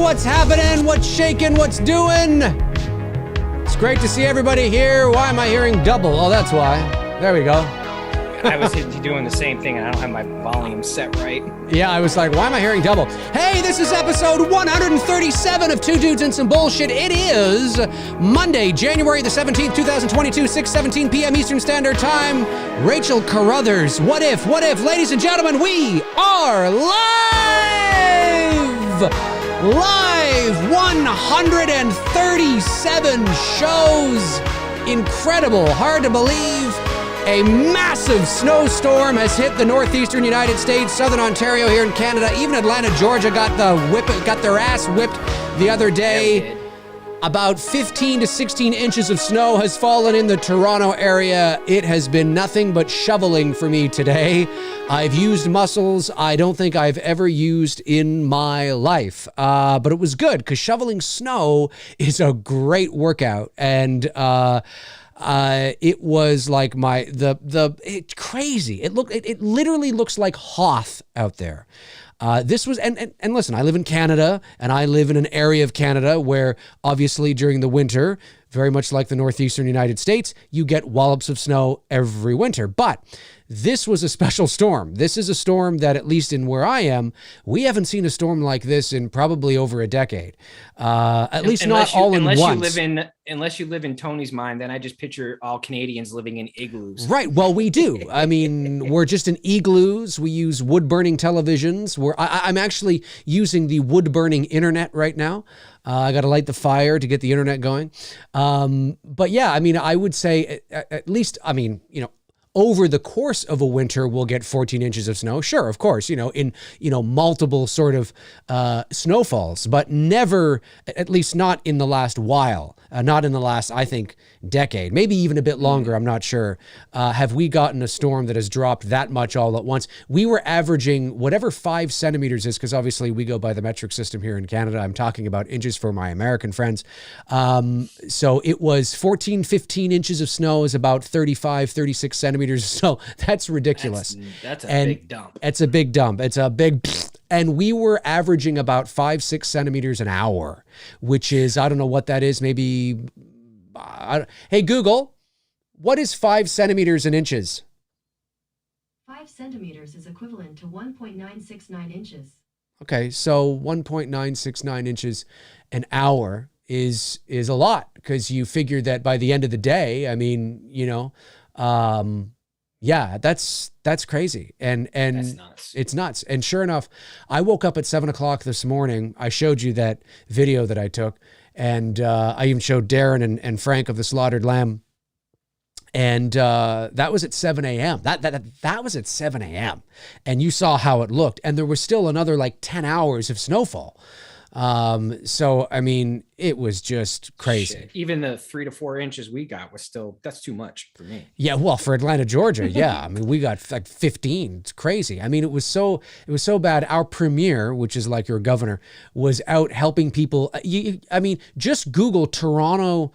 what's happening? What's shaking? What's doing? It's great to see everybody here. Why am I hearing double? Oh, that's why. There we go. I was doing the same thing, and I don't have my volume set right. Yeah, I was like, why am I hearing double? Hey, this is episode 137 of Two Dudes and Some Bullshit. It is Monday, January the 17th, 2022, 6:17 p.m. Eastern Standard Time. Rachel Carruthers, What If? Ladies and gentlemen, we are live! 137 shows. Incredible, hard to believe. A massive snowstorm has hit the northeastern United States, southern Ontario here in Canada. Even Atlanta, Georgia got their ass whipped the other day. About 15 to 16 inches of snow has fallen in the Toronto area. It has been nothing but shoveling for me today. I've used muscles I don't think I've ever used in my life. But it was good because shoveling snow is a great workout. And it was like it's crazy. It literally looks like Hoth out there. This was, and listen, I live in Canada, and I live in an area of Canada where obviously during the winter, very much like the northeastern United States, you get wallops of snow every winter. But this was a special storm. This is a storm that, at least in where I am, we haven't seen a storm like this in probably over a decade. At least not all in once. Unless you live in Tony's mind, then I just picture all Canadians living in igloos. Right. Well, we do. I mean, we're just in igloos. We use wood-burning televisions. I'm actually using the wood-burning internet right now. I got to light the fire to get the internet going. But yeah, I mean, I would say at least, I mean, you know, over the course of a winter, we'll get 14 inches of snow. Sure, of course, in multiple sort of snowfalls, but never, at least not in the last while, not in the last, I think, decade, maybe even a bit longer. I'm not sure. Have we gotten a storm that has dropped that much all at once? We were averaging whatever 5 centimeters is, because obviously we go by the metric system here in Canada. I'm talking about inches for my American friends. So it was 14, 15 inches of snow is about 35, 36 centimeters. So that's ridiculous. That's a big dump. It's a big dump. It's a big, and we were averaging about 5-6 centimeters an hour, which is, I don't know what that is. Maybe, hey, Google, what is 5 centimeters in inches? 5 centimeters is equivalent to 1.969 inches. Okay, so 1.969 inches an hour is a lot, because you figure that by the end of the day, I mean, yeah, that's crazy. And that's nuts. It's nuts. And sure enough, I woke up at 7:00 this morning. I showed you that video that I took, and I even showed Darren and Frank of the Slaughtered Lamb. And that was at 7 a.m. That was at 7 a.m. And you saw how it looked. And there was still another like 10 hours of snowfall. So, I mean, it was just crazy. Shit. Even the 3 to 4 inches we got was still, that's too much for me. Yeah. Well, for Atlanta, Georgia. Yeah. I mean, we got like 15. It's crazy. I mean, it was so bad. Our premier, which is like your governor, was out helping people. I mean, just Google Toronto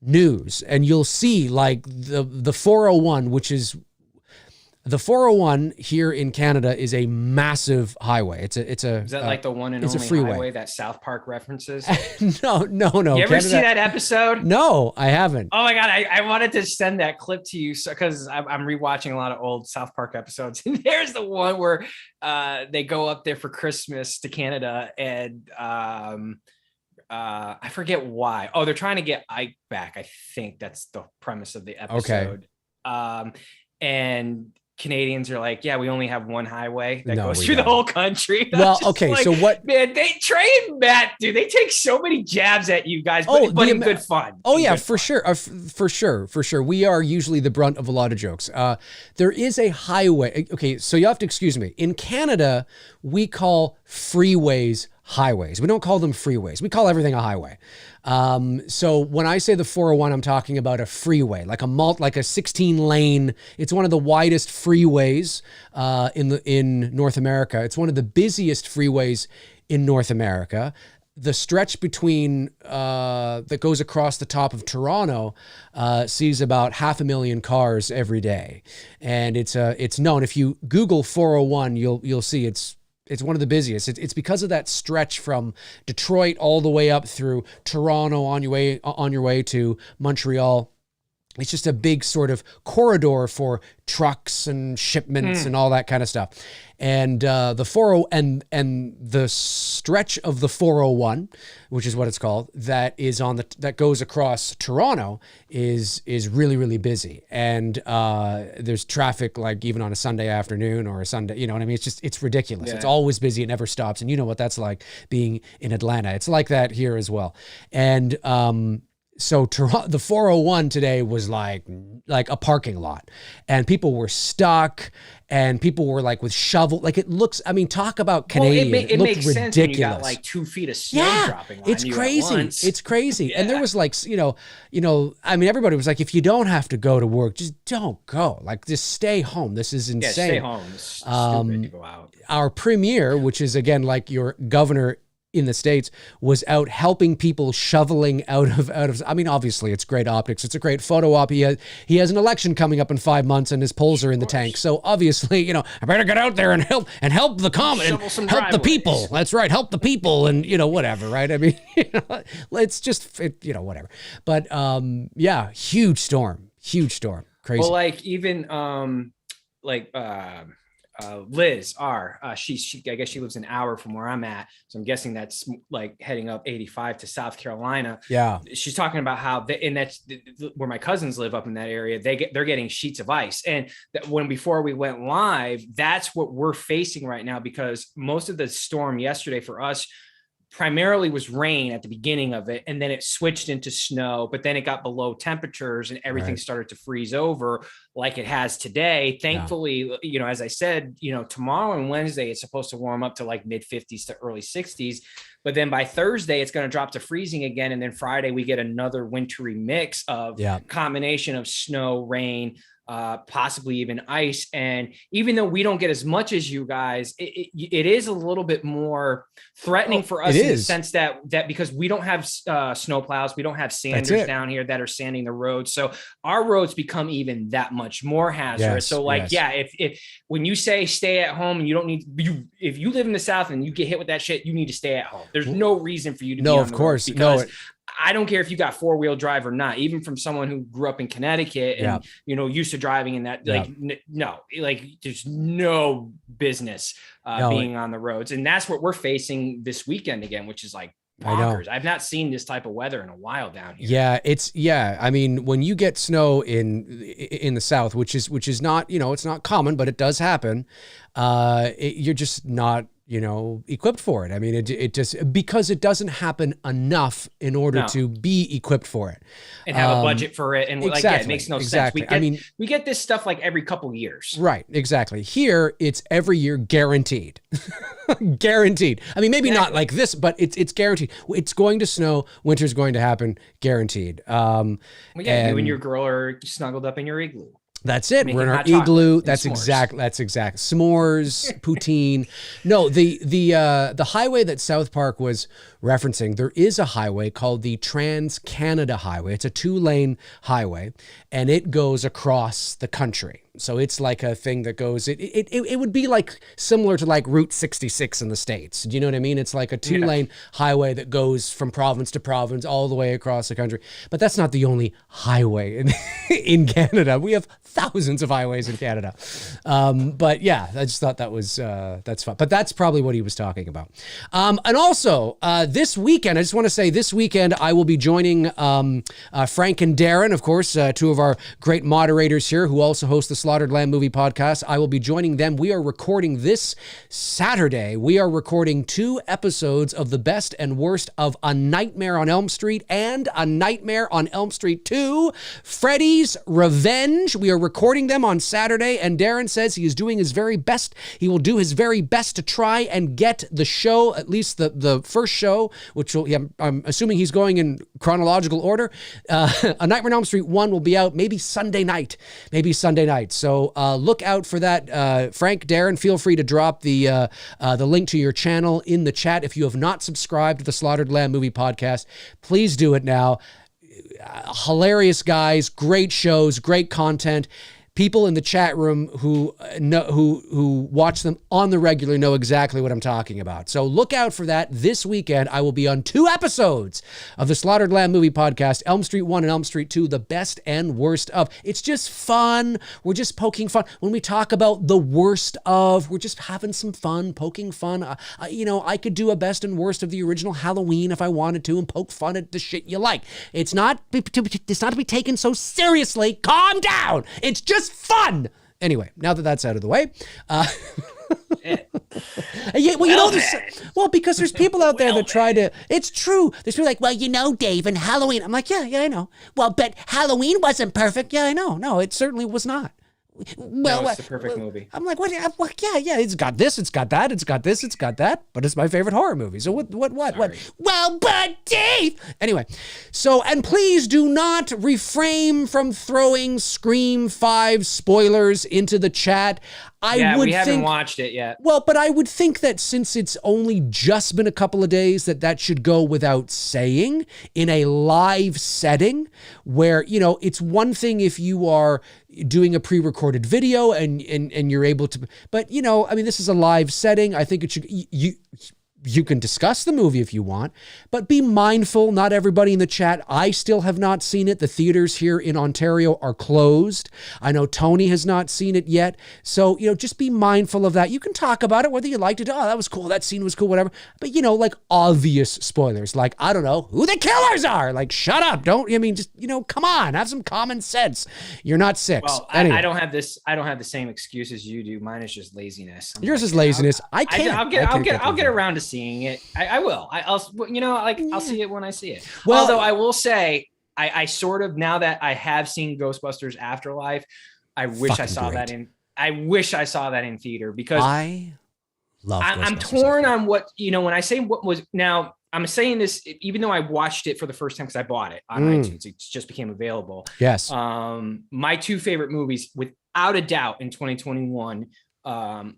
news and you'll see like the 401, which is, the 401 here in Canada is a massive highway. Is that like the one and only highway that South Park references? No. You ever see that episode? No, I haven't. Oh my God. I wanted to send that clip to you because I'm rewatching a lot of old South Park episodes. And there's the one where they go up there for Christmas to Canada and I forget why. Oh, they're trying to get Ike back. I think that's the premise of the episode. Okay. And Canadians are like, yeah, we only have one highway that goes through the whole country. Well, okay, like, so what? Man, Trey and Matt, dude, they take so many jabs at you guys, but in good fun. Oh, yeah, for sure. For sure. We are usually the brunt of a lot of jokes. There is a highway. Okay, so you have to excuse me. In Canada, we call freeways highways. We don't call them freeways. We call everything a highway. So when I say the 401, I'm talking about a freeway, like a 16 lane. It's one of the widest freeways in North America. It's one of the busiest freeways in North America. The stretch between that goes across the top of Toronto sees about 500,000 cars every day, and it's known. If you Google 401, you'll see it's It's one of the busiest. It's because of that stretch from Detroit all the way up through Toronto on your way to Montreal. It's just a big sort of corridor for trucks and shipments and all that kind of stuff. And the 40 and the stretch of the 401, which is what it's called, that goes across Toronto is really, really busy. And there's traffic like even on a Sunday afternoon or a Sunday, you know what I mean? It's ridiculous. Yeah. It's always busy. It never stops. And you know what that's like being in Atlanta. It's like that here as well. And so the 401 today was like a parking lot, and people were stuck, and people were like with shovel. Like it looks. I mean, talk about Canadian. It makes ridiculous. Sense when you got like 2 feet of snow dropping on it's you crazy. At once. It's crazy. Yeah. And there was like you know. I mean, everybody was like, if you don't have to go to work, just don't go. Like, just stay home. This is insane. Yeah, stay home. It's stupid to go out. Our premier, which is again like your governor in the States, was out helping people shoveling out of, I mean, obviously it's great optics. It's a great photo op. He has an election coming up in 5 months and his polls are in the tank. So obviously, you know, I better get out there and help the help the people. That's right. Help the people and, you know, whatever. Right. I mean, you know, it's just, you know, whatever. But yeah, huge storm. Crazy. Well, like even Liz she I guess she lives an hour from where I'm at, so I'm guessing that's like heading up 85 to South Carolina. Yeah, she's talking about how and that's where my cousins live up in that area. They're getting sheets of ice, and before we went live, that's what we're facing right now, because most of the storm yesterday for us primarily was rain at the beginning of it, and then it switched into snow, but then it got below temperatures and everything started to freeze over like it has today. Thankfully, you know, as I said, you know, tomorrow and Wednesday it's supposed to warm up to like mid 50s to early 60s, but then by Thursday it's going to drop to freezing again, and then Friday we get another wintry mix of combination of snow, rain, possibly even ice. And even though we don't get as much as you guys, it is a little bit more threatening for us in the sense that because we don't have snow plows, we don't have sanders down here that are sanding the roads. So our roads become even that much more hazardous. So like, if when you say stay at home and you don't need if you live in the South and you get hit with that shit, you need to stay at home. There's no reason for you to be on the road, because I don't care if you got 4-wheel drive or not, even from someone who grew up in Connecticut and, you know, used to driving in that, like, no, like there's no business being on the roads. And that's what we're facing this weekend again, which is like bonkers. I've not seen this type of weather in a while down here. Yeah. I mean, when you get snow in the South, which is not, you know, it's not common, but it does happen. You're just not, you know, equipped for it. I mean, it just, because it doesn't happen enough in order to be equipped for it. And have a budget for it. And it makes no sense. We get this stuff like every couple years. Right, exactly. Here, it's every year guaranteed. Guaranteed. I mean, maybe not like this, but it's guaranteed. It's going to snow. Winter's going to happen. Guaranteed. You and your girl are snuggled up in your igloo. That's it. We're in our igloo. That's exact. S'mores, poutine. No, the highway that South Park was referencing, there is a highway called the Trans-Canada Highway. It's a 2-lane highway, and it goes across the country. So it's like a thing that goes, it would be like similar to like Route 66 in the States. Do you know what I mean? It's like a 2-lane highway that goes from province to province all the way across the country. But that's not the only highway in Canada. We have thousands of highways in Canada. But yeah, I just thought that was, that's fun. But that's probably what he was talking about. And also, this weekend, I just want to say this weekend, I will be joining Frank and Darren, of course, two of our great moderators here who also host the Slaughtered Lamb Movie Podcast. I will be joining them. We are recording this Saturday. We are recording 2 episodes of the best and worst of A Nightmare on Elm Street and A Nightmare on Elm Street 2, Freddy's Revenge. We are recording them on Saturday, and Darren says he is doing his very best. He will do his very best to try and get the show, at least the first show, which will, I'm assuming he's going in chronological order. A Nightmare on Elm Street 1 will be out maybe Sunday night. So look out for that. Frank, Darren, feel free to drop the link to your channel in the chat. If you have not subscribed to the Slaughtered Lamb Movie Podcast, please do it now. Hilarious guys, great shows, great content. people in the chat room who watch them on the regular know exactly what I'm talking about. So look out for that this weekend. I will be on 2 episodes of the Slaughtered Lamb Movie Podcast, Elm Street 1 and Elm Street 2, the best and worst of. It's just fun. We're just poking fun. When we talk about the worst of, we're just having some fun, poking fun. I could do a best and worst of the original Halloween if I wanted to and poke fun at the shit you like. It's not to be taken so seriously. Calm down. It's just fun. Anyway, now that that's out of the way. Yeah, well, because there's people out there that try to, it's true. There's people like, well, Dave, and Halloween. I'm like, yeah, I know. Well, but Halloween wasn't perfect. Yeah, I know. No, it certainly was not. Well, it's the perfect movie. I'm like, what? Yeah, it's got this, it's got that, it's got this, it's got that, but it's my favorite horror movie. So what? Well, but Dave. Anyway, so, and please do not refrain from throwing Scream 5 spoilers into the chat. We haven't watched it yet. Well, but I would think that since it's only just been a couple of days, that should go without saying in a live setting where, it's one thing if you are doing a pre-recorded video and you're able to, but this is a live setting. I think it should, you can discuss the movie if you want, but be mindful. Not everybody in the chat. I still have not seen it. The theaters here in Ontario are closed. I know Tony has not seen it yet. So, just be mindful of that. You can talk about it, whether you liked it. Oh, that was cool. That scene was cool, whatever. But, like obvious spoilers, like, I don't know who the killers are. Like, shut up. Come on, have some common sense. You're not 6. Well, anyway. I don't have the same excuse as you do. Mine is just laziness. Yours is laziness. I'll get around to seeing it. I will. I'll see it when I see it. Well, although I will say, I sort of, now that I have seen Ghostbusters Afterlife, I wish I saw that in theater, because I love I'm torn on what, when I say what was, now I'm saying this even though I watched it for the first time because I bought it on iTunes. It just became available. Yes. My 2 favorite movies, without a doubt, in 2021,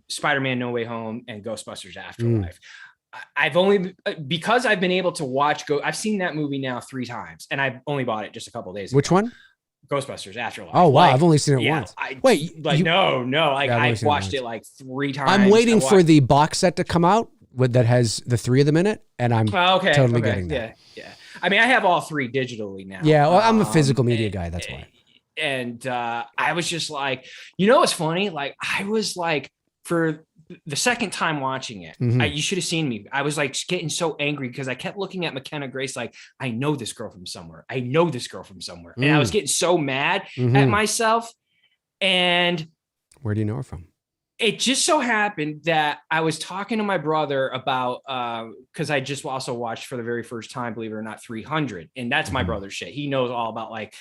Spider-Man No Way Home and Ghostbusters Afterlife. I've only, because I've been able to watch I've seen that movie now 3 times, and I've only bought it just a couple of days ago. Which one? Ghostbusters Afterlife. Oh wow, I've only seen it once. I've watched it like 3 times. I'm waiting for the box set to come out that has the 3 of them in it, and I'm totally getting that. Yeah. I mean, I have all 3 digitally now. Yeah, well, I'm a physical media guy. That's why. And I was just like, what's funny? Like, I was like, for the second time watching it, you should have seen me. I was like getting so angry because I kept looking at McKenna Grace like, I know this girl from somewhere. And I was getting so mad at myself. And where do you know her from? It just so happened that I was talking to my brother about, because I just also watched for the very first time, believe it or not, 300. And that's my brother's shit. He knows all about like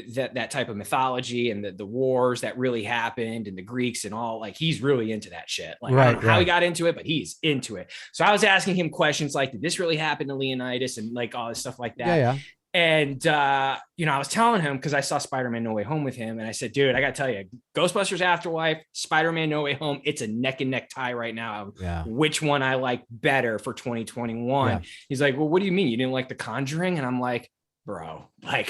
that type of mythology and the wars that really happened and the Greeks and all. Like, he's really into that shit. Like, I don't know how he got into it, but he's into it. So I was asking him questions like, did this really happen to Leonidas, and like all this stuff like that. Yeah. And, I was telling him, because I saw Spider-Man No Way Home with him, and I said, dude, I got to tell you, Ghostbusters Afterlife, Spider-Man No Way Home, it's a neck and neck tie right now. Yeah. Which one I like better for 2021. Yeah. He's like, well, what do you mean? You didn't like The Conjuring? And I'm like, bro, how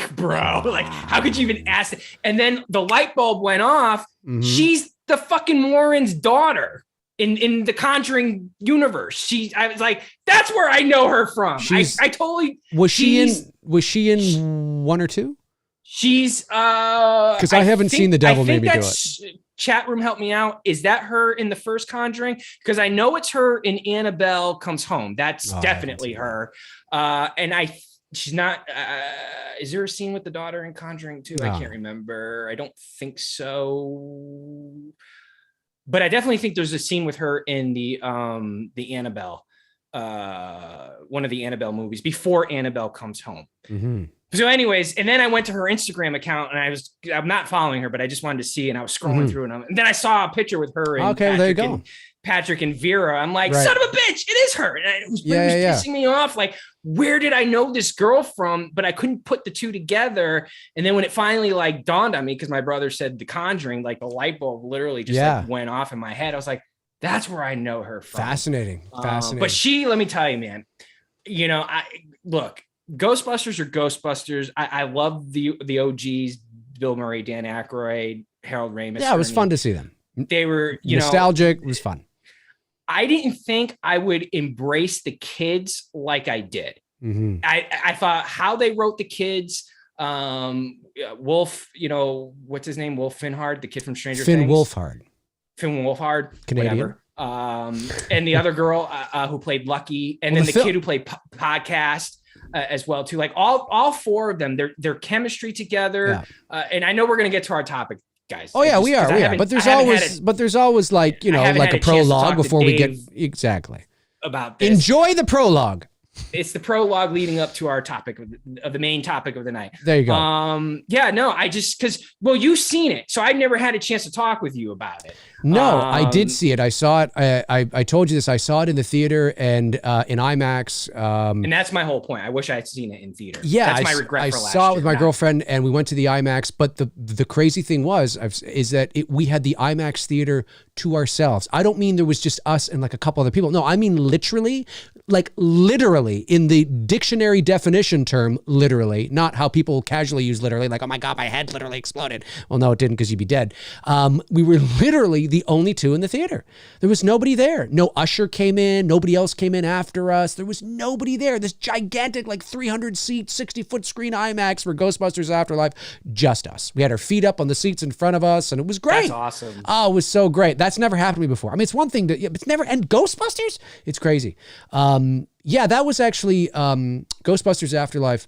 could you even ask it? And then the light bulb went off. She's the fucking Warren's daughter in the Conjuring universe. I was like, that's where I know her from. I totally. Was she in 1 or 2? She's because I haven't seen The Devil Made Me Do It. Chat room, help me out. Is that her in the first Conjuring? Because I know it's her in Annabelle Comes Home. That's definitely her. And she's not, is there a scene with the daughter in Conjuring 2? No. I can't remember. I don't think so. But I definitely think there's a scene with her in the Annabelle, one of the Annabelle movies before Annabelle Comes Home. So anyways, and then I went to her Instagram account, and I'm not following her, but I just wanted to see, and I was scrolling through, and then I saw a picture with her and there you go. Patrick and Vera. I'm like, son of a bitch, it is her. And it was pissing me off. Like, where did I know this girl from? But I couldn't put the 2 together. And then when it finally like dawned on me, because my brother said The Conjuring, like the light bulb literally just like went off in my head. I was like, that's where I know her from. Fascinating. But let me tell you, man, look, Ghostbusters are Ghostbusters. I love the OGs, Bill Murray, Dan Aykroyd, Harold Ramis. Yeah, it was fun to see them. They were, nostalgic. It was fun. I didn't think I would embrace the kids like I did. Mm-hmm. I thought how they wrote the kids, Wolf, what's his name? Wolf Finhard, the kid from Stranger Things. Finn Wolfhard, Canadian. Whatever. And the other girl who played Lucky, and then the kid who played Podcast as well too. Like all four of them, their chemistry together. Yeah. And I know we're gonna get to our topic, guys. Oh yeah, we are. But there's always like like a prologue before we get exactly about this. Enjoy the prologue. It's the prologue leading up to our topic of the main topic of the night. There you go. You've seen it, so I never had a chance to talk with you about it. No, I did see it. I saw it. I told you this. I saw it in the theater and in IMAX. And that's my whole point. I wish I had seen it in theater. Yeah, that's my regret for last year. I saw it with my girlfriend, and we went to the IMAX. But the crazy thing is that we had the IMAX theater to ourselves. I don't mean there was just us and like a couple other people. No, I mean literally in the dictionary definition term, literally, not how people casually use literally, like, oh my God, my head literally exploded. Well, no, it didn't, because you'd be dead. We were literally the only two in the theater. There was nobody there. No usher came in. Nobody else came in after us. There was nobody there. This gigantic, 300-seat, 60-foot screen IMAX for Ghostbusters Afterlife, just us. We had our feet up on the seats in front of us, and it was great. That's awesome. Oh, it was so great. That's never happened to me before. I mean, it's one thing it's never, and Ghostbusters? It's crazy. Yeah, that was actually Ghostbusters Afterlife.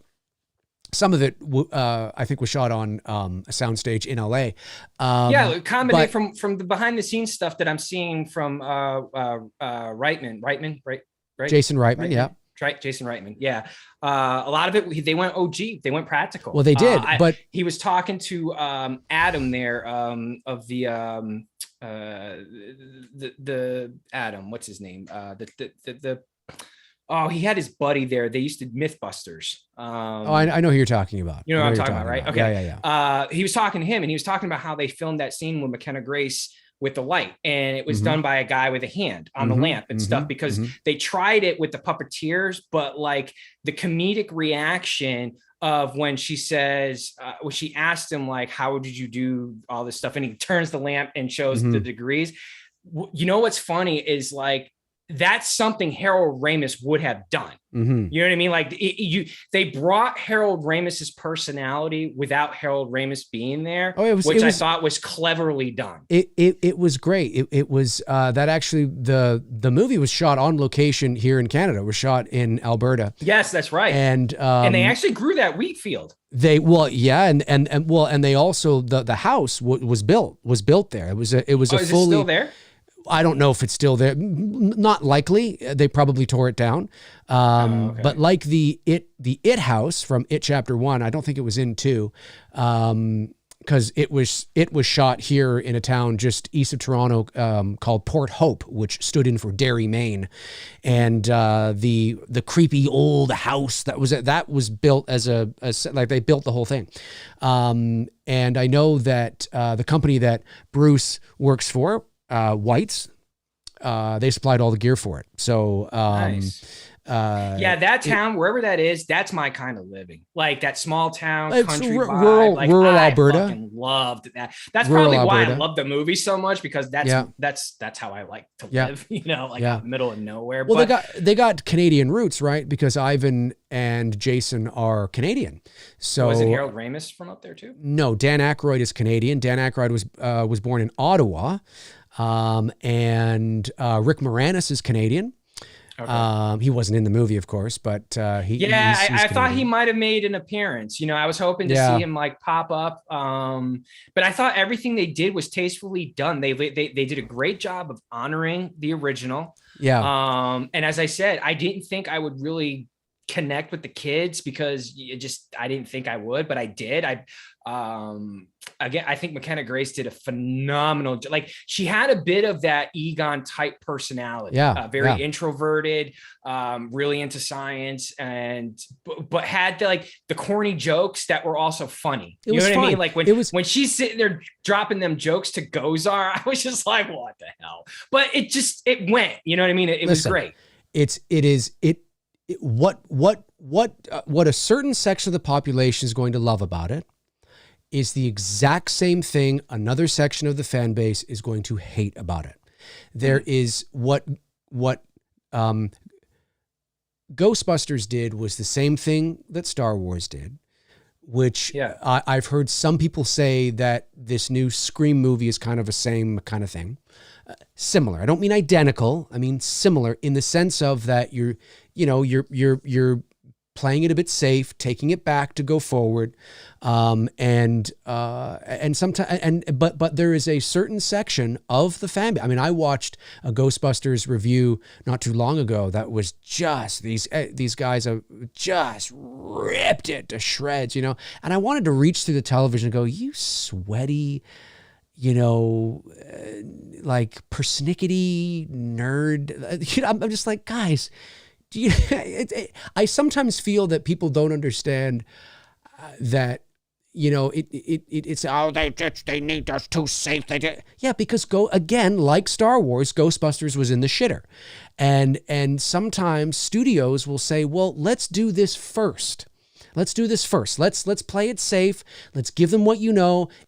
Some of it, I think, was shot on a soundstage in LA. Comedy from the behind the scenes stuff that I'm seeing from Reitman, right? Jason Reitman, yeah. Right, Jason Reitman, yeah. A lot of it, they went OG, they went practical. Well, they did, but he was talking to Adam there of the Adam, what's his name? He had his buddy there. They used to Mythbusters. I know who you're talking about. You know what I'm talking about, right? Okay. Yeah. He was talking to him, and he was talking about how they filmed that scene with McKenna Grace with the light, and it was done by a guy with a hand on the lamp and stuff, because they tried it with the puppeteers, but like the comedic reaction of when she says, when she asked him, like, how did you do all this stuff? And he turns the lamp and shows the degrees. You know, what's funny is like, that's something Harold Ramis would have done. You know what I mean? Like they brought Harold Ramis's personality without Harold Ramis being there, which I thought was cleverly done. It was great. It was that actually the movie was shot on location here in Canada. It was shot in Alberta. Yes, that's right. And they actually grew that wheat field. And they also the house was built there. It was a fully. Is it still there? I don't know if it's still there. Not likely. They probably tore it down. But like the It house from It Chapter 1, I don't think it was in 2, because it was shot here in a town just east of Toronto called Port Hope, which stood in for Derry, Maine, and the creepy old house that was built as like they built the whole thing. And I know that the company that Bruce works for, Whites, they supplied all the gear for it. So nice. That town, wherever that is, that's my kind of living. Like that small town, country vibe. Like, rural I Alberta. Fucking loved that. That's rural probably Alberta. why I love the movie so much, because that's how I like to live. You know, like out in the middle of nowhere. Well, they got Canadian roots, right? Because Ivan and Jason are Canadian. So was it Harold Ramis from up there too? No, Dan Aykroyd is Canadian. Dan Aykroyd was born in Ottawa. And Rick Moranis is Canadian. Okay. He wasn't in the movie, of course, but he's I thought he might have made an appearance. You know, I was hoping to see him like pop up. But I thought everything they did was tastefully done. They did a great job of honoring the original. Yeah. And as I said, I didn't think I would really connect with the kids, because I didn't think I would, but I did. Again, I think McKenna Grace did a phenomenal, like she had a bit of that Egon type personality, very introverted, really into science, but had the corny jokes that were also funny. You know what I mean? Like when she's sitting there dropping them jokes to Gozar, I was just like, what the hell? But it went, you know what I mean? It was great. What a certain section of the population is going to love about it is the exact same thing another section of the fan base is going to hate about it. There is what Ghostbusters did was the same thing that Star Wars did, which I've heard some people say that this new Scream movie is kind of the same kind of thing. Similar. I don't mean identical. I mean similar in the sense of that you're playing it a bit safe, taking it back to go forward, and sometimes but there is a certain section of the fan base. I mean, I watched a Ghostbusters review not too long ago that was just these guys have just ripped it to shreds, and I wanted to reach through the television and go, you sweaty, like persnickety nerd. I'm just like, guys. I sometimes feel that people don't understand that, it's they need us too safe. Because like Star Wars, Ghostbusters was in the shitter, and sometimes studios will say, well, let's do this first. Let's play it safe. Let's give them what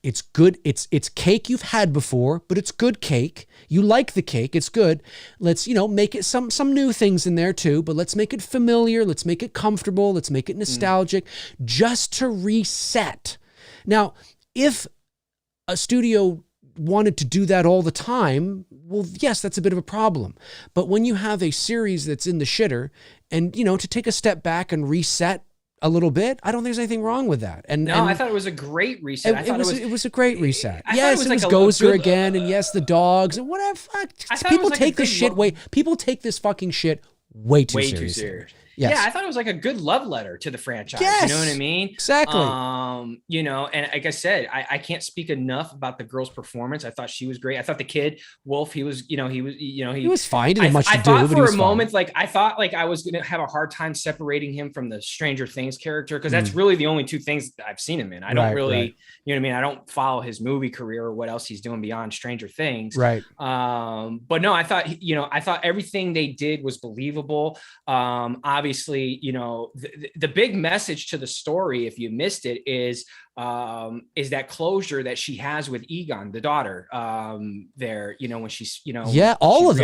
It's good. It's cake you've had before, but it's good cake. You like the cake. It's good. Let's, make it some new things in there too, but let's make it familiar. Let's make it comfortable. Let's make it nostalgic just to reset. Now, if a studio wanted to do that all the time, well, yes, that's a bit of a problem. But when you have a series that's in the shitter and, to take a step back and reset a little bit, I don't think there's anything wrong with that. I thought it was a great reset. It was a great reset. Yes, it was Gozer again, and yes, the dogs and whatever. People take this shit people take this fucking shit way too seriously. Yes. Yeah, I thought it was like a good love letter to the franchise. Yes, you know what I mean? Exactly. And like I said, I can't speak enough about the girl's performance. I thought she was great. I thought the kid Wolf, he was fine. Didn't have much to do. I thought for a moment, I thought I was gonna have a hard time separating him from the Stranger Things character because that's really the only two things that I've seen him in. I don't really, you know what I mean? I don't follow his movie career or what else he's doing beyond Stranger Things. Right. But no, I thought everything they did was believable. Obviously, the big message to the story, if you missed it, is that closure that she has with Egon, the daughter, there, when she's, all of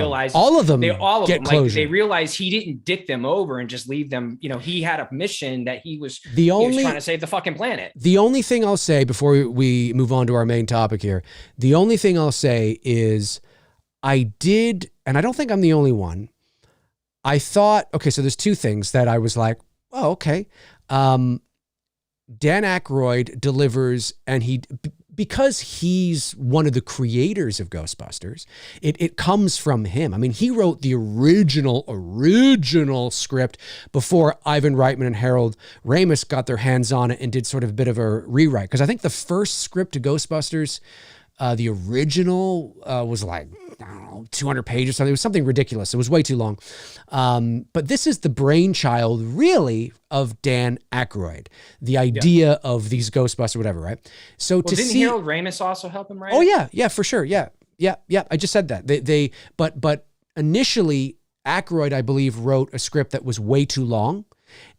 them get closure. They realize he didn't dick them over and just leave them. He had a mission that he was trying to save the fucking planet. The only thing I'll say before we move on to our main topic here, the only thing I'll say is I did, and I don't think I'm the only one, I thought, okay, so there's two things that I was like, oh, okay. Dan Aykroyd delivers, and because he's one of the creators of Ghostbusters, it comes from him. I mean, he wrote the original script before Ivan Reitman and Harold Ramis got their hands on it and did sort of a bit of a rewrite. Because I think the first script to Ghostbusters, the original was I don't know, 200 pages or something. It was something ridiculous. It was way too long. But this is the brainchild, really, of Dan Aykroyd. The idea of these Ghostbusters, whatever, right? So didn't Harold Ramis also help him write? Oh yeah, for sure, yeah. I just said that. But initially, Aykroyd, I believe, wrote a script that was way too long.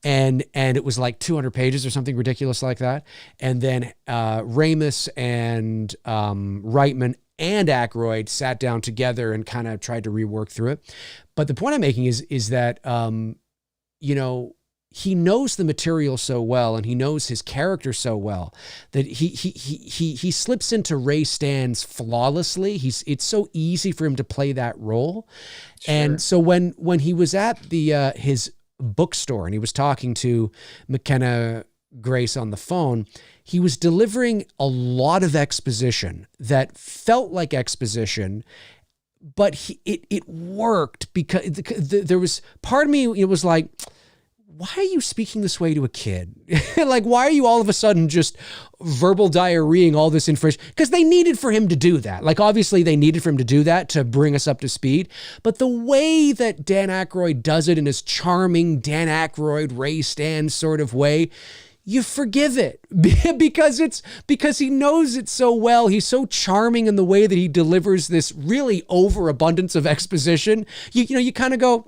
And it was 200 pages or something ridiculous like that. And then Ramis and Reitman and Aykroyd sat down together and kind of tried to rework through it. But the point I'm making is that, he knows the material so well and he knows his character so well that he slips into Ray Stantz flawlessly. It's so easy for him to play that role. Sure. And so when he was at his bookstore and he was talking to McKenna Grace on the phone, he was delivering a lot of exposition that felt like exposition, but it worked because there was part of me, it was like, why are you speaking this way to a kid? Why are you all of a sudden just verbal diarrheaing all this information? Because they needed for him to do that. Obviously they needed for him to do that to bring us up to speed. But the way that Dan Aykroyd does it in his charming Dan Aykroyd, Ray Stantz sort of way, you forgive it because he knows it so well. He's so charming in the way that he delivers this really overabundance of exposition. You kind of go,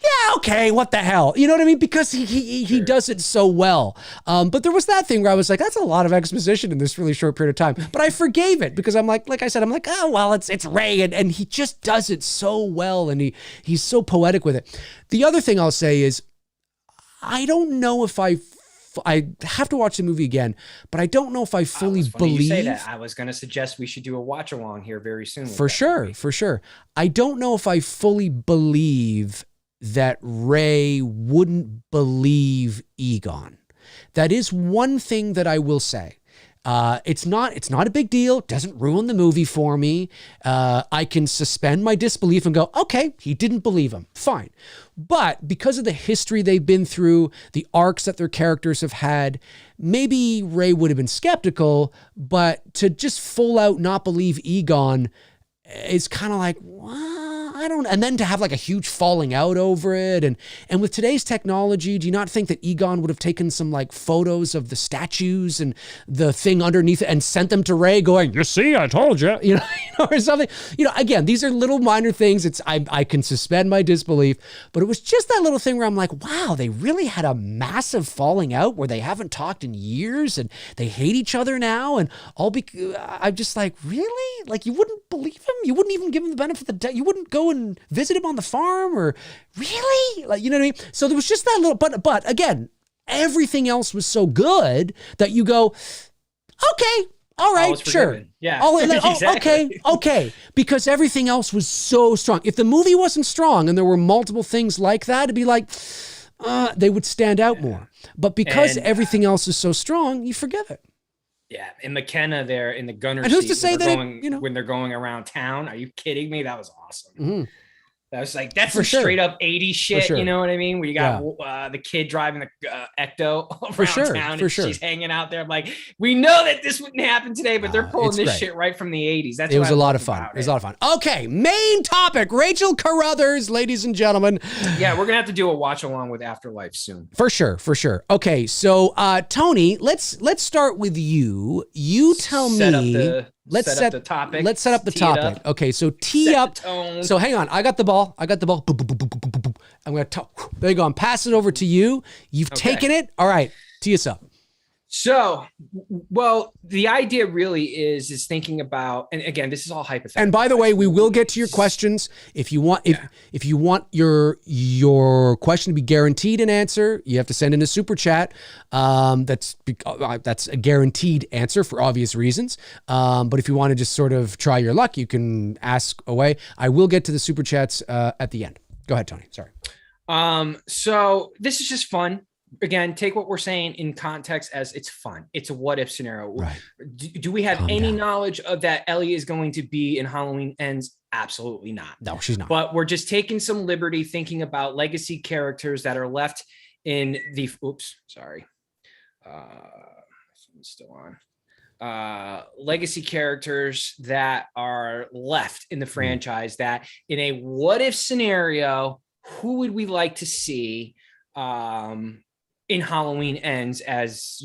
yeah, okay, what the hell? You know what I mean? Because he does it so well. But there was that thing where I was like, that's a lot of exposition in this really short period of time. But I forgave it because I'm like I said, I'm like, oh, well, it's Ray. And he just does it so well. And he's so poetic with it. The other thing I'll say is, I don't know if I have to watch the movie again, but I don't know if I fully believe. You say that. I was going to suggest we should do a watch along here very soon. For sure. I don't know if I fully believe that Ray wouldn't believe Egon. That is one thing that I will say. It's not a big deal. It doesn't ruin the movie for me. I can suspend my disbelief and go, okay, he didn't believe him. Fine. But because of the history they've been through, the arcs that their characters have had, maybe Ray would have been skeptical, but to just full out not believe Egon is kind of like, I don't, and then to have like a huge falling out over it. And with today's technology, do you not think that Egon would have taken some like photos of the statues and the thing underneath it and sent them to Ray going, you see, I told you, or something, again, these are little minor things. I can suspend my disbelief, but it was just that little thing where I'm like, wow, they really had a massive falling out where they haven't talked in years and they hate each other now. And I'm just like, really? Like you wouldn't believe him? You wouldn't even give him the benefit of the doubt? You wouldn't go and visit him on the farm or really? Like, you know what I mean? So there was just that little, but again, everything else was so good that you go, okay, all right, sure. Yeah. Exactly. Okay. Because everything else was so strong. If the movie wasn't strong and there were multiple things like that, it'd be like, they would stand out more. But because everything else is so strong, you forgive it. Yeah, in McKenna there in the gunner and who's seat to say that when they're going around town. Are you kidding me? That was awesome. Mm-hmm. That was like, that's some straight up 80s shit. You know what I mean? Where you got the kid driving the Ecto around town and she's hanging out there. I'm like, we know that this wouldn't happen today, but they're pulling this shit right from the 80s. It was a lot of fun. It was a lot of fun. Okay, main topic, Rachel Carruthers, ladies and gentlemen. Yeah, we're going to have to do a watch along with Afterlife soon. For sure. Okay, so Tony, let's start with you. You tell me. Let's set up the topic. Let's set up the topic. Okay, so tee up. So hang on. I got the ball. I'm going to there you go. I'm passing it over to you. You've taken it. All right. Tee us up. So, well, the idea really is thinking about, and again, this is all hypothetical. And by the way, we will get to your questions. If you want, if you want your question to be guaranteed an answer, you have to send in a super chat. That's a guaranteed answer for obvious reasons. But if you want to just sort of try your luck, you can ask away. I will get to the super chats at the end. Go ahead, Tony. Sorry. So this is just fun. Again, take what we're saying in context as it's fun. It's a what if scenario. Right. Do we have any knowledge of that Ellie is going to be in Halloween Ends? Absolutely not. No, she's not. But we're just taking some liberty thinking about legacy characters that are left in the, still on. Legacy characters that are left in the franchise that in a what if scenario, who would we like to see in Halloween Ends as,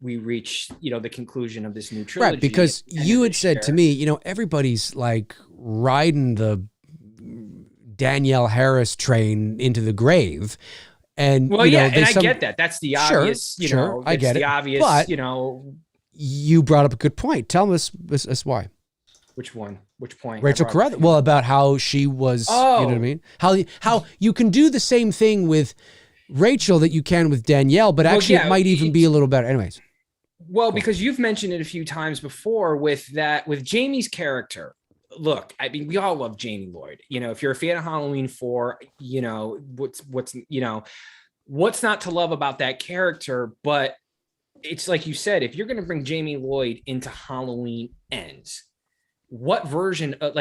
we reach, the conclusion of this new trilogy. Right, because you had said to me, everybody's like riding the Danielle Harris train into the grave. And, I get that. That's the obvious, I get it. The obvious, but you brought up a good point. Tell us why. Which one? Which point? Rachel Carruthers. Well, about how she was, you know what I mean? How you can do the same thing with Rachel that you can with Danielle, but actually it might even be a little better. Anyways. Well, because you've mentioned it a few times before with Jamie's character. Look, I mean, we all love Jamie Lloyd. If you're a fan of Halloween 4, what's not to love about that character? But it's like you said, if you're going to bring Jamie Lloyd into Halloween Ends, what version of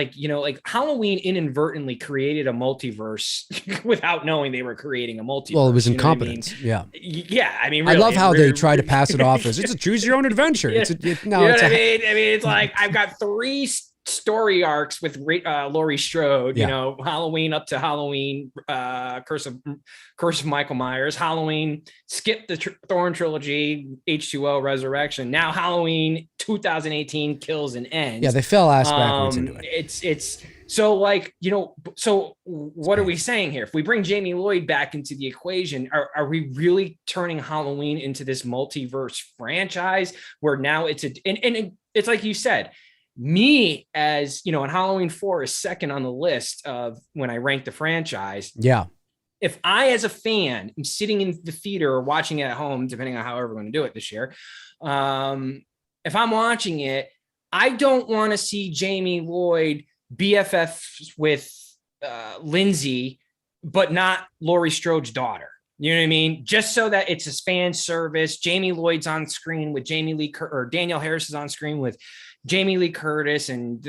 Halloween inadvertently created a multiverse without knowing they were creating a multiverse. Well, it was incompetence. Yeah. I mean, really, I love how they try to pass it off as it's a choose your own adventure. I mean, it's like I've got 3 story arcs with Laurie Strode, Halloween up to Halloween, Curse of Michael Myers, Halloween, skip the Thorn trilogy, H2O, Resurrection. Now Halloween 2018 Kills and Ends. Yeah, they fell ass backwards into it. It's So like, so what are we saying here? If we bring Jamie Lloyd back into the equation, are we really turning Halloween into this multiverse franchise where now it's and it's like you said, me as, and Halloween 4 is second on the list of when I rank the franchise. Yeah. If I, as a fan, am sitting in the theater or watching it at home, depending on however we're going to do it this year, if I'm watching it, I don't want to see Jamie Lloyd BFF with Lindsay, but not Laurie Strode's daughter. You know what I mean? Just so that it's a fan service. Jamie Lloyd's on screen with Jamie Lee or Danielle Harris is on screen with Jamie Lee Curtis and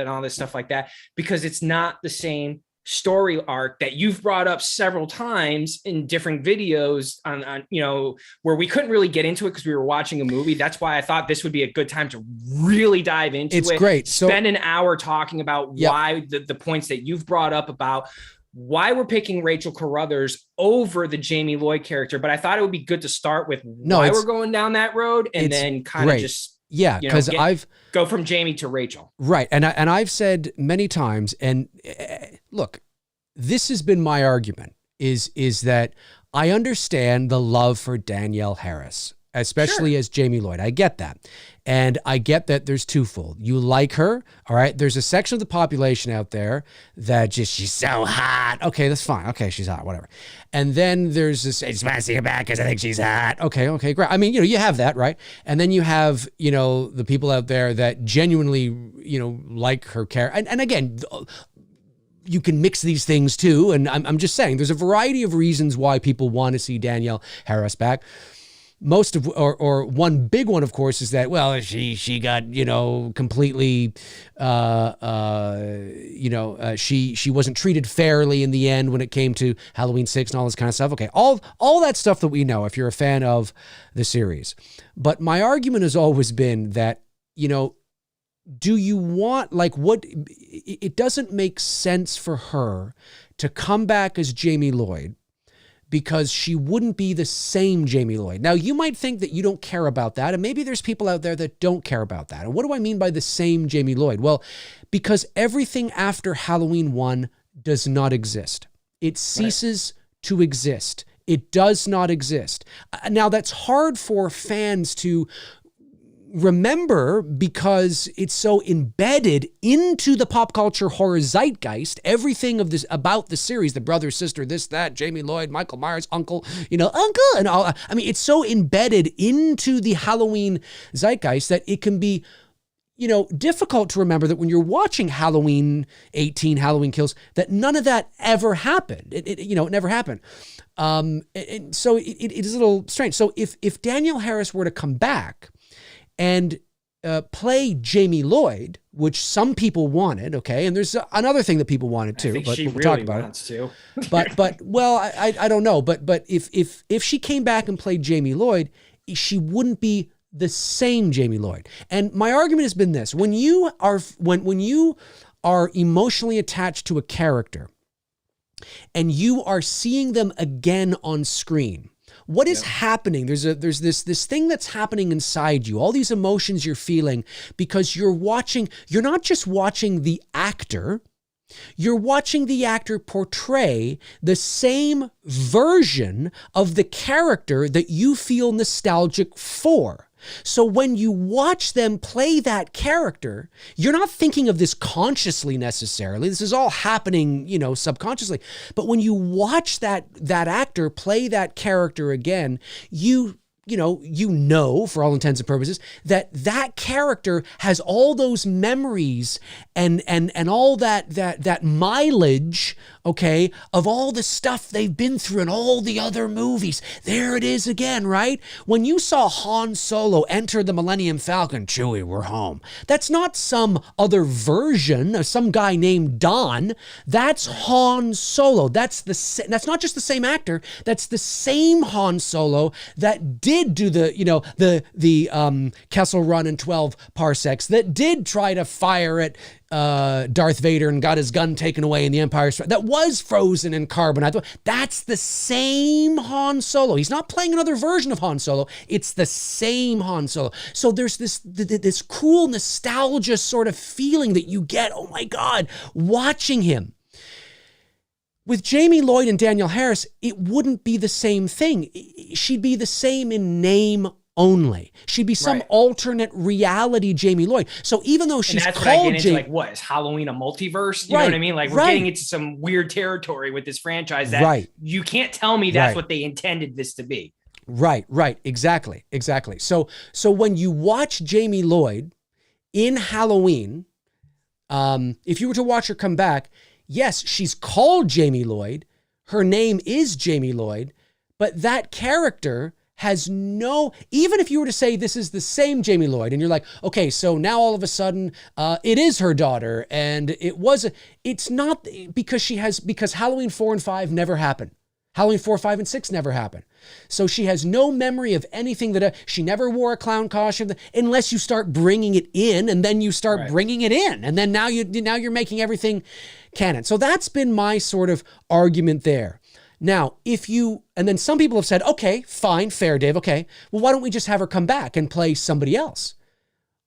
all this stuff like that, because it's not the same story arc that you've brought up several times in different videos on where we couldn't really get into it because we were watching a movie. That's why I thought this would be a good time to really dive into it. It's great. So spend an hour talking about why the points that you've brought up about why we're picking Rachel Carruthers over the Jamie Lloyd character. But I thought it would be good to start with why we're going down that road and then kind of just because I've go from Jamie to Rachel. Right. And I've said many times, and look, this has been my argument is that I understand the love for Danielle Harris, especially as Jamie Lloyd. I get that. And I get that there's twofold. You like her, all right? There's a section of the population out there that she's so hot. Okay, that's fine. Okay, she's hot, whatever. And then there's this, I just want to see her back because I think she's hot. Okay, great. I mean, you have that, right? And then you have, the people out there that genuinely, like her character. And again, you can mix these things too. And I'm just saying there's a variety of reasons why people want to see Danielle Harris back. Most of, or one big one, of course, is that, well, she got, completely, she wasn't treated fairly in the end when it came to Halloween 6 and all this kind of stuff. Okay. All that stuff that we know if you're a fan of the series. But my argument has always been that, do you want, it doesn't make sense for her to come back as Jamie Lloyd, because she wouldn't be the same Jamie Lloyd. Now, you might think that you don't care about that, and maybe there's people out there that don't care about that. And what do I mean by the same Jamie Lloyd? Well, because everything after Halloween 1 does not exist. It ceases to exist. It does not exist. Now, that's hard for fans to remember because it's so embedded into the pop culture horror zeitgeist. Everything of this about the series, the brother, sister, this, that, Jamie Lloyd, Michael Myers, uncle, and all. I mean, it's so embedded into the Halloween zeitgeist that it can be, difficult to remember that when you're watching Halloween 18, Halloween Kills, that none of that ever happened. It never happened. And so it is a little strange. So if Danielle Harris were to come back and play Jamie Lloyd, which some people wanted, okay, and there's another thing that people wanted too, but she we'll really talk about wants it. To. but well, I don't know, but if she came back and played Jamie Lloyd, she wouldn't be the same Jamie Lloyd. And my argument has been this: when you are emotionally attached to a character, and you are seeing them again on screen, what is happening? There's this thing that's happening inside you, all these emotions you're feeling, because you're not just watching the actor, you're watching the actor portray the same version of the character that you feel nostalgic for. So when you watch them play that character, you're not thinking of this consciously necessarily. This is all happening, subconsciously. But when you watch that actor play that character again, you for all intents and purposes, that character has all those memories and all that mileage, okay, of all the stuff they've been through in all the other movies. There it is again, right? When you saw Han Solo enter the Millennium Falcon, Chewie, we're home. That's not some other version of some guy named Don. That's Han Solo. That's not just the same actor. That's the same Han Solo that did do the Kessel Run in 12 parsecs, that did try to fire at Darth Vader and got his gun taken away in The Empire Strikes, that was frozen in carbonite. That's the same Han Solo. He's not playing another version of Han Solo. It's the same Han Solo. So there's this cool nostalgia sort of feeling that you get, oh my God, watching him. With Jamie Lloyd and Danielle Harris, it wouldn't be the same thing. She'd be the same in name only. She'd be some alternate reality Jamie Lloyd. So even though she's called Jamie, like, what is Halloween a multiverse? You know what I mean? Like, we're getting into some weird territory with this franchise that you can't tell me that's what they intended this to be. Right. Exactly. So when you watch Jamie Lloyd in Halloween, if you were to watch her come back, yes, she's called Jamie Lloyd. Her name is Jamie Lloyd, but that character has no, even if you were to say this is the same Jamie Lloyd and you're like, okay, so now all of a sudden it is her daughter and it's not because Halloween 4 and 5 never happened. Halloween 4, 5, and 6 never happened. So she has no memory of anything that she never wore a clown costume unless you start bringing it in, and then you start bringing it in, and then now you're making everything canon. So that's been my sort of argument there. Now, and then some people have said, okay, fine, fair, Dave. Okay, well, why don't we just have her come back and play somebody else?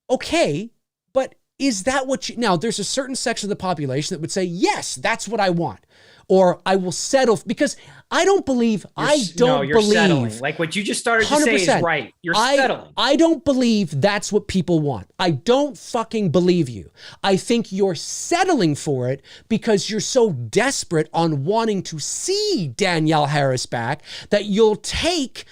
Okay, but is that what now there's a certain section of the population that would say, yes, that's what I want. Or I will settle, because I don't believe, you're settling. Like what you just started to say is right. You're settling. I don't believe that's what people want. I don't fucking believe you. I think you're settling for it because you're so desperate on wanting to see Danielle Harris back that you'll take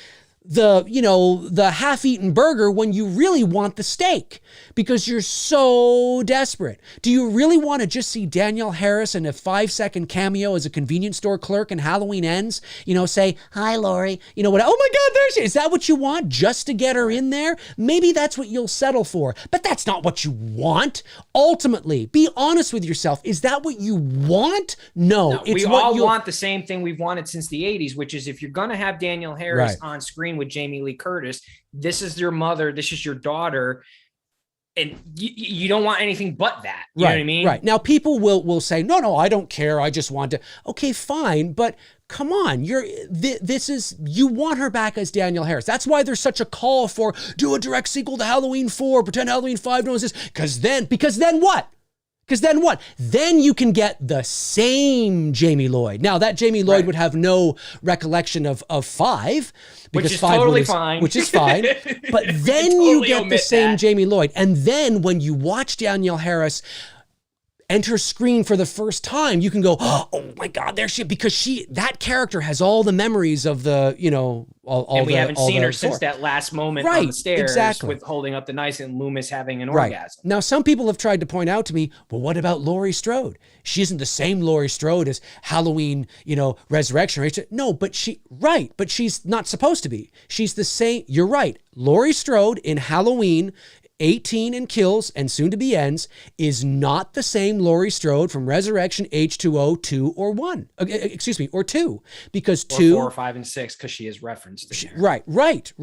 the half-eaten burger when you really want the steak because you're so desperate. Do you really want to just see Danielle Harris in a 5-second cameo as a convenience store clerk and Halloween Ends? Say, hi, Laurie. Oh my God, there she is. Is that what you want just to get her in there? Maybe that's what you'll settle for, but that's not what you want. Ultimately, be honest with yourself. Is that what you want? No, it's we all want the same thing we've wanted since the 80s, which is if you're going to have Danielle Harris on screen with Jamie Lee Curtis, this is your mother, this is your daughter, and you don't want anything but that. You know what I mean? Right. Now people will say, no, I don't care. I just want to. Okay, fine, but come on, you want her back as Danielle Harris. That's why there's such a call for do a direct sequel to Halloween 4, pretend Halloween 5 knows this. Because then what? Then you can get the same Jamie Lloyd. Now that Jamie Lloyd would have no recollection of 5, because which is 5 totally fine. Which is fine. But then totally you get the same Jamie Lloyd. And then when you watch Danielle Harris enter screen for the first time, you can go, oh my God, there she is, because that character has all the memories of the, all and we haven't seen her since that last moment on the stairs with holding up the knife and Loomis having an orgasm. Now, some people have tried to point out to me, well, what about Laurie Strode? She isn't the same Laurie Strode as Halloween, Resurrection. Right? No, but she's not supposed to be. She's the same. You're right. Laurie Strode in Halloween 18 and Kills and soon to be Ends is not the same Laurie Strode from Resurrection, H2O, 2 or 1. Or 2. Because 2 4, 5, and 6, because she is referenced in there. Right.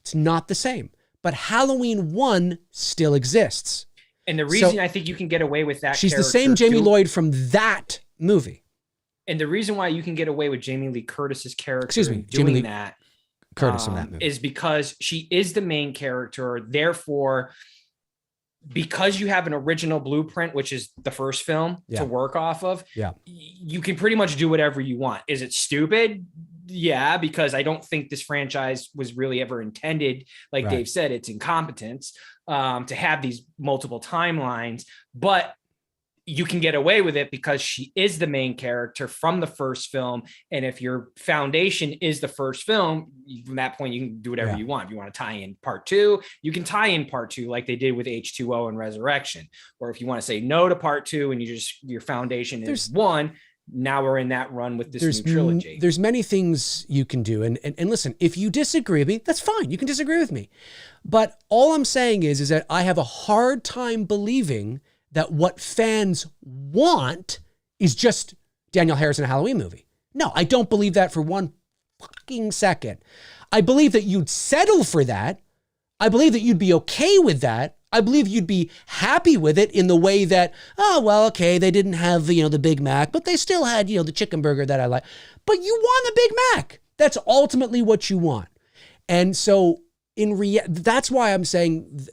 It's not the same. But Halloween 1 still exists. And the reason I think you can get away with that, she's the same Jamie Lloyd from that movie. And the reason why you can get away with Jamie Lee Curtis's character doing that Curtis in that movie is because she is the main character. Therefore, because you have an original blueprint, which is the first film to work off of, you can pretty much do whatever you want. Is it stupid? Yeah, because I don't think this franchise was really ever intended, like Dave said, it's incompetence to have these multiple timelines, but you can get away with it because she is the main character from the first film. And if your foundation is the first film, from that point, you can do whatever you want. If you want to tie in part 2, you can tie in part 2 like they did with H2O and Resurrection. Or if you want to say no to part 2 and your foundation is 1, now we're in that run with this new trilogy. There's many things you can do. And listen, if you disagree with me, that's fine. You can disagree with me. But all I'm saying is that I have a hard time believing that what fans want is just Danielle Harris in a Halloween movie. No, I don't believe that for one fucking second. I believe that you'd settle for that. I believe that you'd be okay with that. I believe you'd be happy with it in the way that, oh, well, okay, they didn't have, the Big Mac, but they still had, the chicken burger that I like. But you want the Big Mac. That's ultimately what you want. And so that's why I'm saying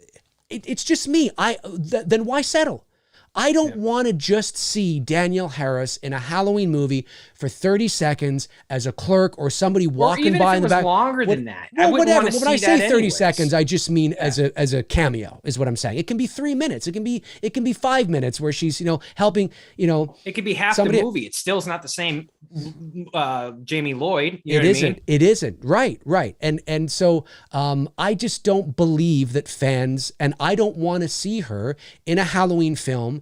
it's just me. Then why settle? I don't want to just see Danielle Harris in a Halloween movie for 30 seconds as a clerk or somebody walking by in the back. Longer than that. Well, whatever. When I say 30 seconds, I just mean as a cameo is what I'm saying. It can be 3 minutes. It can be 5 minutes where she's, helping, It could be half the movie. It still is not the same Jamie Lloyd. You know what I mean? It isn't. Right. And so I just don't believe that fans, and I don't want to see her in a Halloween film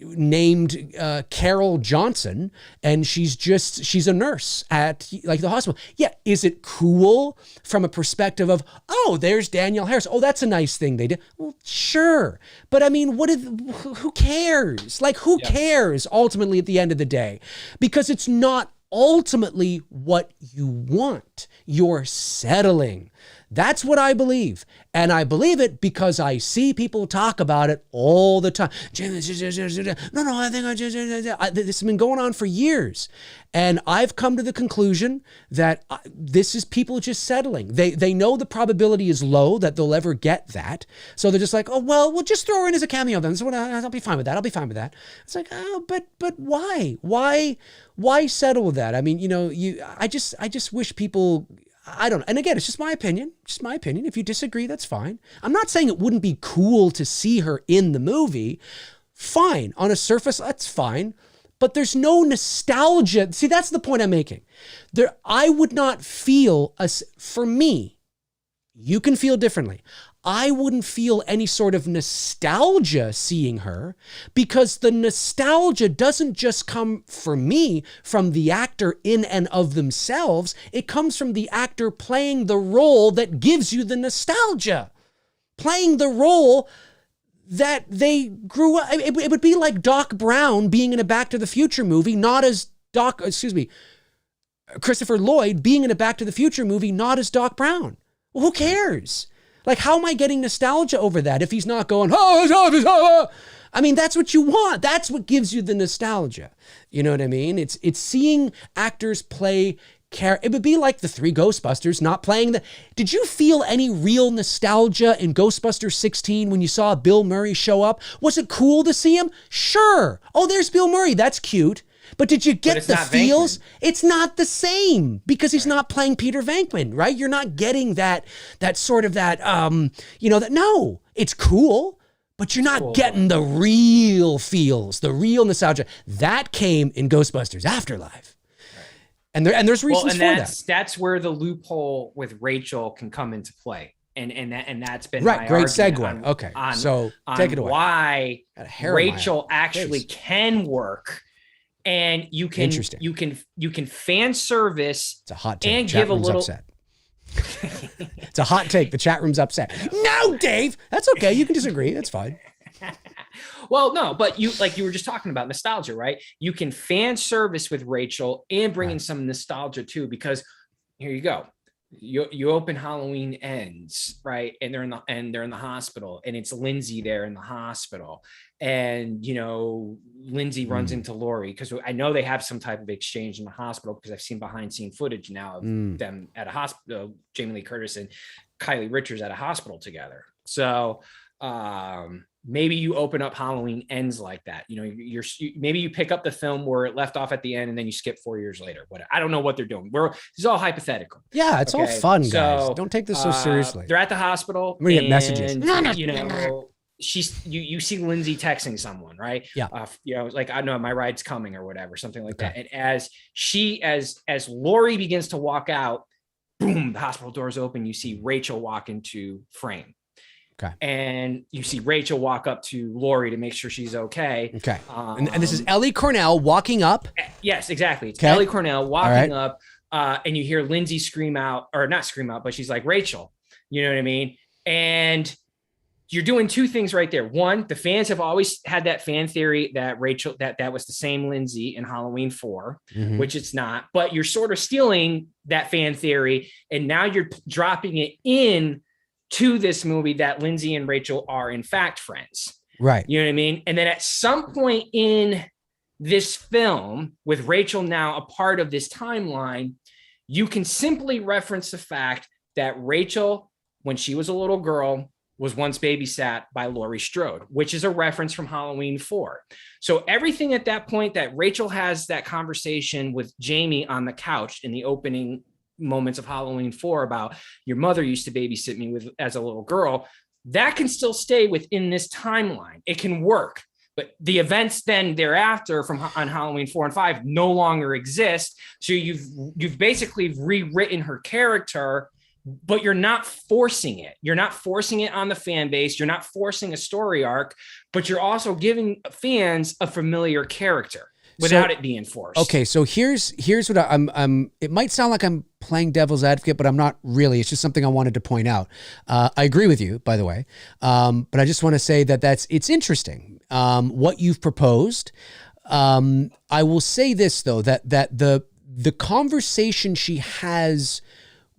named Carol Johnson, and she's a nurse at like the hospital. Yeah, is it cool from a perspective of, oh, there's Danielle Harris. Oh, that's a nice thing they did. Well, sure, but I mean, who cares? Like, who cares ultimately at the end of the day? Because it's not ultimately what you want. You're settling. That's what I believe. And I believe it because I see people talk about it all the time. No, I think this has been going on for years. And I've come to the conclusion that this is people just settling. They know the probability is low that they'll ever get that. So they're just like, oh, well, we'll just throw her in as a cameo then. So I'll be fine with that. It's like, oh, but why? Why settle with that? I mean, I just wish people... I don't know. And again, it's just my opinion. If you disagree, that's fine. I'm not saying it wouldn't be cool to see her in the movie. Fine. On a surface, that's fine. But there's no nostalgia. See, that's the point I'm making. I would not feel, for me, you can feel differently. I wouldn't feel any sort of nostalgia seeing her because the nostalgia doesn't just come for me from the actor in and of themselves. It comes from the actor playing the role that gives you the nostalgia, playing the role that they grew up. It would be like Doc Brown being in a Back to the Future movie, not as Christopher Lloyd being in a Back to the Future movie, not as Doc Brown. Well, who cares? Like, how am I getting nostalgia over that if he's not going, I mean, that's what you want. That's what gives you the nostalgia. You know what I mean? It's seeing actors play It would be like the three Ghostbusters not playing the... Did you feel any real nostalgia in Ghostbusters 16 when you saw Bill Murray show up? Was it cool to see him? Sure. Oh, there's Bill Murray. That's cute. But did you get the feels? Venkman. It's not the same because he's not playing Peter Venkman, right? You're not getting that sort of no, it's cool, but you're not getting the real feels, the real nostalgia. That came in Ghostbusters Afterlife. And there's reasons for that. That's where the loophole with Rachel can come into play. And that's been right. My Great segue. Okay. So take it away. Why Rachel actually can work. And you can fan service. It's a hot take. And chat give a little. Upset. It's a hot take. The chat room's upset. No, Dave. That's okay. You can disagree. That's fine. Well, no, but you were just talking about nostalgia, right? You can fan service with Rachel and bring in some nostalgia too, because here you go. You open Halloween Ends, right? And they're in the hospital, and it's Lindsay there in the hospital. And Lindsay runs into Laurie because I know they have some type of exchange in the hospital because I've seen behind scene footage now of them at a hospital, Jamie Lee Curtis and Kylie Richards at a hospital together. So maybe you open up Halloween Ends like that. Maybe you pick up the film where it left off at the end and then you skip 4 years later. Whatever. I don't know what they're doing. This is all hypothetical. Yeah, it's all fun, guys. So, don't take this so seriously. They're at the hospital. We get messages. You see Lindsay texting someone, right? Yeah. Like, I know my ride's coming or whatever, something like that. And as Laurie begins to walk out, boom, the hospital doors open. You see Rachel walk into frame. Okay. And you see Rachel walk up to Laurie to make sure she's okay. Okay. And this is Ellie Cornell walking up. Yes, exactly. It's Ellie Cornell walking up, and you hear Lindsay scream out, or not scream out, but she's like, Rachel, you know what I mean? And you're doing two things right there. One, the fans have always had that fan theory that Rachel, that was the same Lindsay in Halloween 4, which it's not, but you're sort of stealing that fan theory. And now you're dropping it in to this movie that Lindsay and Rachel are in fact friends. Right. You know what I mean? And then at some point in this film, with Rachel now a part of this timeline, you can simply reference the fact that Rachel, when she was a little girl, was once babysat by Laurie Strode, which is a reference from Halloween 4. So everything at that point that Rachel has that conversation with Jamie on the couch in the opening moments of Halloween 4 about your mother used to babysit me with as a little girl, that can still stay within this timeline. It can work. But the events then thereafter on Halloween 4 and 5 no longer exist. So you've basically rewritten her character, but you're not forcing it. You're not forcing it on the fan base. You're not forcing a story arc, but you're also giving fans a familiar character without it being forced. Okay, so here's what I'm. It might sound like I'm playing devil's advocate, but I'm not really. It's just something I wanted to point out. I agree with you, by the way, but I just want to say that it's interesting what you've proposed. I will say this though, that the conversation she has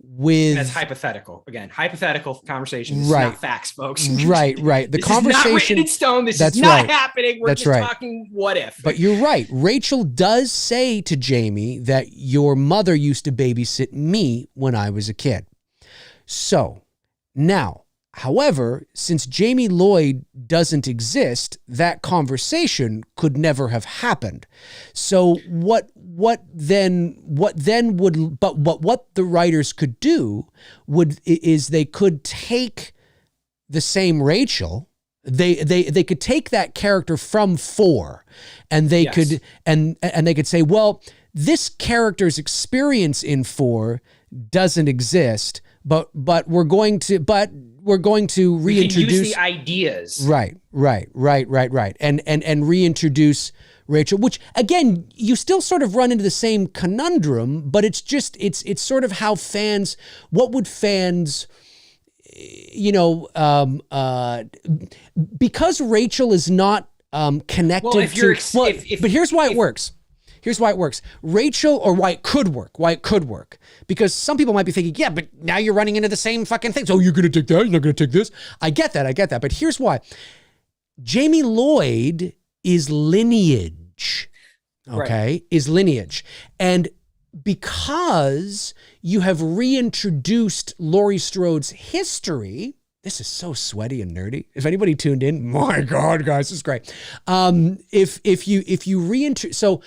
with, and that's hypothetical. Again, hypothetical conversation. This is not facts, folks. Right. The conversation is not written in stone. This is not happening. We're just talking what if. But you're right. Rachel does say to Jamie that your mother used to babysit me when I was a kid. So now, however, since Jamie Lloyd doesn't exist, that conversation could never have happened. So what the writers could do is they could take the same Rachel, they could take that character from 4, and they could and they could say, well, this character's experience in 4 doesn't exist, but we're going to reintroduce use the ideas. Right. And reintroduce Rachel, which again, you still sort of run into the same conundrum, but it's sort of how fans, what would fans, because Rachel is not connected but here's why it works. Here's why it works. Rachel, or why it could work. Because some people might be thinking, yeah, but now you're running into the same fucking things. Oh, you're going to take that? You're not going to take this? I get that. But here's why. Jamie Lloyd is lineage. Okay? Right. Is lineage. And because you have reintroduced Laurie Strode's history, this is so sweaty and nerdy. If anybody tuned in, my God, guys, this is great. If you reintroduce, so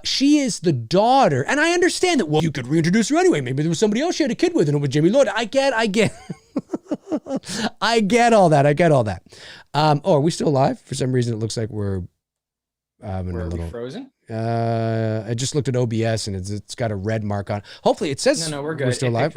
she is the daughter, and I understand that. Well, you could reintroduce her anyway. Maybe there was somebody else she had a kid with, and it was Jamie Lloyd. I get, I get all that. Are we still alive? For some reason, it looks like we're we frozen. I just looked at OBS and it's got a red mark on. Hopefully, it says no, we're good. We're still alive.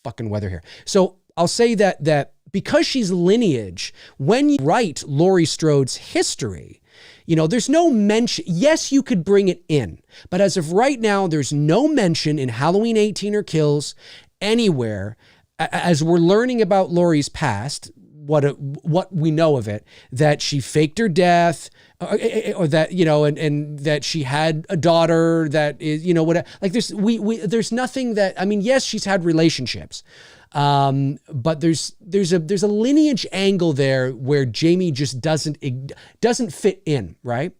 Fucking weather here. So I'll say that because she's lineage, when you write Laurie Strode's history, there's no mention. Yes, you could bring it in, but as of right now, there's no mention in Halloween 18 or Kills anywhere. As we're learning about Laurie's past, what we know of it, that she faked her death, or that, and that she had a daughter that is, like there's nothing that, I mean, yes, she's had relationships. But there's a lineage angle there where Jamie just doesn't fit in, right?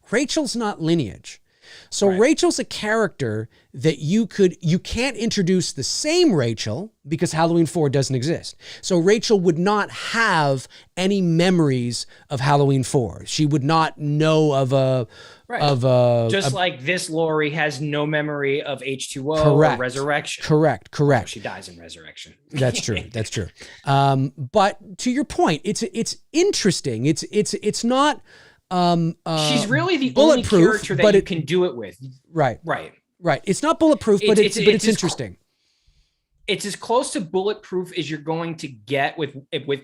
Rachel's not lineage. So right. Rachel's a character that you can't introduce the same Rachel because Halloween 4 doesn't exist. So Rachel would not have any memories of Halloween 4. She would not know of a... Right. Like this Laurie has no memory of H2O or Resurrection. Correct. She dies in Resurrection. That's true. But to your point, it's interesting. It's not she's really the only character that you can do it with. Right. It's not bulletproof, but it's interesting. It's as close to bulletproof as you're going to get with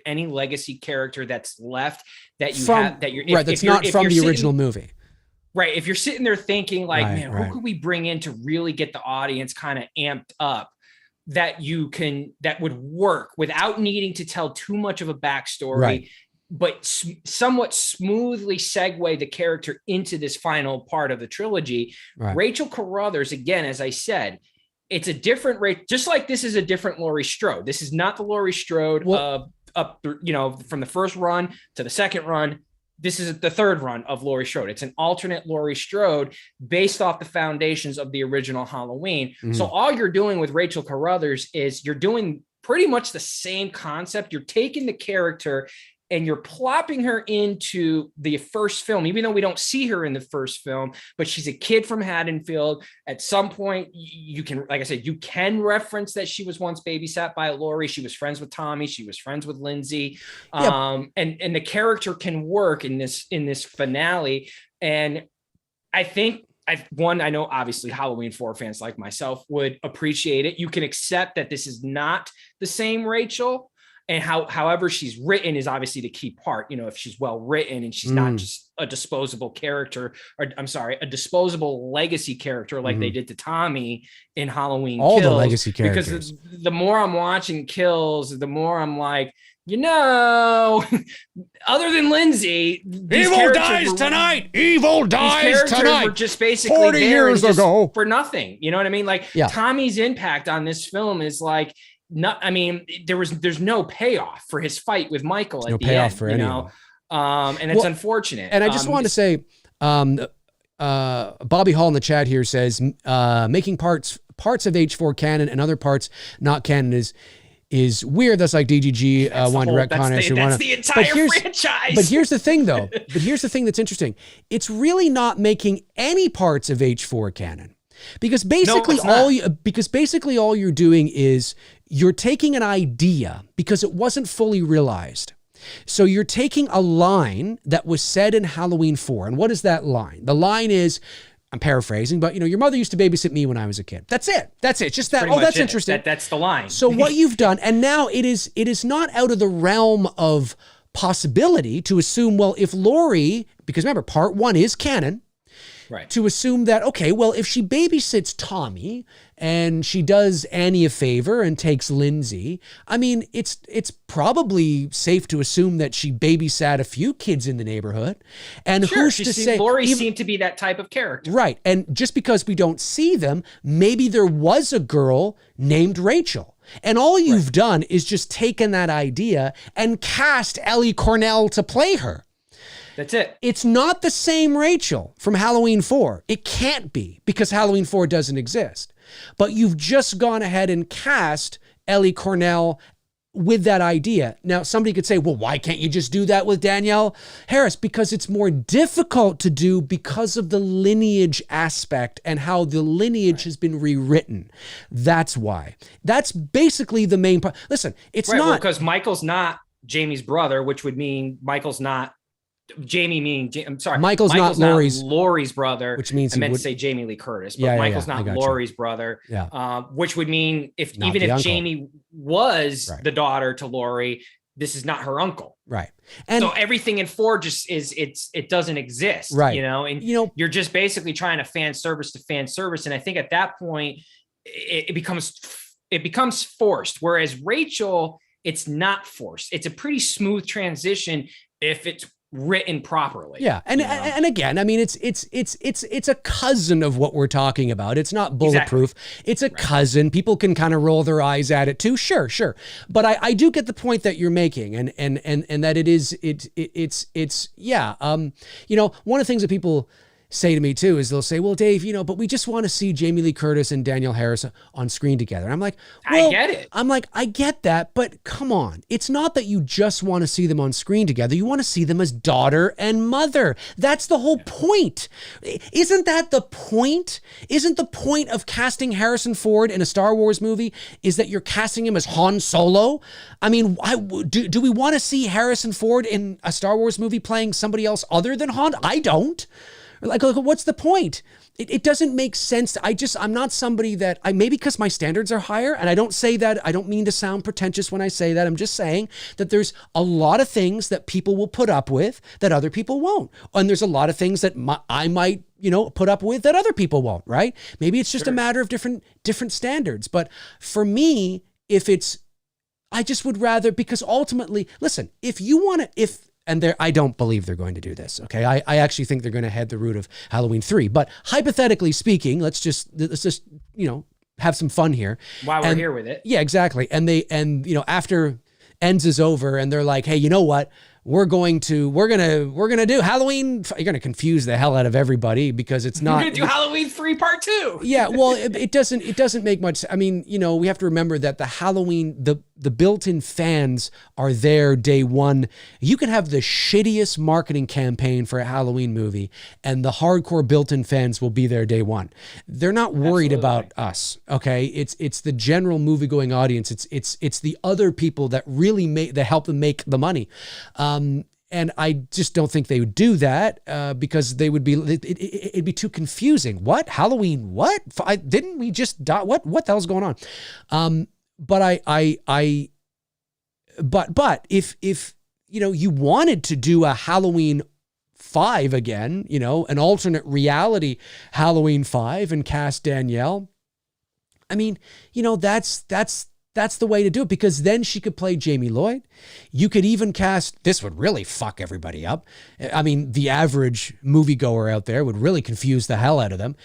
any legacy character that's left that you have that you're right. That's not from the original movie. Right. If you're sitting there thinking like, who could we bring in to really get the audience kind of amped up that would work without needing to tell too much of a backstory, but somewhat smoothly segue the character into this final part of the trilogy. Right. Rachel Carruthers, again, as I said, it's a different rate, just like this is a different Laurie Strode. This is not the Laurie Strode from the first run to the second run. This is the third run of Laurie Strode. It's an alternate Laurie Strode based off the foundations of the original Halloween. Mm-hmm. So all you're doing with Rachel Carruthers is you're doing pretty much the same concept. You're taking the character and you're plopping her into the first film, even though we don't see her in the first film, but she's a kid from Haddonfield. At some point, you can, like I said, you can reference that she was once babysat by Laurie. She was friends with Tommy. She was friends with Lindsay. And the character can work in this finale. And I think, I know obviously Halloween 4 fans like myself would appreciate it. You can accept that this is not the same Rachel. And however she's written is obviously the key part. You know, if she's well written and she's not just a disposable character, or I'm sorry, a disposable legacy character like they did to Tommy in Halloween All Kills. The legacy characters. Because the more I'm watching Kills, the more I'm like, other than Lindsay, evil dies tonight. Evil dies tonight. Were just basically 40 years ago for nothing. You know what I mean? Like Tommy's impact on this film is like, there's no payoff for his fight with Michael at the end, for anyone. And it's unfortunate. And I just want to say, Bobby Hall in the chat here says, making parts of H4 canon and other parts not canon is weird. That's like DGG wanted to retcon it. That's the entire franchise. But here's the thing, though. Here's the thing that's interesting. It's really not making any parts of H4 canon. Because basically all you're doing is you're taking an idea because it wasn't fully realized. So you're taking a line that was said in Halloween 4. And what is that line? The line is, I'm paraphrasing, but your mother used to babysit me when I was a kid. That's it. Just that. That's interesting. That's the line. So what you've done, and now it is not out of the realm of possibility to assume, well, if Laurie, because remember, part 1 is canon. Right. To assume that, okay, well, if she babysits Tommy and she does Annie a favor and takes Lindsay, I mean, it's probably safe to assume that she babysat a few kids in the neighborhood. And who's to say Laurie seemed to be that type of character. Right. And just because we don't see them, maybe there was a girl named Rachel. And all you've done is just taken that idea and cast Ellie Cornell to play her. That's it. It's not the same Rachel from Halloween 4. It can't be because Halloween 4 doesn't exist. But you've just gone ahead and cast Ellie Cornell with that idea. Now, somebody could say, well, why can't you just do that with Danielle Harris? Because it's more difficult to do because of the lineage aspect and how the lineage has been rewritten. That's why. That's basically the main part. Listen, it's not... because Michael's not Jamie's brother, which would mean Michael's not... Michael's not Laurie's brother, which means I meant to say Jamie Lee Curtis, but Michael's not Laurie's brother. Yeah. Which would mean if Jamie was the daughter to Laurie, this is not her uncle. Right. And so everything in 4 just it doesn't exist. Right. You're just basically trying to fan service. And I think at that point it becomes forced. Whereas Rachel, it's not forced. It's a pretty smooth transition if it's written properly. Yeah. And again, I mean, it's a cousin of what we're talking about. It's not bulletproof. Exactly. It's a cousin. People can kind of roll their eyes at it too. Sure. But I do get the point that you're making and that one of the things that people say to me too is they'll say, well, Dave, but we just want to see Jamie Lee Curtis and Danielle Harris on screen together. And I'm like, well, I get it. I'm like, I get that, but come on. It's not that you just want to see them on screen together. You want to see them as daughter and mother. That's the whole point. Isn't that the point? Isn't the point of casting Harrison Ford in a Star Wars movie is that you're casting him as Han Solo? I mean, do we want to see Harrison Ford in a Star Wars movie playing somebody else other than Han? I don't. Like, what's the point? It doesn't make sense. I'm not somebody that maybe because my standards are higher, and I don't say that, I don't mean to sound pretentious when I say that. I'm just saying that there's a lot of things that people will put up with that other people won't. And there's a lot of things that I might, put up with that other people won't, right? Maybe it's just a matter of different standards. But for me, I just would rather, because ultimately, listen, I don't believe they're going to do this. Okay. I actually think they're going to head the route of Halloween 3, but hypothetically speaking, let's just, have some fun here. While we're here with it. Yeah, exactly. And after Ends is over and they're like, hey, you know what? We're gonna do Halloween. You're gonna confuse the hell out of everybody because it's not. We're gonna do Halloween 3 Part 2. Yeah, well, it doesn't make much. I mean, we have to remember that the Halloween, the built-in fans are there day one. You can have the shittiest marketing campaign for a Halloween movie, and the hardcore built-in fans will be there day one. They're not worried about us. Okay, it's the general movie-going audience. It's the other people that really that help them make the money. And I just don't think they would do that because it'd be too confusing. What? Halloween? What? Didn't we just die? What the hell's going on? But if you wanted to do a Halloween 5 again, an alternate reality Halloween 5 and cast Danielle, I mean, that's the way to do it because then she could play Jamie Lloyd. You could even cast, this would really fuck everybody up. I mean, the average moviegoer out there would really confuse the hell out of them.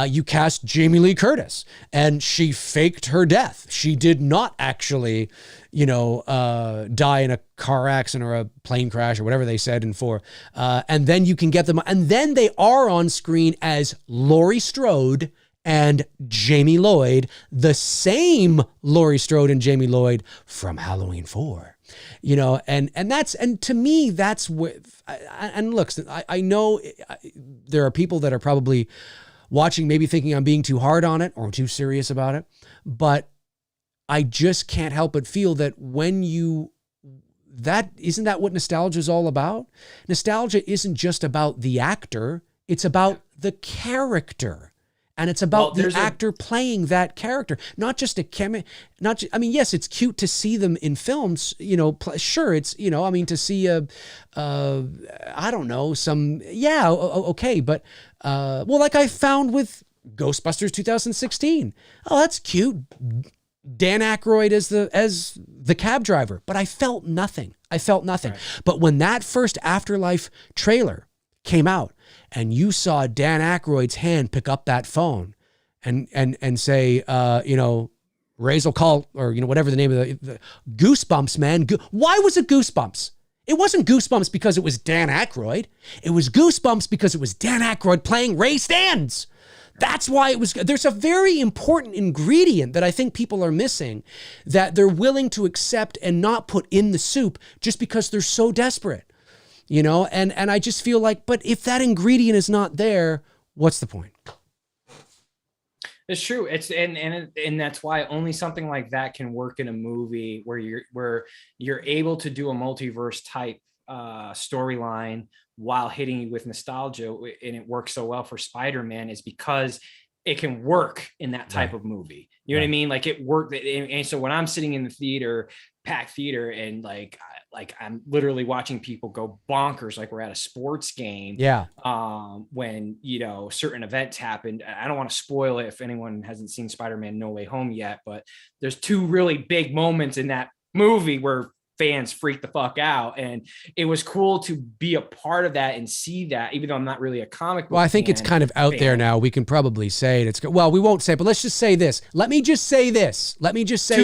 You cast Jamie Lee Curtis and she faked her death. She did not actually, die in a car accident or a plane crash or whatever they said in 4. And then you can get them, and then they are on screen as Laurie Strode and Jamie Lloyd, the same Laurie Strode and Jamie Lloyd from Halloween 4, and to me, that's where, and look, I know there are people that are probably watching, maybe thinking I'm being too hard on it or I'm too serious about it, but I just can't help but feel that isn't that what nostalgia is all about? Nostalgia isn't just about the actor, it's about the character. And it's about the actor playing that character, not just I mean, yes, it's cute to see them in films, sure. It's, to see I don't know, okay. But, like I found with Ghostbusters 2016. Oh, that's cute. Dan Aykroyd as the cab driver, but I felt nothing. Right. But when that first Afterlife trailer came out, and you saw Dan Aykroyd's hand pick up that phone and say, Rachel call, or, whatever the name of the Goosebumps, man. Why was it Goosebumps? It wasn't Goosebumps because it was Dan Aykroyd. It was Goosebumps because it was Dan Aykroyd playing Ray Stantz. That's why it was. There's a very important ingredient that I think people are missing that they're willing to accept and not put in the soup just because they're so desperate. And I just feel like, but if that ingredient is not there, what's the point? It's true. And that's why only something like that can work in a movie where you're able to do a multiverse type storyline while hitting you with nostalgia, and it works so well for Spider-Man is because it can work in that type of movie. You know what I mean? Like it worked. And so when I'm sitting in the theater, packed theater, and like I'm literally watching people go bonkers, like we're at a sports game. Yeah. When, certain events happened. I don't want to spoil it if anyone hasn't seen Spider-Man No Way Home yet, but there's 2 really big moments in that movie where fans freak the fuck out, and it was cool to be a part of that and see that, even though I'm not really a comic book. Well, I think it's kind of out there now. We can probably say it. We won't say it, but let's just say this. Let me just say this. 2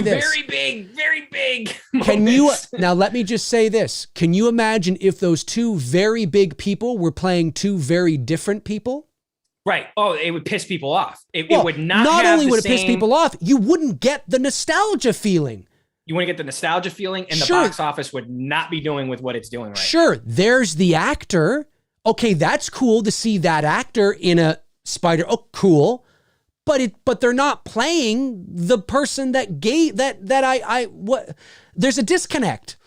very big moments. Let me just say this. Can you imagine if those 2 very big people were playing 2 very different people? Right. Oh, it would piss people off. It would not only would it piss people off, you wouldn't get the nostalgia feeling. You want to get the nostalgia feeling, and the box office would not be doing with what it's doing right now. There's the actor. Okay, that's cool to see that actor in a Spider. Oh, cool. But they're not playing the person that gave what. There's a disconnect,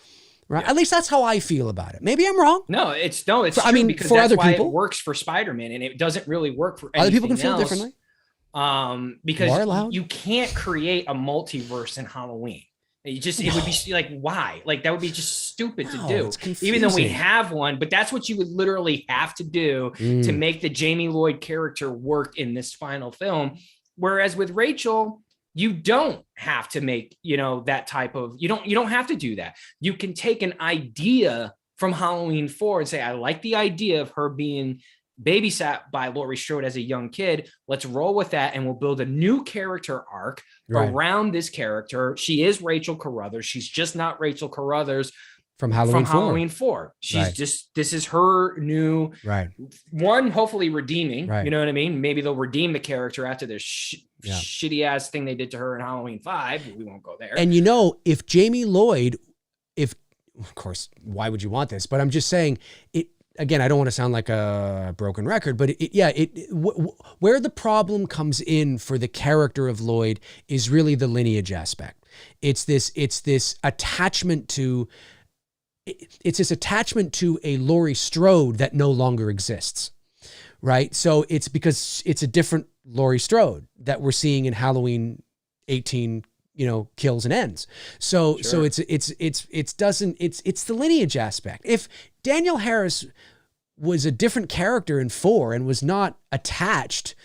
right? Yeah. At least that's how I feel about it. Maybe I'm wrong. No, it's true, because for that's other why people, it works for Spider-Man, and it doesn't really work for anything other people. Can feel else, differently. Because you can't create a multiverse in Halloween. It would be like, why? Like, that would be just stupid to do, even though we have one. But that's what you would literally have to do to make the Jamie Lloyd character work in this final film. Whereas with Rachel, you don't have to make, that type of, you don't have to do that. You can take an idea from Halloween 4 and say, I like the idea of her being babysat by Laurie Strode as a young kid. Let's roll with that, and we'll build a new character arc around this character. She is Rachel Carruthers. She's just not Rachel Carruthers from Halloween 4. She's just, this is her new one, hopefully redeeming. You know what I mean? Maybe they'll redeem the character after this shitty ass thing they did to her in Halloween 5. We won't go there. And if Jamie Lloyd, of course, why would you want this? But I'm just saying it. Again, I don't want to sound like a broken record, but where the problem comes in for the character of Lloyd is really the lineage aspect. It's this attachment to a Laurie Strode that no longer exists, right? So it's because it's a different Laurie Strode that we're seeing in Halloween 18. Kills and ends. So it's the lineage aspect. If Danielle Harris was a different character in 4 and was not attached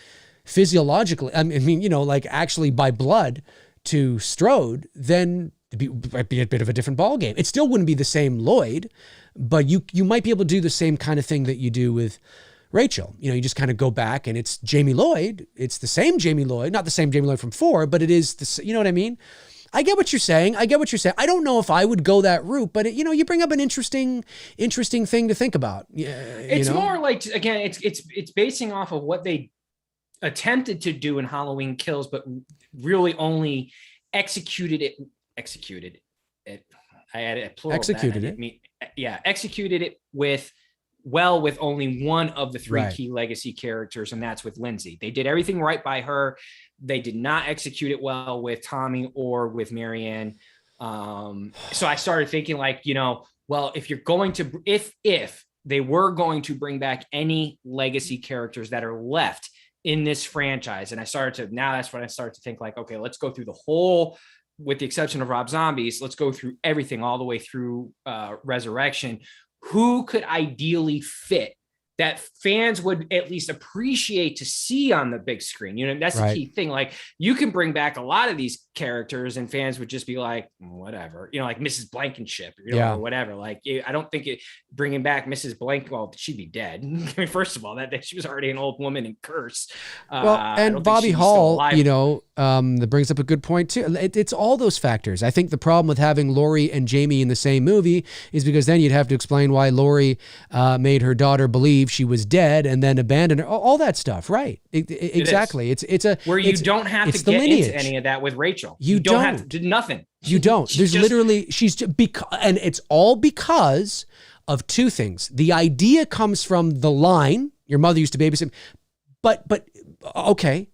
physiologically, I mean, like actually by blood to Strode, then it'd be a bit of a different ballgame. It still wouldn't be the same Lloyd, but you might be able to do the same kind of thing that you do with Rachel. You just kind of go back and it's Jamie Lloyd. It's the same Jamie Lloyd, not the same Jamie Lloyd from 4, but it is you know what I mean? I get what you're saying. I don't know if I would go that route, but you bring up an interesting thing to think about. It's more like, again, it's basing off of what they attempted to do in Halloween Kills, but really only executed it. I added a plural. Executed it with only one of the 3 key legacy characters, and that's with Lindsay. They did everything right by her. They did not execute it well with Tommy or with Marianne. So I started thinking well, if you're going to, if they were going to bring back any legacy characters that are left in this franchise, and that's when I started to think okay, let's go through the whole, with the exception of Rob Zombie's, let's go through everything all the way through Resurrection. Who could ideally fit that fans would at least appreciate to see on the big screen? That's the key thing. You can bring back a lot of these characters and fans would just be like, whatever, like Mrs. Blankenship, or whatever. I don't think bringing back Mrs. Blank, well, she'd be dead. I mean, first of all, that she was already an old woman in Curse. And Bobby Hall, that brings up a good point too. It's all those factors. I think the problem with having Laurie and Jamie in the same movie is because then you'd have to explain why Laurie made her daughter believe she was dead and then abandoned her. All that stuff, right? Exactly. It's where you don't have to get into any of that with Rachel. You don't have to do nothing. You don't. There's literally, she's just and it's all because of 2 things. The idea comes from the line, your mother used to babysit, but okay.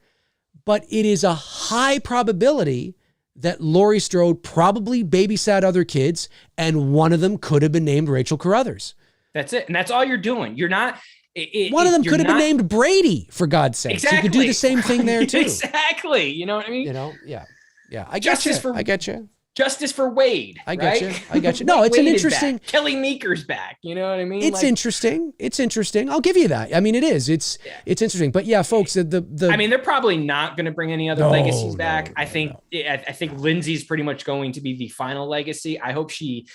But it is a high probability that Laurie Strode probably babysat other kids, and one of them could have been named Rachel Carruthers. That's it. And that's all you're doing. You're not. One of them could have been named Brady, for God's sake. Exactly. You could do the same thing there too. Exactly. You know what I mean? Yeah. I get you. Justice for Wade. I get you. No, it's an interesting. Kelly Meeker's back. You know what I mean? It's interesting. I'll give you that. I mean, it is. It's interesting. But yeah, folks, the. I mean, they're probably not going to bring any other legacies back. I think Lindsay's pretty much going to be the final legacy. I hope she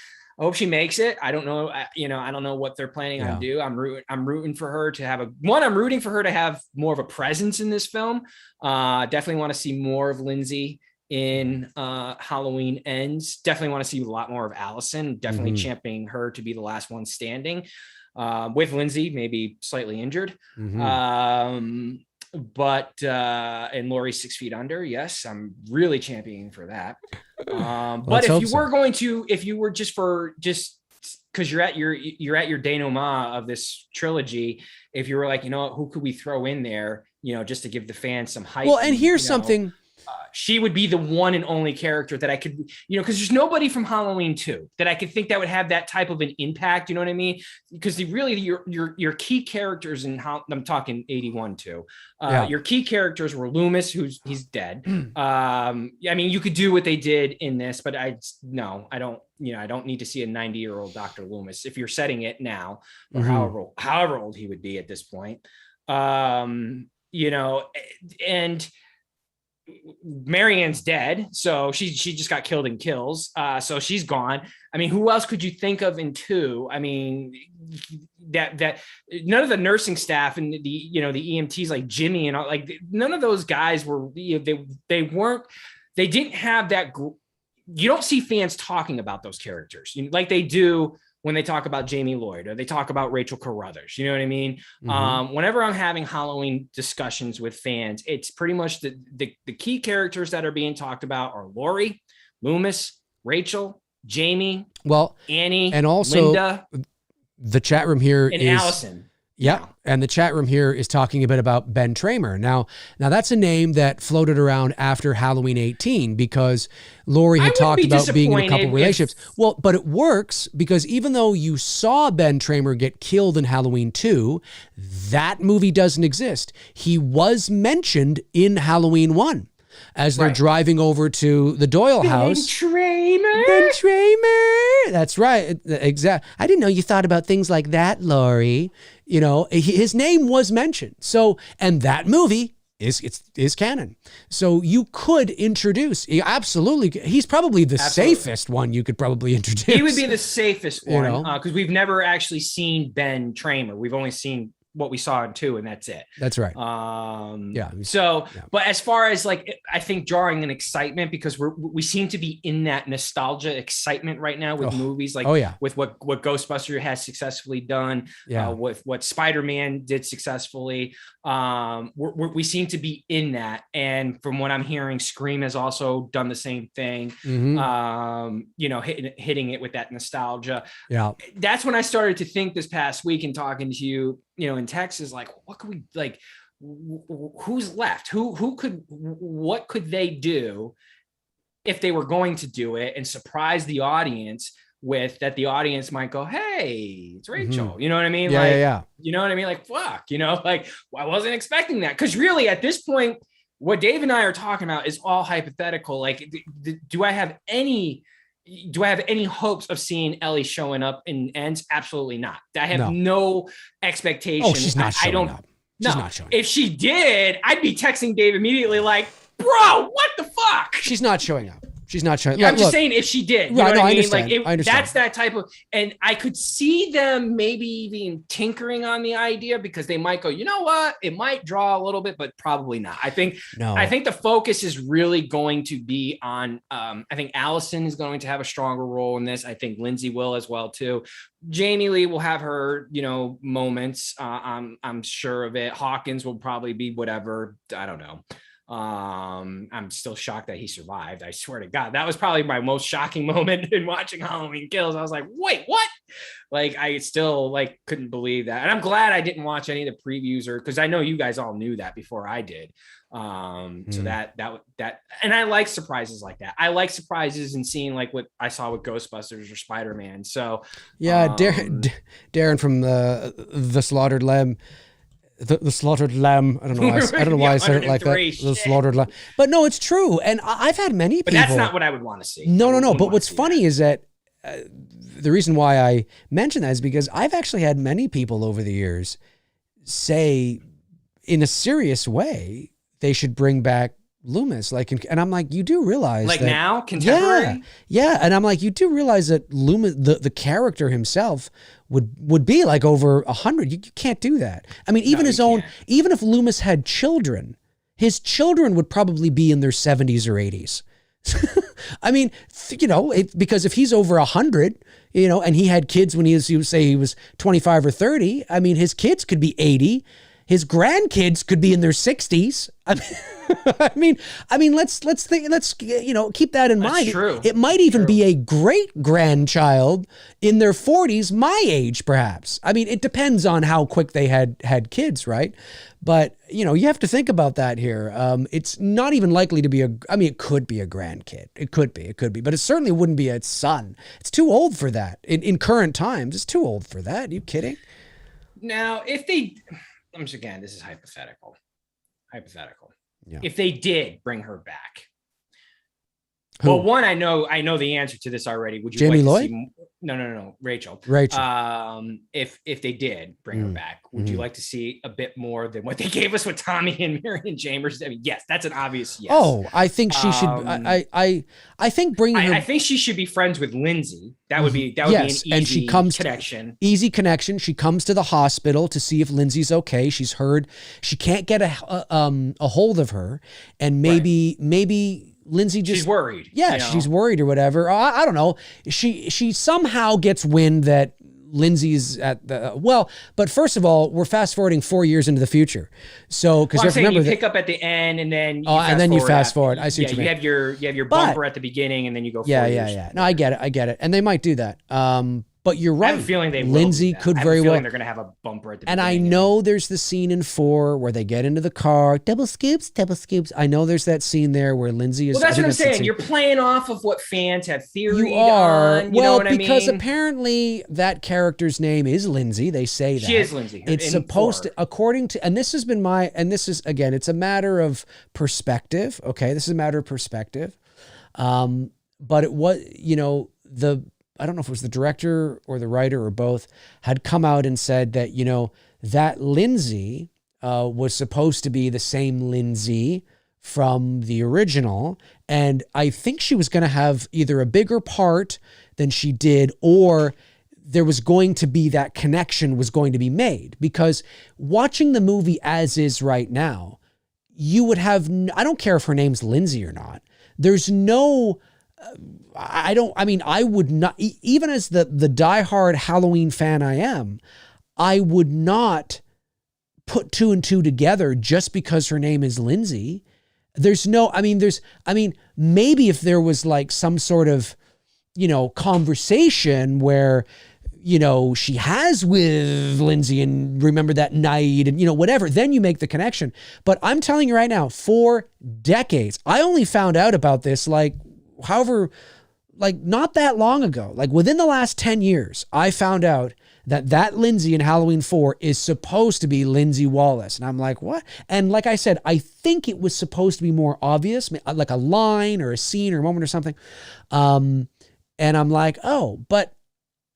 makes it. I don't know. I don't know what they're planning on do. I'm rooting for her to have I'm rooting for her to have more of a presence in this film. Definitely want to see more of Lindsay in Halloween Ends. Definitely want to see a lot more of Allison. Definitely championing her to be the last one standing. With Lindsay maybe slightly injured. But and Laurie's 6 feet under. Yes, I'm really championing for that. But if you were just because you're at your denouement of this trilogy, if you were who could we throw in there, just to give the fans some hype. Well, and here's something. She would be the one and only character that I could, because there's nobody from Halloween 2 that I could think that would have that type of an impact. You know what I mean? Because your key characters in how I'm talking 81 too. Your key characters were Loomis, he's dead. I mean, you could do what they did in this, but I don't need to see a 90-year-old Dr. Loomis if you're setting it now, or however old he would be at this point. And Marianne's dead, so she just got killed in Kills, so she's gone. I mean, who else could you think of in 2? I mean, that none of the nursing staff and the EMTs like Jimmy and all, like none of those guys were, they didn't have that. You don't see fans talking about those characters like they do when they talk about Jamie Lloyd or they talk about Rachel Carruthers. You know what I mean? Mm-hmm. Whenever I'm having Halloween discussions with fans, it's pretty much the key characters that are being talked about are Laurie, Loomis, Rachel, Jamie, Annie, and also Linda. The chat room here and is Allison. Yeah. And the chat room here is talking a bit about Ben Tramer. Now that's a name that floated around after Halloween 18 because Laurie had talked about being in a couple relationships. Well, but it works because even though you saw Ben Tramer get killed in Halloween 2, that movie doesn't exist. He was mentioned in Halloween 1 as they're driving over to the Doyle house. Ben Tramer. That's right. Exactly. I didn't know you thought about things like that, Laurie. You know, his name was mentioned. So, and that movie is canon. So you could introduce, absolutely. He's probably the safest one you could probably introduce. He would be the safest one because we've never actually seen Ben Tramer. We've only seen what we saw in 2, and that's it. That's right. But as far as like, I think drawing an excitement because we seem to be in that nostalgia excitement right now with movies like with what Ghostbusters has successfully done, with what Spider-Man did successfully. We seem to be in that, and from what I'm hearing, Scream has also done the same thing. Hitting it with that nostalgia. Yeah, that's when I started to think this past week and talking to you, in Texas, like, what could we like? Who's left? What could they do if they were going to do it and surprise the audience with that? The audience might go, "Hey, it's Rachel." You know what I mean? You know what I mean? Like, fuck, I wasn't expecting that. Because really, at this point, what Dave and I are talking about is all hypothetical. Like, do I have any hopes of seeing Ellie showing up in Ends? Absolutely not. I have no expectation. Oh, she's not showing up. She's not showing up. If she did, I'd be texting Dave immediately like, bro, what the fuck? She's not showing up. She's not showing up. Yeah, I'm just saying if she did. You know what I mean? I understand. That's that type of, and I could see them maybe even tinkering on the idea because they might go, you know what? It might draw a little bit, but probably not. I think the focus is really going to be on, I think Allison is going to have a stronger role in this. I think Lindsay will as well too. Jamie Lee will have her, moments. I'm sure of it. Hawkins will probably be whatever. I don't know. I'm still shocked that he survived. I swear to God, that was probably my most shocking moment in watching Halloween Kills. I was like, wait, what? Like, I still couldn't believe that. And I'm glad I didn't watch any of the previews because I know you guys all knew that before I did. So that, and I like surprises like that. I like surprises and seeing like what I saw with Ghostbusters or Spider-Man. So Darren from the Slaughtered Lamb. The slaughtered lamb. I don't know why I said it like that. The slaughtered lamb. But no, it's true. And I've had many people. But that's not what I would want to see. No. But what's funny is that the reason why I mention that is because I've actually had many people over the years say in a serious way they should bring back Loomis, and I'm like, you do realize that now contemporary? Yeah. And I'm like, you do realize that Loomis, the character himself would be like over 100. You can't do that. I mean, even even if Loomis had children, his children would probably be in their 70s or 80s. I mean, because if he's over 100, and he had kids when he was 25 or 30, I mean, his kids could be 80. His grandkids could be in their 60s. I mean, let's keep that in mind. True. It might even be a great grandchild in their 40s, my age, perhaps. I mean, it depends on how quick they had kids, right? But you have to think about that here. It's not even likely to be it could be a grandkid. It could be, but it certainly wouldn't be a son. It's too old for that in current times. It's too old for that. Are you kidding? Now, if they. Again, this is hypothetical. Yeah. If they did bring her back, Who? Well, one, I know the answer to this already. Would you Jamie like to Lloyd? see? No, Rachel. If they did bring her back, would you like to see a bit more than what they gave us with Tommy and Marion Chambers? I mean, yes, that's an obvious yes. Oh, I think she should. I think bringing her. I think she should be friends with Lindsay. That would be an easy and she comes connection. Easy connection. She comes to the hospital to see if Lindsay's okay. She's heard she can't get a hold of her, and maybe Lindsay just, she's worried. Yeah, she's worried or whatever. I don't know. She somehow gets wind that Lindsay's at the, but first of all, we're fast forwarding 4 years into the future. So, because I'm saying you pick up at the end and then you fast forward. I see what you mean. You have your bumper at the beginning and then you go 4 years. Yeah. No, I get it. And they might do that. But you're right. I have a feeling Lindsay could very well. They're going to have a bumper at the and beginning. I know there's the scene in 4 where they get into the car, double scoops. I know there's that scene there where Lindsay is. Well, that's what I'm saying. You're playing off of what fans have theory. You are. On, you know what because I mean? Apparently that character's name is Lindsay. They say that she is Lindsay. It's supposed to, according to, and this has been again, it's a matter of perspective. Okay, this is a matter of perspective. But it was, I don't know if it was the director or the writer or both, had come out and said that, that Lindsay was supposed to be the same Lindsay from the original. And I think she was going to have either a bigger part than she did, or there was going to be that connection was going to be made. Because watching the movie as is right now, you would have, I don't care if her name's Lindsay or not. There's no... I would not, even as the diehard Halloween fan I am, I would not put 2 and 2 together just because her name is Lindsay. Maybe if there was like some sort of, conversation where, she has with Lindsay and remember that night and, whatever, then you make the connection. But I'm telling you right now, for decades, I only found out about this not that long ago, like within the last 10 years, I found out that Lindsay in Halloween 4 is supposed to be Lindsay Wallace. And I'm like, what? And like I said, I think it was supposed to be more obvious, like a line or a scene or a moment or something. And I'm like, and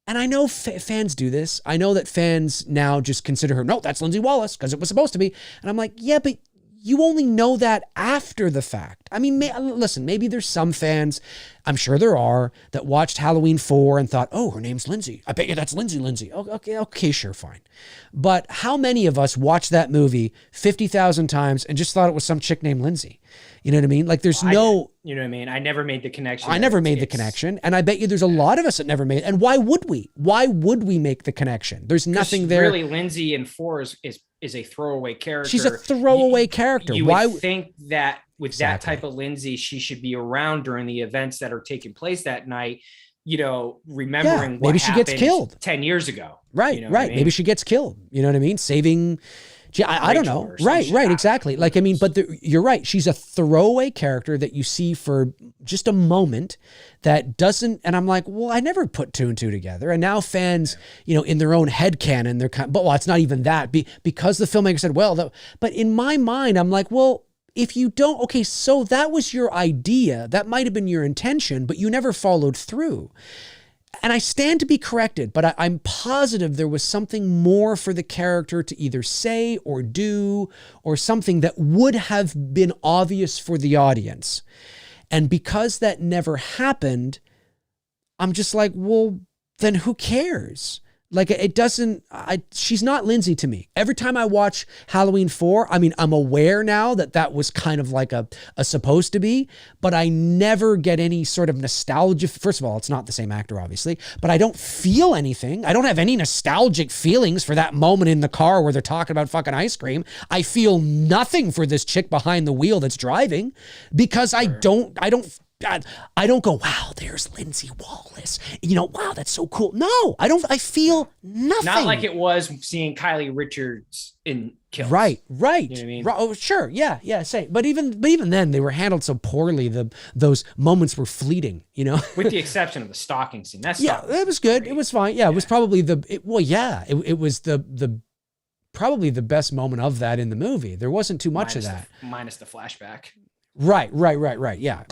I know fans do this. I know that fans now just consider her, no, that's Lindsay Wallace because it was supposed to be. And I'm like, yeah, but you only know that after the fact. I mean, listen, maybe there's some fans, I'm sure there are, that watched Halloween 4 and thought, oh, her name's Lindsay. I bet you that's Lindsay. Okay, sure, fine. But how many of us watched that movie 50,000 times and just thought it was some chick named Lindsay? You know what I mean? Like there's you know what I mean? I never made the connection. I never made the connection. And I bet you there's a lot of us that never made. And why would we? Why would we make the connection? There's nothing there. Really, Lindsay in 4 is a throwaway character. She's a throwaway character. You would think that with that type of Lindsay, she should be around during the events that are taking place that night, remembering what maybe she gets killed 10 years ago. Right. Maybe she gets killed. You know what I mean? Saving... I don't know. Right, exactly. Like, but you're right. She's a throwaway character that you see for just a moment that doesn't, and I'm like, well, I never put 2 and 2 together. And now fans, in their own headcanon, they're it's not even that because the filmmaker said, but in my mind, I'm like, well, if you don't, okay, so that was your idea. That might've been your intention, but you never followed through. And I stand to be corrected, but I'm positive there was something more for the character to either say or do, or something that would have been obvious for the audience. And because that never happened, I'm just like, well, then who cares? Like it doesn't, she's not Lindsay to me. Every time I watch Halloween 4, I'm aware now that was kind of like a supposed to be, but I never get any sort of nostalgia. First of all, it's not the same actor, obviously, but I don't feel anything. I don't have any nostalgic feelings for that moment in the car where they're talking about fucking ice cream. I feel nothing for this chick behind the wheel that's driving because I don't go, wow, there's Lindsay Wallace. Wow, that's so cool. No, I don't. I feel nothing. Not like it was seeing Kylie Richards in Kills. Right. You know what I mean? Oh, sure. Yeah. Say, but even then, they were handled so poorly. Those moments were fleeting. With the exception of the stalking scene. It was good. It was fine. Yeah, it was probably it was probably the best moment of that in the movie. There wasn't too much of that. Minus the flashback. Right. Yeah.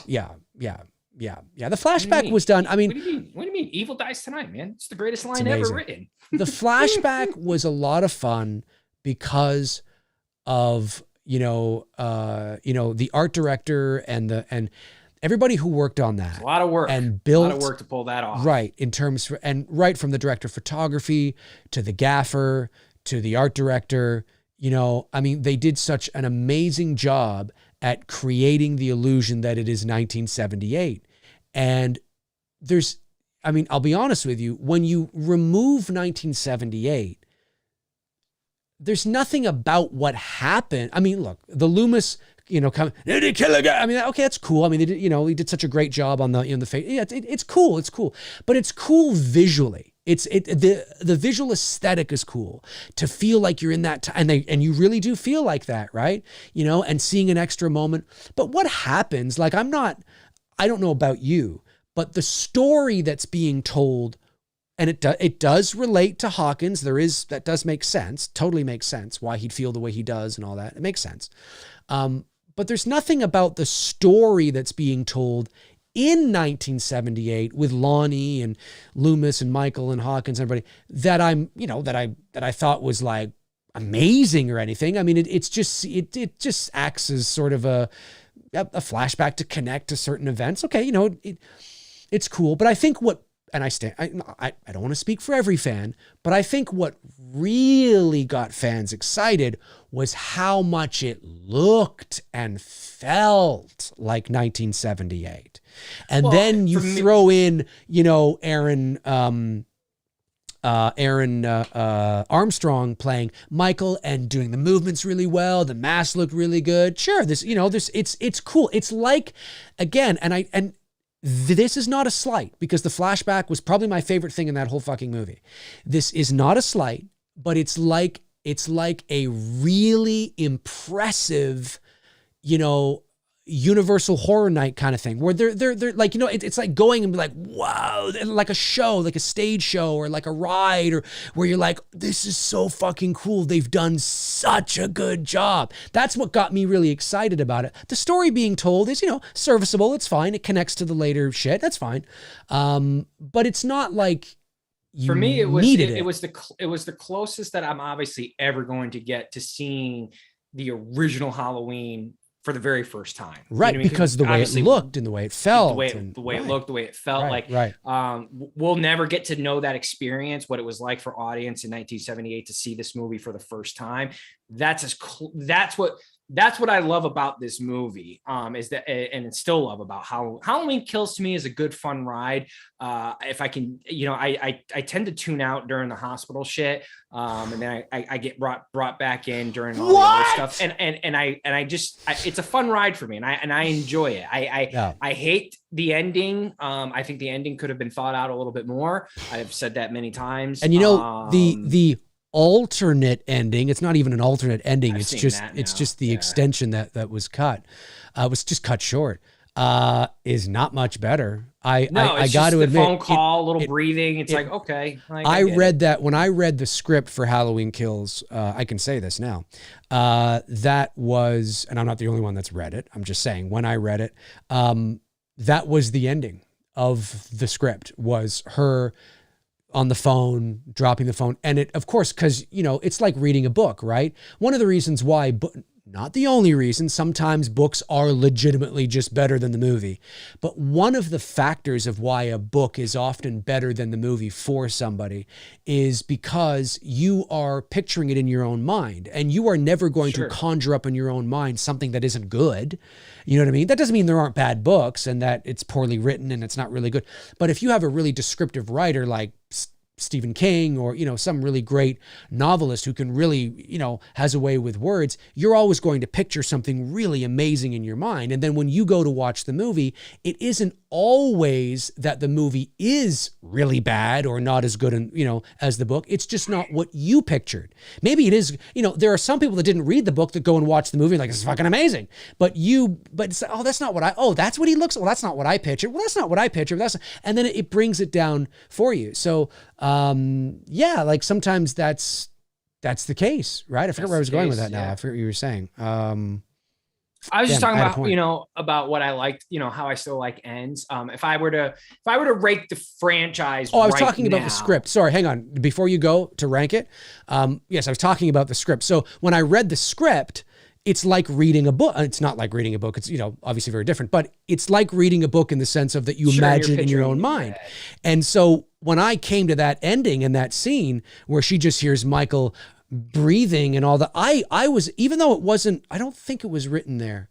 Yeah. The flashback was done. I mean, what do you mean? Evil dies tonight, man. It's the greatest line ever written. The flashback was a lot of fun because of, the art director and everybody who worked on that. It's a lot of work. And built, a lot of work to pull that off. Right. Right from the director of photography to the gaffer to the art director, they did such an amazing job at creating the illusion that it is 1978. And I'll be honest with you, when you remove 1978, there's nothing about what happened. I mean, look, the Loomis, did he kill a guy? I mean, okay, that's cool. I mean, he did such a great job on the face. Yeah, it's cool. It's cool, but it's cool visually. The visual aesthetic is cool to feel like you're in that time, and you really do feel like that, right? And seeing an extra moment. But what happens? Like, I don't know about you, but the story that's being told, and it does relate to Hawkins. That does make sense. Totally makes sense why he'd feel the way he does and all that. It makes sense. But there's nothing about the story that's being told in 1978 with Lonnie and Loomis and Michael and Hawkins and everybody that I thought was like amazing or anything. I mean, it just acts as sort of a flashback to connect to certain events. Okay, it's cool, but I think I don't want to speak for every fan, but I think what really got fans excited was how much it looked and felt like 1978. And then you throw in, Aaron Armstrong playing Michael and doing the movements really well. The mask looked really good. Sure, it's cool. It's like, again, and this is not a slight, because the flashback was probably my favorite thing in that whole fucking movie. This is not a slight, but it's like a really impressive, Universal Horror Night kind of thing, where they're like, it's like going and be like, wow, like a show, like a stage show or like a ride, or where you're like, this is so fucking cool. They've done such a good job. That's what got me really excited about it. The story being told is, serviceable. It's fine. It connects to the later shit. That's fine. But it's not like for me, it was the closest that I'm obviously ever going to get to seeing the original Halloween for the very first time. Right, because the way it looked and the way it felt. The way it looked, the way it felt. We'll never get to know that experience, what it was like for audience in 1978 to see this movie for the first time. That's what I love about this movie, is that, and still love about Halloween Kills to me is a good, fun ride. If I can, I tend to tune out during the hospital shit, and then I get brought back in during all the other stuff, and I just it's a fun ride for me, and I enjoy it. I hate the ending. I think the ending could have been thought out a little bit more. I've said that many times. And the alternate ending, it's not even an alternate ending, it's just the extension that was cut, was just cut short, is not much better. I got to admit, phone call, a little breathing, it's like, okay, I read that when I read the script for Halloween Kills, I can say this now, that was, and I'm not the only one that's read it, I'm just saying, when I read it, that was the ending of the script, was her on the phone, dropping the phone. And it, of course, because, it's like reading a book, right? One of the reasons why, not the only reason, sometimes books are legitimately just better than the movie. But one of the factors of why a book is often better than the movie for somebody is because you are picturing it in your own mind, and you are never going to conjure up in your own mind something that isn't good. You know what I mean? That doesn't mean there aren't bad books and that it's poorly written and it's not really good. But if you have a really descriptive writer like Stephen King or, some really great novelist who can really, has a way with words, you're always going to picture something really amazing in your mind. And then when you go to watch the movie, it isn't always that the movie is really bad or not as good, as the book. It's just not what you pictured. Maybe it is, there are some people that didn't read the book that go and watch the movie like, this is fucking amazing. But it's, that's not what that's what he looks like. Well, that's not what I pictured. Well, that's not what I pictured. And then it brings it down for you. So, like sometimes that's the case, right? I forget where I was going with that now. I forget what you were saying. I was just Damn, talking about, about what I liked, how I still like ends. If I were to rank the franchise, I was talking about the script. Sorry, hang on. Before you go to rank it, yes, I was talking about the script. So when I read the script, it's like reading a book. It's not like reading a book. It's, obviously very different, but it's like reading a book in the sense of that you imagine in your own mind. And so when I came to that ending and that scene where she just hears Michael breathing and all that, I was, even though it wasn't, I don't think it was written there,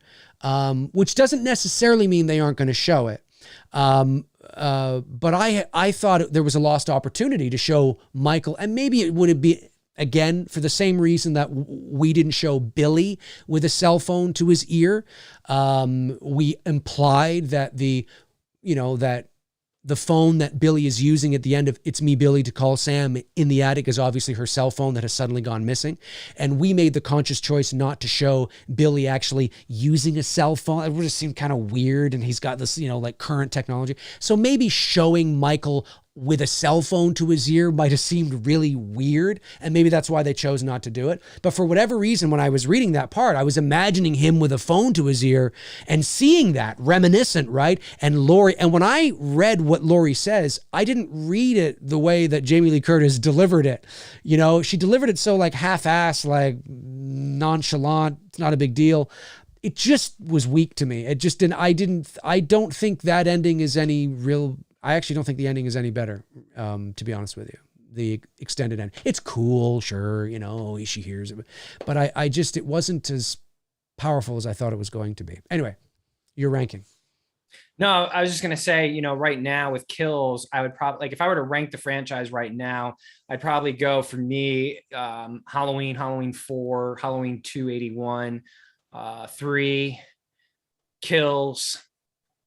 which doesn't necessarily mean they aren't going to show it. But I thought there was a lost opportunity to show Michael, and maybe it would be, again, for the same reason that we didn't show Billy with a cell phone to his ear. We implied that that the phone that Billy is using at the end of It's Me, Billy, to call Sam in the attic is obviously her cell phone that has suddenly gone missing. And we made the conscious choice not to show Billy actually using a cell phone. It would have seemed kind of weird. And he's got this, like current technology. So maybe showing Michael with a cell phone to his ear might have seemed really weird. And maybe that's why they chose not to do it. But for whatever reason, when I was reading that part, I was imagining him with a phone to his ear and seeing that reminiscent, right? And Laurie, and when I read what Laurie says, I didn't read it the way that Jamie Lee Curtis delivered it. She delivered it so like half-assed, like nonchalant. It's not a big deal. It just was weak to me. It just didn't, I don't think that ending is any real, I actually don't think the ending is any better, to be honest with you. The extended end. It's cool, sure, she hears it. But it wasn't as powerful as I thought it was going to be. Anyway, your ranking. No, I was just going to say, right now with kills, I would probably, like if I were to rank the franchise right now, I'd probably go for me, Halloween, Halloween 4, Halloween 281, 3, Kills,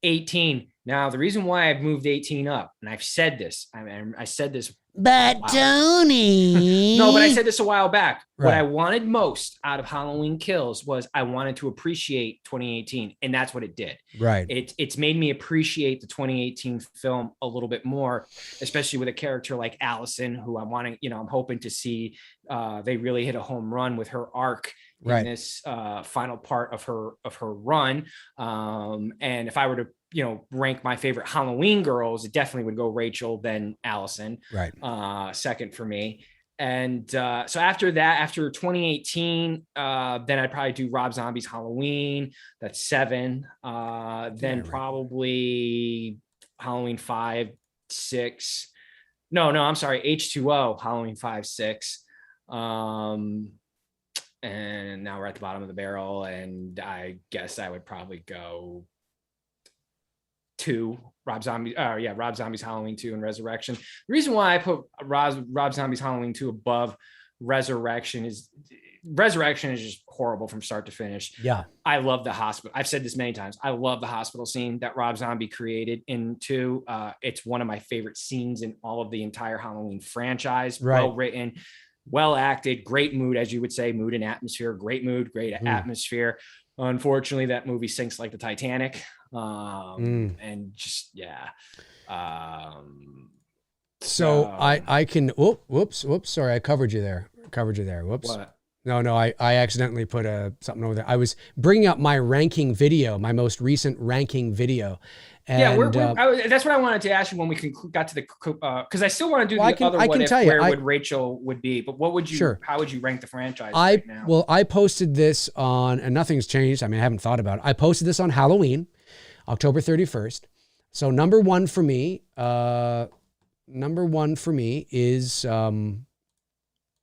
18. Now, the reason why I've moved 18 up, and I've said this, I said this. But Tony. No, but I said this a while back. Right. What I wanted most out of Halloween Kills was I wanted to appreciate 2018, and that's what it did. Right. It's made me appreciate the 2018 film a little bit more, especially with a character like Allison, who I'm hoping to see. They really hit a home run with her arc in this final part of her run. And if I were to rank my favorite Halloween girls, it definitely would go Rachel, then Allison, second for me. And so after 2018, then I'd probably do Rob Zombie's Halloween. That's 7. Then probably Halloween 5, 6. No, I'm sorry. H2O, Halloween 5, 6. And now we're at the bottom of the barrel. And I guess I would probably go 2, Rob Zombie's Halloween 2 and Resurrection. The reason why I put Rob Zombie's Halloween 2 above Resurrection is just horrible from start to finish. Yeah. I love the hospital. I've said this many times. I love the hospital scene that Rob Zombie created in 2. It's one of my favorite scenes in all of the entire Halloween franchise. Right. Well written, well acted, great mood, as you would say, mood and atmosphere, great mood, great atmosphere. Unfortunately, that movie sinks like the Titanic. And just, so I can, whoops. Sorry. I covered you there. Whoops. What? No, I accidentally put something over there. I was bringing up my ranking video, my most recent ranking video. And, that's what I wanted to ask you when we got to the, because I still want to do where would Rachel would be, but what would you, how would you rank the franchise right now? Well, I posted this on, and nothing's changed. I mean, I haven't thought about it. I posted this on Halloween, October 31st. So number one for me is I'm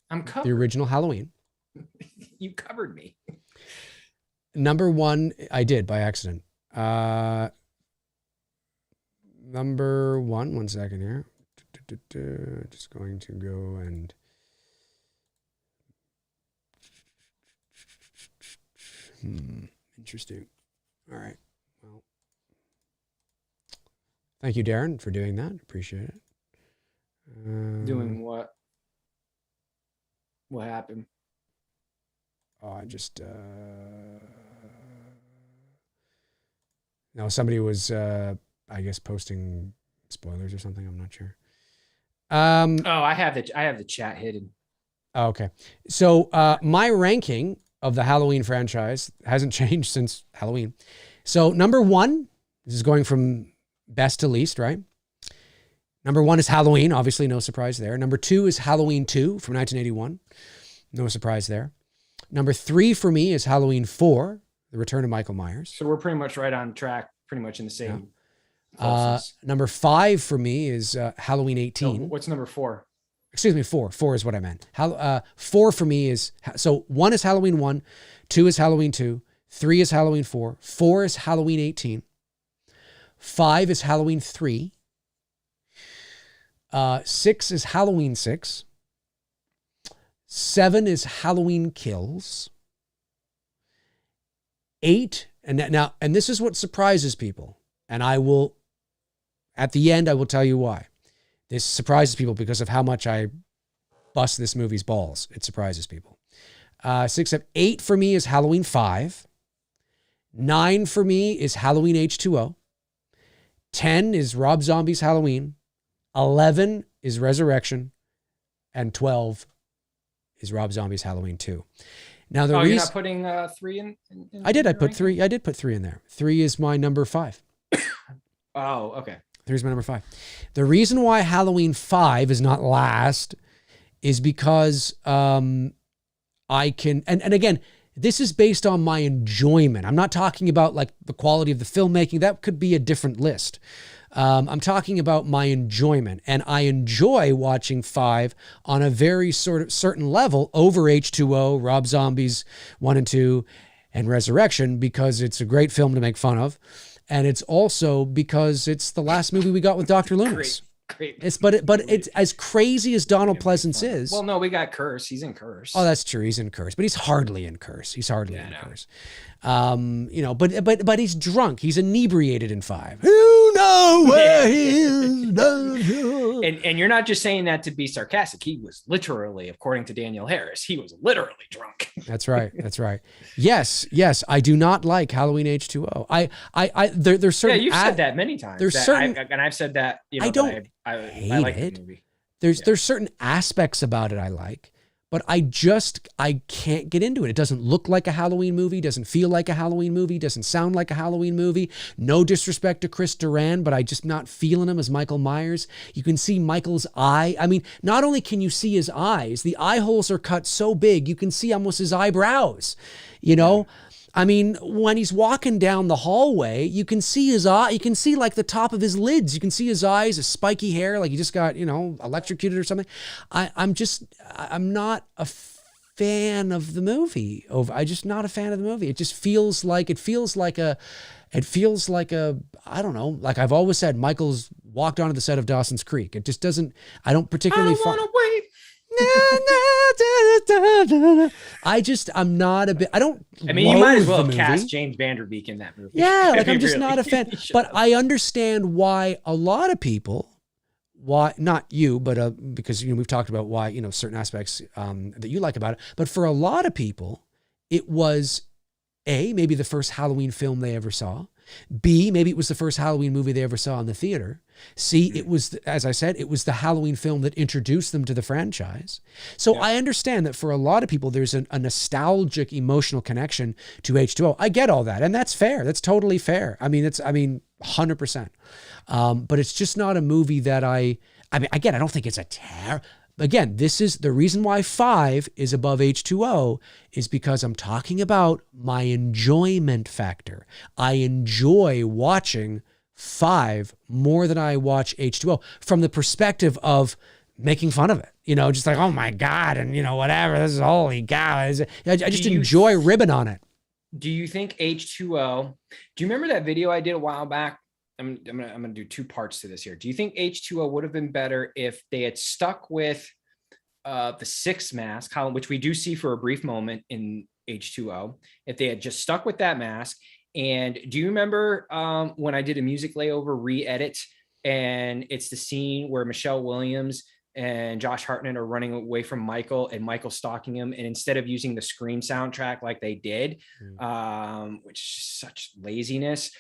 covered. The original Halloween. You covered me. Number 1, I did by accident. Number 1, 1 second here. Just going to go and interesting. All right. Well, thank you, Darren, for doing that. Appreciate it. Doing what? What happened? Oh, I just no, somebody was I guess posting spoilers or something. I'm not sure. I have the chat hidden. Okay. So my ranking of the Halloween franchise. Hasn't changed since Halloween. So number 1, this is going from best to least, right? Number 1 is Halloween. Obviously, no surprise there. Number 2 is Halloween 2 from 1981. No surprise there. Number 3 for me is Halloween 4, The Return of Michael Myers. So we're pretty much right on track, pretty much in the same. Number 5 for me is Halloween 18. No, what's number 4? Excuse me, 4. 4 is what I meant. 4 for me is, so 1 is Halloween 1, 2 is Halloween 2, 3 is Halloween 4, 4 is Halloween 18, 5 is Halloween 3, 6 is Halloween 6, 7 is Halloween Kills, 8, and this is what surprises people, and I will, at the end, I will tell you why. This surprises people because of how much I bust this movie's balls. It surprises people. 6, 7, 8 for me is Halloween 5. 9 for me is Halloween H2O. 10 is Rob Zombie's Halloween. 11 is Resurrection. And 12 is Rob Zombie's Halloween 2. Now the reason, you're not putting 3 in I did. I put 3. I did put 3 in there. 3 is my number 5. Oh, okay. 3 is my number 5. The reason why Halloween 5 is not last is because I can, and again, this is based on my enjoyment. I'm not talking about like the quality of the filmmaking. That could be a different list. I'm talking about my enjoyment, and I enjoy watching 5 on a very sort of certain level over H2O, Rob Zombie's 1 and 2, and Resurrection, because it's a great film to make fun of. And it's also because it's the last movie we got with Dr. Loomis. Great. But it's as crazy as Donald Pleasance is. Well, no, we got Curse. He's in Curse. Oh, that's true. He's in Curse, but he's hardly in Curse. He's hardly in Curse. But he's drunk. He's inebriated in 5. You know where he is. And you're not just saying that to be sarcastic. He was literally, according to Daniel Harris, he was literally drunk. That's right. That's right. Yes. I do not like Halloween H2O. There's certain. Yeah, you've said that many times. There's certain, and I've said that. You know, I don't I hate like it. The movie. There's certain aspects about it I like, but I can't get into it. It doesn't look like a Halloween movie, doesn't feel like a Halloween movie, doesn't sound like a Halloween movie. No disrespect to Chris Duran, but I just not feeling him as Michael Myers. You can see Michael's eye. I mean, not only can you see his eyes, the eye holes are cut so big, you can see almost his eyebrows, you know? Yeah. I mean, when he's walking down the hallway, you can see his eye. You can see like the top of his lids. You can see his eyes, his spiky hair, like he just got, electrocuted or something. I'm not a fan of the movie. I'm just not a fan of the movie. It just feels like a, I don't know, like I've always said, Michael's walked onto the set of Dawson's Creek. It just doesn't, I don't particularly want to wait. I'm not a bit, I don't. I mean, you might as well cast James Vanderbeek in that movie. Yeah, like I'm just not a fan. But I understand why a lot of people, not you, but because we've talked about why certain aspects that you like about it. But for a lot of people, it was maybe the first Halloween film they ever saw. B, maybe it was the first Halloween movie they ever saw in the theater. C, it was, as I said, it was the Halloween film that introduced them to the franchise. So I understand that for a lot of people, there's a nostalgic, emotional connection to H2O. I get all that, and that's fair. That's totally fair. I mean, 100%. But it's just not a movie that again, I don't think it's a terror. Again, this is the reason why 5 is above H2O is because I'm talking about my enjoyment factor. I enjoy watching 5 more than I watch H2O from the perspective of making fun of it. Just like, oh my God, and whatever, this is holy cow. I just enjoy ribbing on it. Do you think H2O, do you remember that video I did a while back? I'm gonna do 2 parts to this here. Do you think H2O would have been better if they had stuck with the 6 mask, which we do see for a brief moment in H2O, if they had just stuck with that mask? And do you remember when I did a music layover re-edit, and it's the scene where Michelle Williams and Josh Hartnett are running away from Michael, and Michael stalking him, and instead of using the Scream soundtrack like they did, which is such laziness,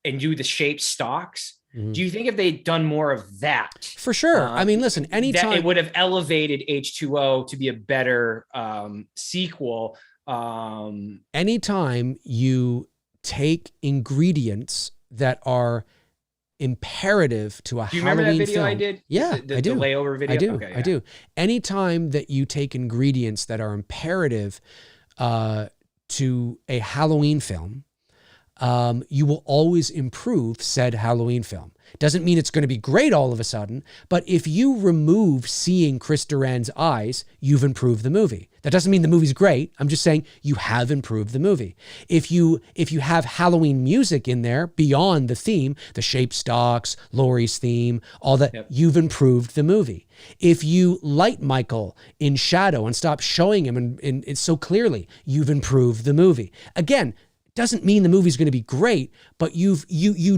and do the shape stalks. Do you think if they'd done more of that? For sure. I mean, listen, anytime that it would have elevated H2O to be a better sequel. Anytime you take ingredients that are imperative to a Halloween film. Do you remember that video I did? Yeah, I do. The layover video? I do. Okay, yeah. I do. Anytime that you take ingredients that are imperative to a Halloween film, you will always improve said Halloween film. Doesn't mean it's going to be great all of a sudden, but if you remove seeing Chris Duran's eyes, you've improved the movie. That doesn't mean the movie's great. I'm just saying you have improved the movie. If you have Halloween music in there beyond the theme, the shape stocks, Laurie's theme, all that, you've improved the movie. If you light Michael in shadow and stop showing him and so clearly, you've improved the movie. Again, doesn't mean the movie's going to be great, but you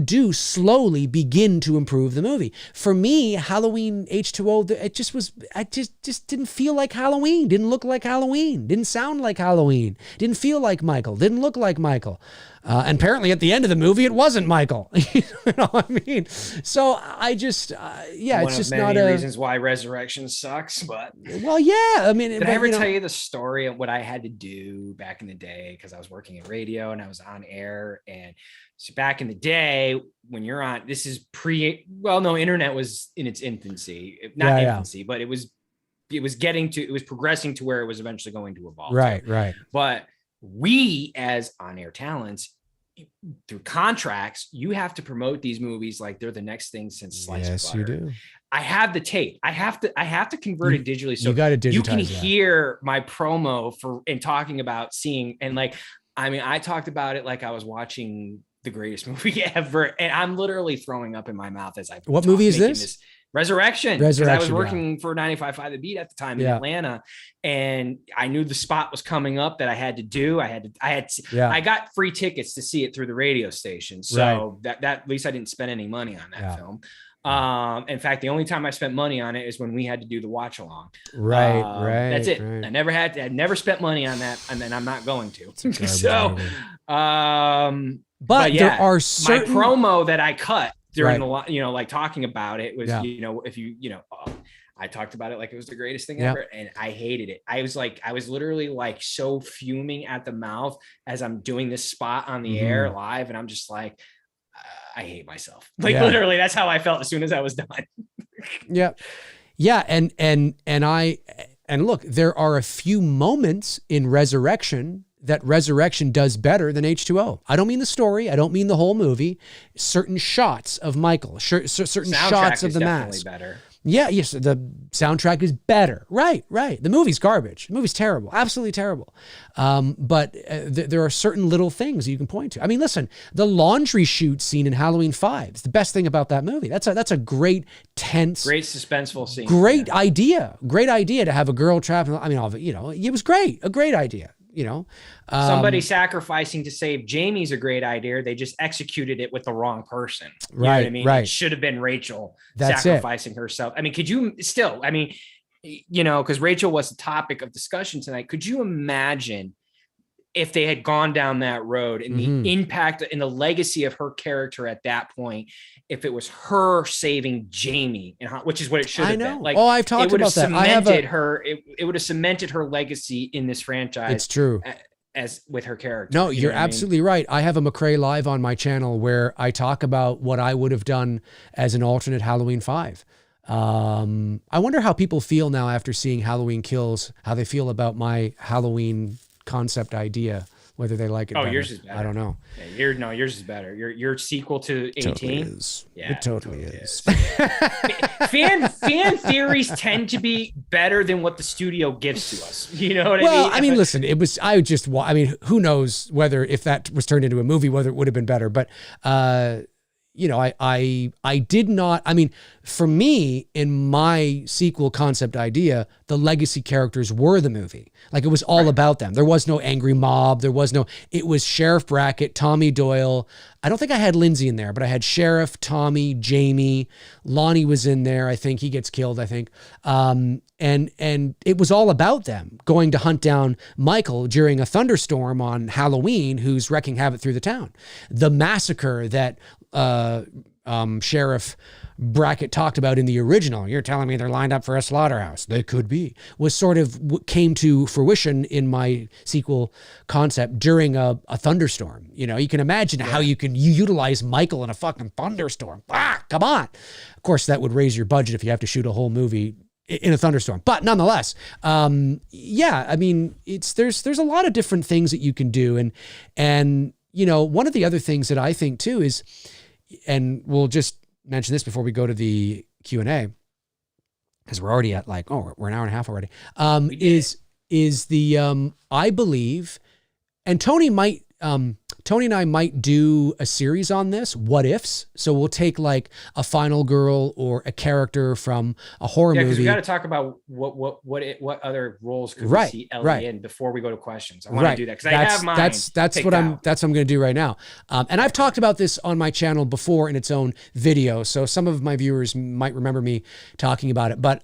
do slowly begin to improve the movie. For me, Halloween H2O, it just didn't feel like Halloween, didn't look like Halloween, didn't sound like Halloween, didn't feel like Michael, didn't look like Michael. And apparently at the end of the movie, it wasn't Michael. You know what I mean? So I just, it's just not many reasons why Resurrection sucks, but. Well, yeah, I mean. Did I ever tell you the story of what I had to do back in the day? Because I was working in radio and I was on air. And so back in the day, when you're on, this is internet was in its infancy. Not infancy, but it was progressing to where it was eventually going to evolve. Right. But we as on-air talents, through contracts, you have to promote these movies like they're the next thing since sliced butter. You do. I have the tape. I have to convert it digitally. So you got to digitize. You can hear my promo and talking about seeing, and like, I mean, I talked about it like I was watching the greatest movie ever, and I'm literally throwing up in my mouth as I. What movie is this? Resurrection. Because I was working for 95.5 The Beat at the time in Atlanta, and I knew the spot was coming up that I had to do. I got free tickets to see it through the radio station, so that at least I didn't spend any money on that film. In fact, the only time I spent money on it is when we had to do the watch along. Right. That's it. Right. I never spent money on that, and then I'm not going to. So, but there are certain my promo that I cut during the, like talking about it was, I talked about it like it was the greatest thing ever, and I hated it. I was literally like so fuming at the mouth as I'm doing this spot on the air live, and I'm just like, I hate myself. Literally, that's how I felt as soon as I was done. And look, there are a few moments in Resurrection that Resurrection does better than H2O. I don't mean the story. I don't mean the whole movie. Certain shots of Michael, certain shots of the mask. Better. Yes, the soundtrack is better. Right. The movie's garbage. The movie's terrible, absolutely terrible. But there are certain little things you can point to. I mean, listen, the laundry chute scene in Halloween 5 is the best thing about that movie. That's a great, tense, great suspenseful scene. Great idea to have a girl trapped. I mean, it was great. A great idea. Somebody sacrificing to save Jamie's a great idea. They just executed it with the wrong person. You know what I mean? It should have been Rachel sacrificing herself. I mean, could you still, because Rachel was the topic of discussion tonight. Could you imagine if they had gone down that road and the impact and the legacy of her character at that point, if it was her saving Jamie, which is what it should have been. Like, I've talked about that. It would have cemented her legacy in this franchise. It's true. As with her character. No, you're absolutely right. I have a McRae Live on my channel where I talk about what I would have done as an alternate Halloween 5. I wonder how people feel now after seeing Halloween Kills, how they feel about my Halloween concept idea, whether they like it. Oh, better. Yours is better. I don't know. Yeah, yours is better. Your sequel to 18. Totally is. Yeah, it totally is. fan theories tend to be better than what the studio gives to us. You know what I mean? Well, I mean, listen, who knows whether if that was turned into a movie, whether it would have been better, but I did not, for me, in my sequel concept idea, the legacy characters were the movie. Like, it was all about them. There was no angry mob. It was Sheriff Brackett, Tommy Doyle. I don't think I had Lindsay in there, but I had Sheriff, Tommy, Jamie, Lonnie was in there. I think he gets killed, and it was all about them going to hunt down Michael during a thunderstorm on Halloween, who's wreaking havoc through the town. The massacre that Sheriff Brackett talked about in the original, you're telling me they're lined up for a slaughterhouse. They could be, was sort of came to fruition in my sequel concept during a thunderstorm. You know, you can imagine how you utilize Michael in a fucking thunderstorm. Come on. Of course, that would raise your budget if you have to shoot a whole movie in a thunderstorm. But nonetheless, I mean, there's a lot of different things that you can do. And you know, one of the other things that I think too is, and we'll just mention this before we go to the Q&A, because we're already at we're an hour and a half already, is the, I believe, and Tony and I might do a series on this, what ifs. So we'll take like a final girl or a character from a horror movie. Yeah, because we got to talk about what other roles could we see Ellie in before we go to questions. I want to do that because I have mine. That's what I'm going to do right now. And I've talked about this on my channel before in its own video, so some of my viewers might remember me talking about it. But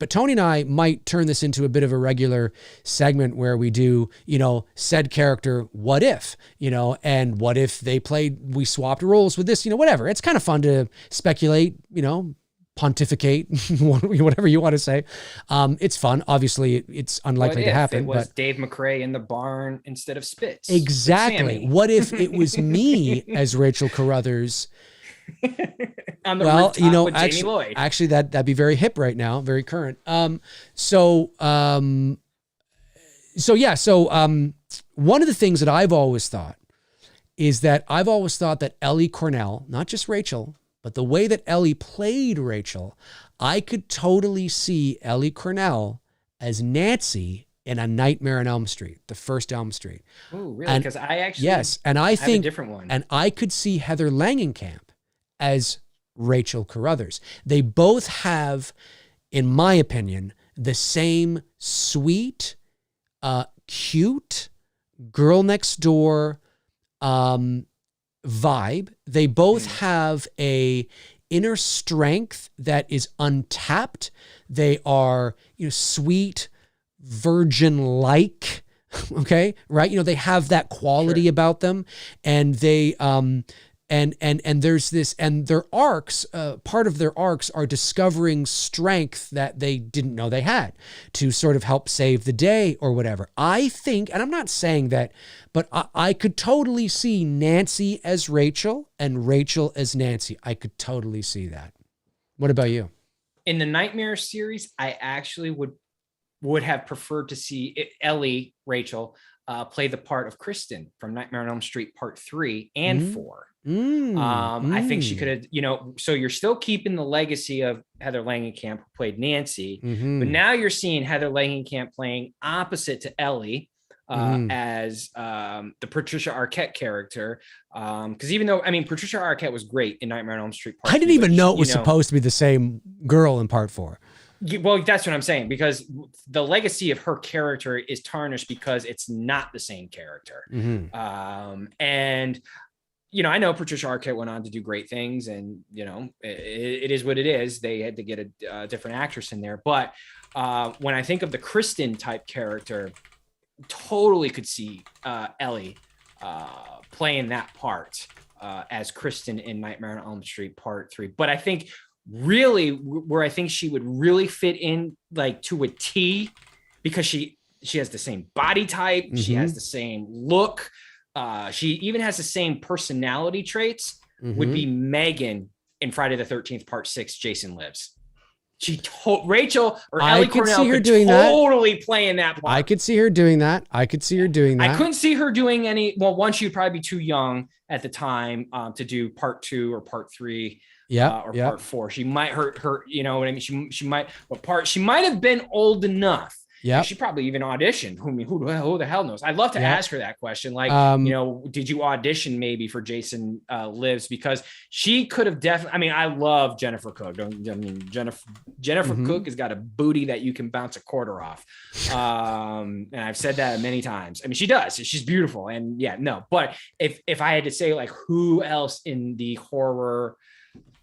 Tony and I might turn this into a bit of a regular segment where we do, you know, said character, what if, you know, and what if we swapped roles with this, you know, whatever. It's kind of fun to speculate, you know, pontificate, whatever you want to say. It's fun. Obviously, it's unlikely to happen. It was Dave McRae in the barn instead of Spitz. Exactly. What if it was me as Rachel Carruthers? On the rooftop you know, with Jamie Lloyd. Actually, that'd be very hip right now, very current. One of the things that I've always thought is that Ellie Cornell, not just Rachel, but the way that Ellie played Rachel, I could totally see Ellie Cornell as Nancy in A Nightmare on Elm Street, the first Elm Street. Oh, really? Because I actually I think a different one. And I could see Heather Langenkamp as Rachel Carruthers. They both have, in my opinion, the same sweet, cute, girl next door vibe. They both have a inner strength that is untapped. They are, you know, sweet, virgin-like, okay, right? You know, they have that quality about them, and they and there's this, and their arcs, part of their arcs are discovering strength that they didn't know they had to sort of help save the day or whatever. I think, and I'm not saying that, but I could totally see Nancy as Rachel and Rachel as Nancy. I could totally see that. What about you? In the Nightmare series, I actually would have preferred to see Ellie, Rachel, play the part of Kristen from Nightmare on Elm Street Part 3 and 4. I think she could have, you know, so you're still keeping the legacy of Heather Langenkamp, who played Nancy, but now you're seeing Heather Langenkamp playing opposite to Ellie as the Patricia Arquette character. Because even though, I mean, Patricia Arquette was great in Nightmare on Elm Street Part 3. I didn't even know it was supposed to be the same girl in Part 4. Well, that's what I'm saying, because the legacy of her character is tarnished because it's not the same character. And you know, I know Patricia Arquette went on to do great things, and you know, it is what it is. They had to get a different actress in there. But when I think of the Kristen type character, totally could see Ellie playing that part as Kristen in Nightmare on Elm Street Part 3. But I think really where I think she would really fit in, like to a T, because she has the same body type, she has the same look. She even has the same personality traits, would be Megan in Friday the 13th Part 6, Jason Lives. Rachel or Ellie Cornell could totally play in that part. I could see her doing that. I couldn't see her doing any, well, one, she'd probably be too young at the time to do Part 2 or Part 3 or Part 4. She might her, you know what I mean? She might have been old enough. Yeah, she probably even auditioned. Who the hell knows? I'd love to ask her that question. Like, you know, did you audition maybe for Jason Lives? Because she could have definitely. I mean, I love Jennifer Cook. Jennifer Cook has got a booty that you can bounce a quarter off. And I've said that many times. I mean, she does. She's beautiful. And yeah, no. But if I had to say, like, who else in the horror,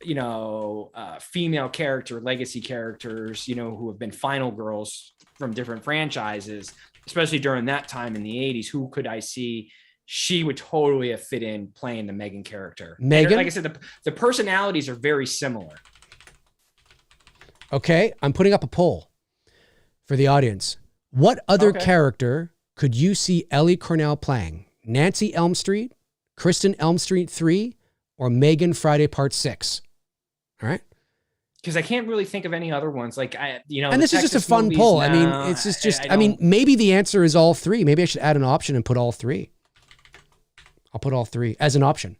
you know, female character, legacy characters, you know, who have been final girls from different franchises, especially during that time in the 80s, who could I see she would totally have fit in playing the Megan character. Megan? Like I said, the personalities are very similar. Okay, I'm putting up a poll for the audience. What other character could you see Ellie Cornell playing? Nancy Elm Street, Kristen Elm Street 3, or Megan Friday Part 6? All right. Because I can't really think of any other ones. Like, and this is just a fun poll. I mean, it's just I mean, maybe the answer is all three. Maybe I should add an option and put all three. I'll put all three as an option.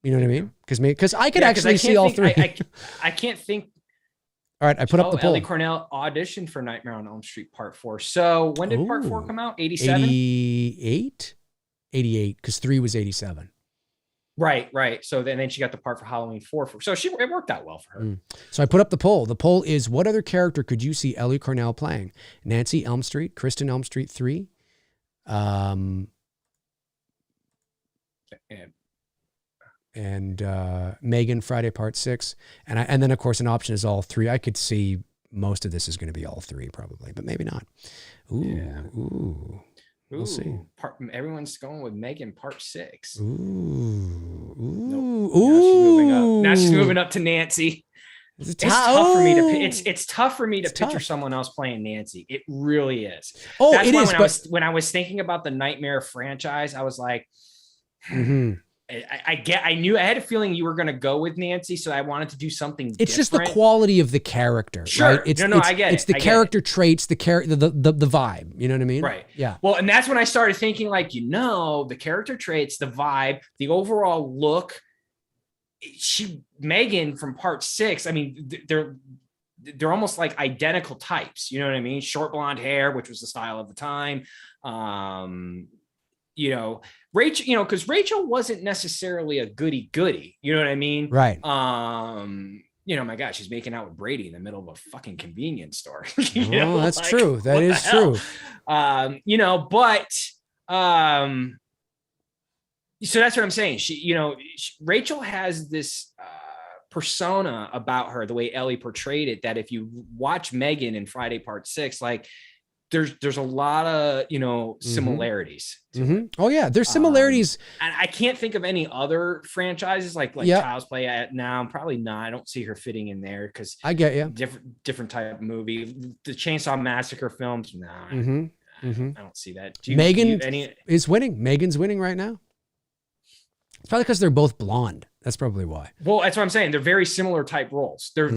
You know what I mean? Because I could actually see all three. I can't think. All right, I put up the poll. Ellie Cornell auditioned for Nightmare on Elm Street Part 4. So when did Part 4 come out? 87? 88? 88, because 3 was 87. Right. So then she got the part for Halloween 4. So it worked out well for her. So I put up the poll. The poll is, what other character could you see Ellie Cornell playing? Nancy Elm Street, Kristen Elm Street 3, and Megan Friday Part 6. And then, of course, an option is all three. I could see most of this is going to be all three probably, but maybe not. Ooh. We'll see. Everyone's going with Megan Part 6. Ooh. Nope. Now she's moving up to Nancy. It's tough for me to. It's tough for me to picture someone else playing Nancy. It really is. Oh, that's it why is. When I was thinking about the Nightmare franchise, I was like, I knew I had a feeling you were going to go with Nancy, so I wanted to do something different. It's just the quality of the character. Sure. Right? I get it. It's the character traits, the vibe. You know what I mean? Right. Yeah. Well, and that's when I started thinking, like, the character traits, the vibe, the overall look. Megan from Part 6. I mean, they're almost like identical types. You know what I mean? Short blonde hair, which was the style of the time. Rachel, because Rachel wasn't necessarily a goody-goody. You know what I mean? Right. My God, she's making out with Brady in the middle of a fucking convenience store. That's true. That is true. So that's what I'm saying. Rachel has this persona about her, the way Ellie portrayed it, that if you watch Megan in Friday Part 6, like, there's a lot of similarities. Oh yeah, there's similarities. And I can't think of any other franchises like Child's Play. Now probably not. I don't see her fitting in there because I get you. Different type of movie. The Chainsaw Massacre films. No, I don't see that. Megan is winning. Megan's winning right now. It's probably because they're both blonde. That's probably why. Well, that's what I'm saying. They're very similar type roles. They're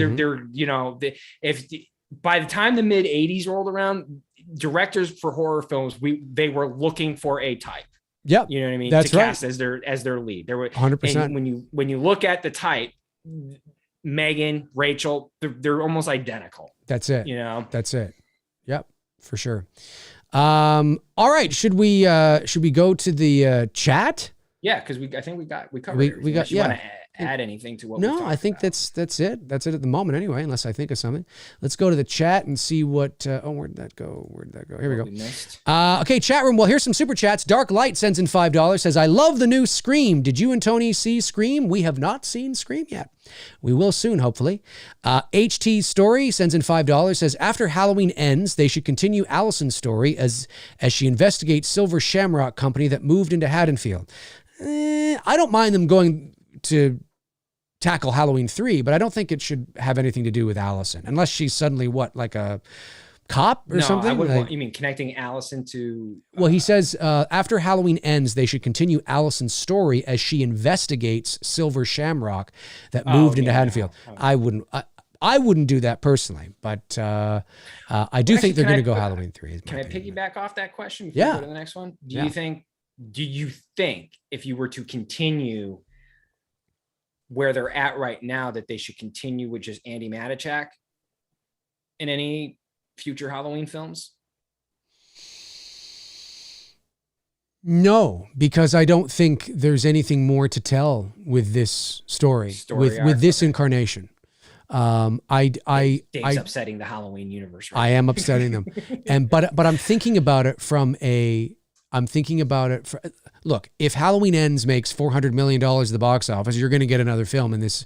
by the time the mid 80s rolled around, directors for horror films, they were looking for a type. Yep. You know what I mean? That's to right. cast as their lead. There were 100%. When you look at the type, Megan, Rachel, they're almost identical. That's it. That's it. Yep, for sure. All right. Should we go to the chat? Yeah, because I think we covered it. We got. You want to add anything to what? No, I think that's it. That's it at the moment, anyway. Unless I think of something. Let's go to the chat and see what. Where'd that go? Here we go. Okay, chat room. Well, here's some super chats. Dark Light sends in $5. Says, "I love the new Scream. Did you and Tony see Scream? We have not seen Scream yet. We will soon, hopefully." HT Story sends in $5. Says, "After Halloween ends, they should continue Allison's story as she investigates Silver Shamrock Company that moved into Haddonfield." I don't mind them going to tackle Halloween 3, but I don't think it should have anything to do with Allison, unless she's suddenly like a cop or something. I wouldn't you mean connecting Allison to? Well, he says after Halloween ends, they should continue Allison's story as she investigates Silver Shamrock that moved into Haddonfield. No. I wouldn't do that personally, but I do think they're going to go Halloween 3. Can I piggyback off that question before we go to the next one? Do you think if you were to continue where they're at right now, that they should continue with just Andy Matichak in any future Halloween films? No, because I don't think there's anything more to tell with this story with this incarnation. Dave's upsetting the Halloween universe. Right? I am upsetting them, but I'm thinking about it from a I'm thinking about it. Look, if Halloween Ends makes $400 million at the box office, you're going to get another film in this,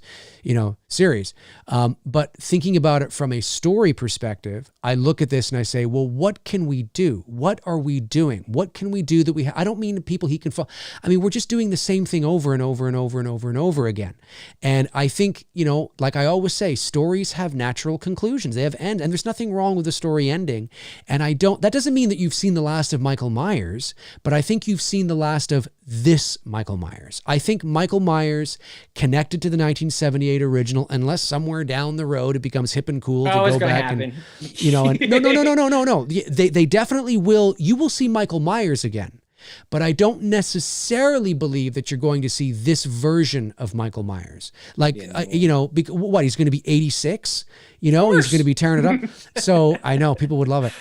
series. But thinking about it from a story perspective, I look at this and I say, well, what can we do? What are we doing? What can we do that I don't mean people he can follow. I mean, we're just doing the same thing over and over and over and over and over again. And I think, like I always say, stories have natural conclusions. They have ends, and there's nothing wrong with the story ending. And that doesn't mean that you've seen the last of Michael Myers, but I think you've seen the last of this Michael Myers. I think Michael Myers connected to the 1978 original, unless somewhere down the road it becomes hip and cool to go back happen. No. They definitely will. You will see Michael Myers again. But I don't necessarily believe that you're going to see this version of Michael Myers. What, he's going to be 86? He's going to be tearing it up. So I know people would love it.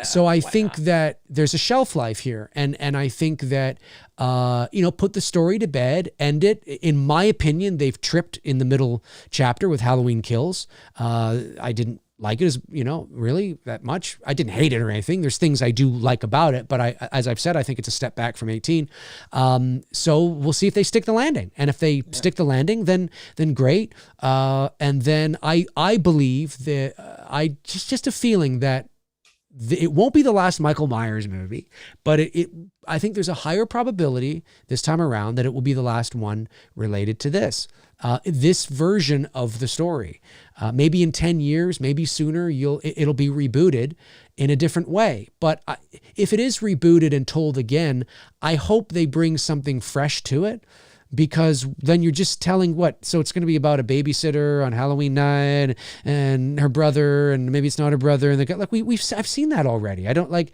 So I think that there's a shelf life here. And I think that, put the story to bed, end it. In my opinion, they've tripped in the middle chapter with Halloween Kills. I didn't like it as, really that much. I didn't hate it or anything. There's things I do like about it, but as I've said, I think it's a step back from 18. So we'll see if they stick the landing. And if they stick the landing, then great. And then I believe that just a feeling that it won't be the last Michael Myers movie, but I think there's a higher probability this time around that it will be the last one related to this version of the story. Maybe in 10 years, maybe sooner, it'll be rebooted in a different way. But if it is rebooted and told again, I hope they bring something fresh to it, because then you're just telling so it's going to be about a babysitter on Halloween night and her brother, and maybe it's not her brother, and I've seen that already. I don't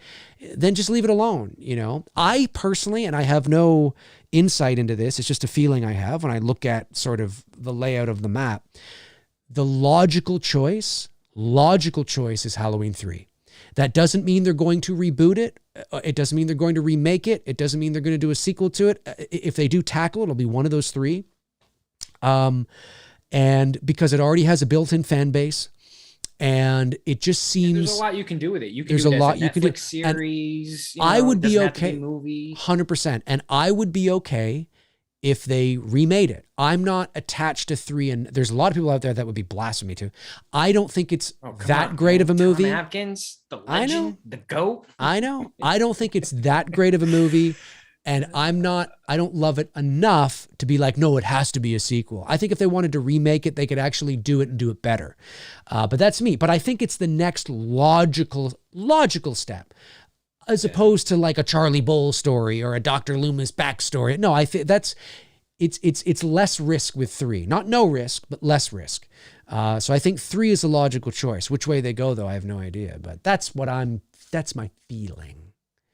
then just leave it alone. I personally, and I have no insight into this, it's just a feeling I have when I look at sort of the layout of the map. The logical choice is Halloween 3. That doesn't mean they're going to reboot it. It doesn't mean they're going to remake it. It doesn't mean they're going to do a sequel to it. If they do tackle, it'll be one of those three. And because it already has a built-in fan base, and it just seems there's a lot you can do with it. You can there's do it a lot as a you can do. series. I would be okay. Movie. 100%, and I would be okay if they remade it. I'm not attached to 3, and there's a lot of people out there that would be blasphemy to. I don't think it's great of a movie. Tom Atkins, the legend, the GOAT. I know. I don't think it's that great of a movie, and I don't love it enough to be like, no, it has to be a sequel. I think if they wanted to remake it, they could actually do it and do it better. But that's me. But I think it's the next logical step, as opposed to like a Charlie Bull story or a Dr. Loomis backstory. No, I think it's less risk with 3. Not no risk, but less risk. So I think 3 is a logical choice. Which way they go, though, I have no idea. But that's my feeling.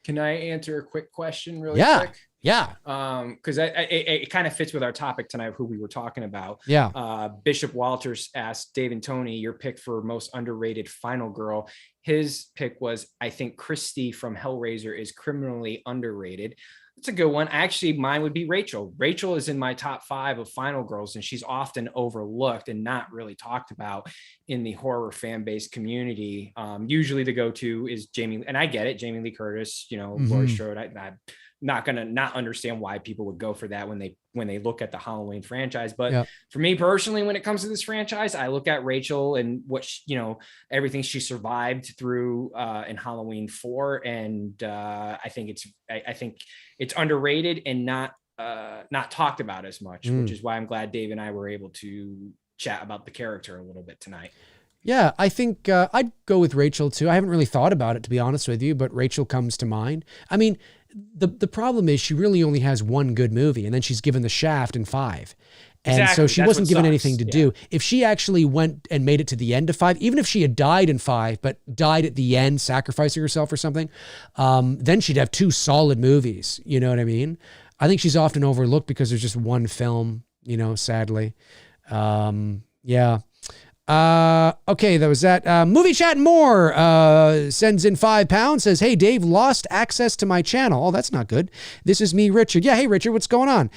Can I answer a quick question really quick? Yeah. Because it kind of fits with our topic tonight, who we were talking about. Yeah. Bishop Walters asked Dave and Tony, your pick for most underrated final girl. His pick was, I think Christy from Hellraiser is criminally underrated. It's a good one. Actually, mine would be Rachel. Rachel is in my top 5 of final girls, and she's often overlooked and not really talked about in the horror fan base community. Usually the go-to is Jamie, and I get it, Jamie Lee Curtis, Laurie Strode. I'm not gonna not understand why people would go for that when they look at the Halloween franchise. But for me personally, when it comes to this franchise, I look at Rachel and what everything she survived through in Halloween 4, and I think it's underrated and not talked about as much, which is why I'm glad Dave and I were able to chat about the character a little bit tonight. Yeah, I think I'd go with Rachel too. I haven't really thought about it, to be honest with you, but Rachel comes to mind. I mean, the problem is she really only has one good movie, and then she's given The Shaft in 5. And so she wasn't given anything to do. If she actually went and made it to the end of 5, even if she had died in 5, but died at the end, sacrificing herself or something, then she'd have 2 solid movies. You know what I mean? I think she's often overlooked because there's just one film, sadly. Yeah. Okay, that was that. Movie Chat and More sends in £5, says, hey, Dave, lost access to my channel. Oh, that's not good. This is me, Richard. Yeah, hey, Richard, what's going on?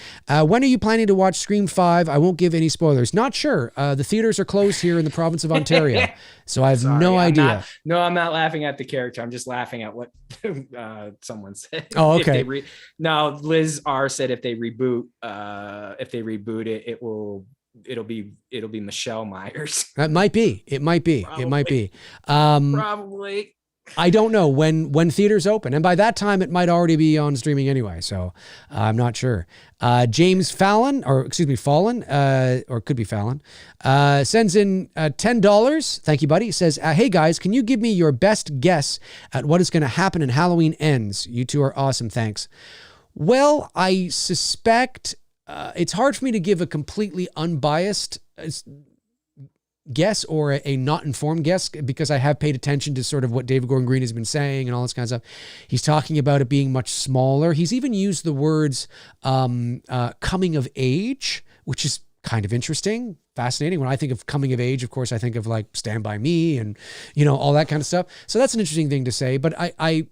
When are you planning to watch Scream 5? I won't give any spoilers. Not sure. The theaters are closed here in the province of Ontario, so I have no idea. I'm not laughing at the character. I'm just laughing at what someone said. Oh, okay. No, Liz R said if they reboot it, it'll be Michelle Myers. That might be. It might be. Probably. It might be. Probably. I don't know when theaters open, and by that time it might already be on streaming anyway. So I'm not sure. James Fallon, or could be Fallon, sends in $10. Thank you, buddy. Says, hey guys, can you give me your best guess at what is going to happen in Halloween Ends? You two are awesome. Thanks. Well, I suspect. It's hard for me to give a completely unbiased guess or a not informed guess because I have paid attention to sort of what David Gordon Green has been saying and all this kind of stuff. He's talking about it being much smaller. He's even used the words coming of age, which is kind of interesting, fascinating. When I think of coming of age, of course, I think of like Stand By Me and, all that kind of stuff. So that's an interesting thing to say, but I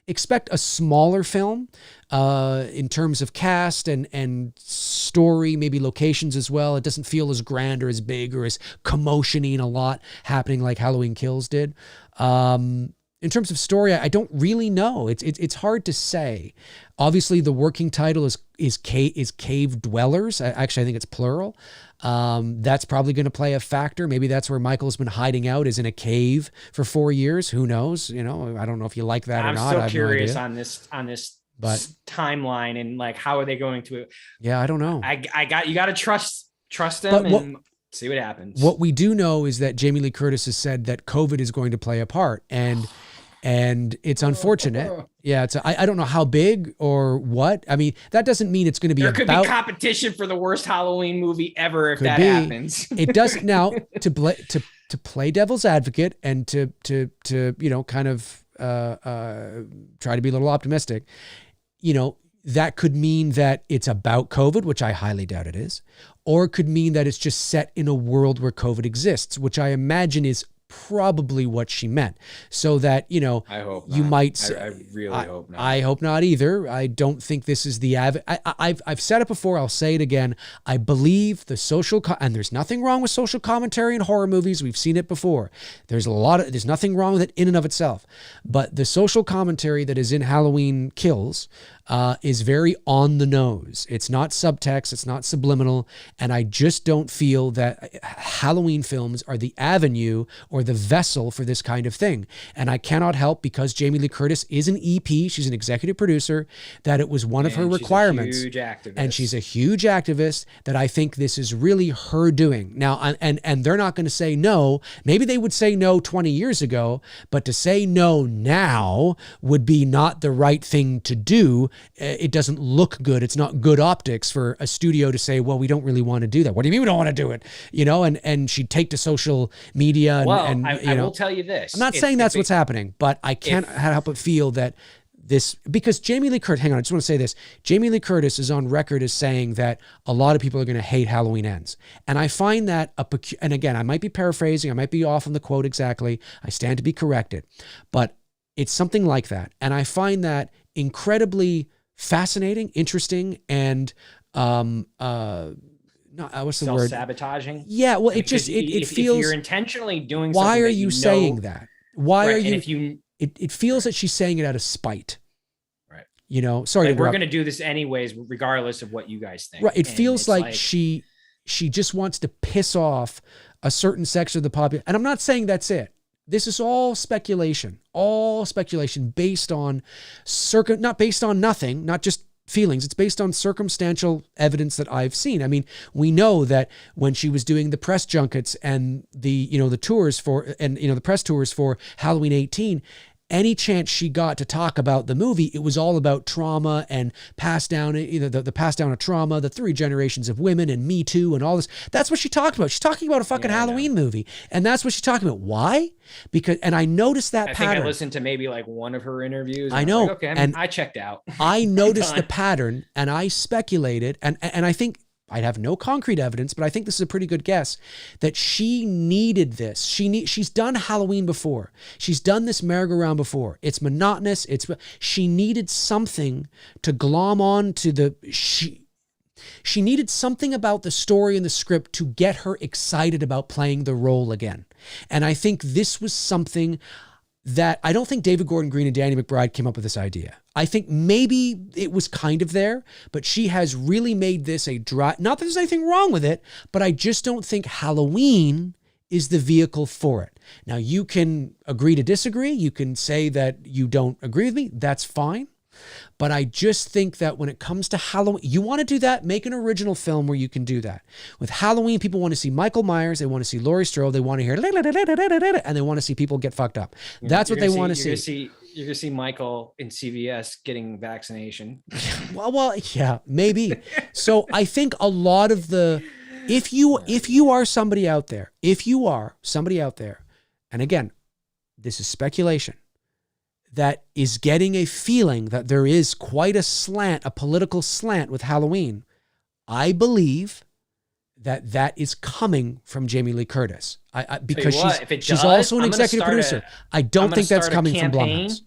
expect a smaller film in terms of cast and story, maybe locations as well. It doesn't feel as grand or as big or as commotion-y and a lot happening like Halloween Kills did. In terms of story, I don't really know. It's hard to say. Obviously, the working title is Cave Dwellers. Actually, I think it's plural. That's probably going to play a factor. Maybe that's where Michael's been hiding out, is in a cave for 4 years. Who knows? I don't know if you like that or not. I'm still curious on this timeline and like how are they going to? Yeah, I don't know. You got to trust them and see what happens. What we do know is that Jamie Lee Curtis has said that COVID is going to play a part, and it's unfortunate. Yeah, I don't know how big or what. I mean, that doesn't mean it's going to be. There could be competition for the worst Halloween movie ever if that happens. It does now to play devil's advocate and to kind of try to be a little optimistic. That could mean that it's about COVID, which I highly doubt it is, or it could mean that it's just set in a world where COVID exists, which I imagine is probably what she meant. So that, I hope you not. might. I really hope not. I hope not either. I don't think this is the I've said it before. I'll say it again. I believe the and there's nothing wrong with social commentary in horror movies. We've seen it before. There's nothing wrong with it in and of itself. But the social commentary that is in Halloween Kills is very on the nose. It's not subtext. It's not subliminal. And I just don't feel that Halloween films are the avenue or the vessel for this kind of thing. And I cannot help, because Jamie Lee Curtis is an EP, she's an executive producer, that it was one of her requirements. She's a huge activist. And she's a huge activist, that I think this is really her doing. Now, and they're not going to say no. Maybe they would say no 20 years ago, but to say no now would be not the right thing to do. It doesn't look good. It's not good optics for a studio to say, well, we don't really want to do that. What do you mean we don't want to do it? And she'd take to social media. I will tell you this. I'm not saying that's what's happening, but I can't help but feel that this, because Jamie Lee Curtis, hang on, I just want to say this. Jamie Lee Curtis is on record as saying that a lot of people are going to hate Halloween Ends. And I find that, and again, I might be paraphrasing, I might be off on the quote exactly. I stand to be corrected, but it's something like that. And I find that incredibly fascinating, interesting, and what's the word? Self-sabotaging. Yeah, well, it feels. If you're intentionally doing something, why are you saying that? Why are you? If you, it feels that she's saying it out of spite. Right. Sorry. Like, we're going to do this anyways, regardless of what you guys think. Right. It feels like she just wants to piss off a certain section of the population, and I'm not saying that's it. This is all speculation based on not based on nothing, not just feelings. It's based on circumstantial evidence that I've seen. I mean, we know that when she was doing the press junkets and the tours the press tours for Halloween 18, any chance she got to talk about the movie, it was all about trauma and passed down, the pass down of trauma, the 3 generations of women and Me Too and all this. That's what she talked about. She's talking about a fucking Halloween movie. And that's what she's talking about. Why? And I noticed that pattern. I think I listened to maybe like one of her interviews. I know. Like, okay, I checked out. I noticed the pattern, and I speculated, and I think I have no concrete evidence, but I think this is a pretty good guess, that she needed this. She's done Halloween before. She's done this merry-go-round before. It's monotonous. She needed something to glom on to she needed something about the story and the script to get her excited about playing the role again. And I think this was something that I don't think David Gordon Green and Danny McBride came up with this idea. I think maybe it was kind of there, but she has really made this a dry, not that there's anything wrong with it, but I just don't think Halloween is the vehicle for it. Now, you can agree to disagree. You can say that you don't agree with me. That's fine. But I just think that when it comes to Halloween, you want to do that, make an original film where you can do that. With Halloween, people want to see Michael Myers, they want to see Laurie Strode, they want to hear and they want to see people get fucked up. That's what they want to see. You're going to see Michael in CVS getting vaccination. Well, yeah, maybe. So I think a lot of if you are somebody out there, and again, this is speculation, that is getting a feeling that there is quite a political slant with Halloween, I believe that is coming from Jamie Lee Curtis. Because she's also an executive producer. I don't think that's coming from Blumhouse.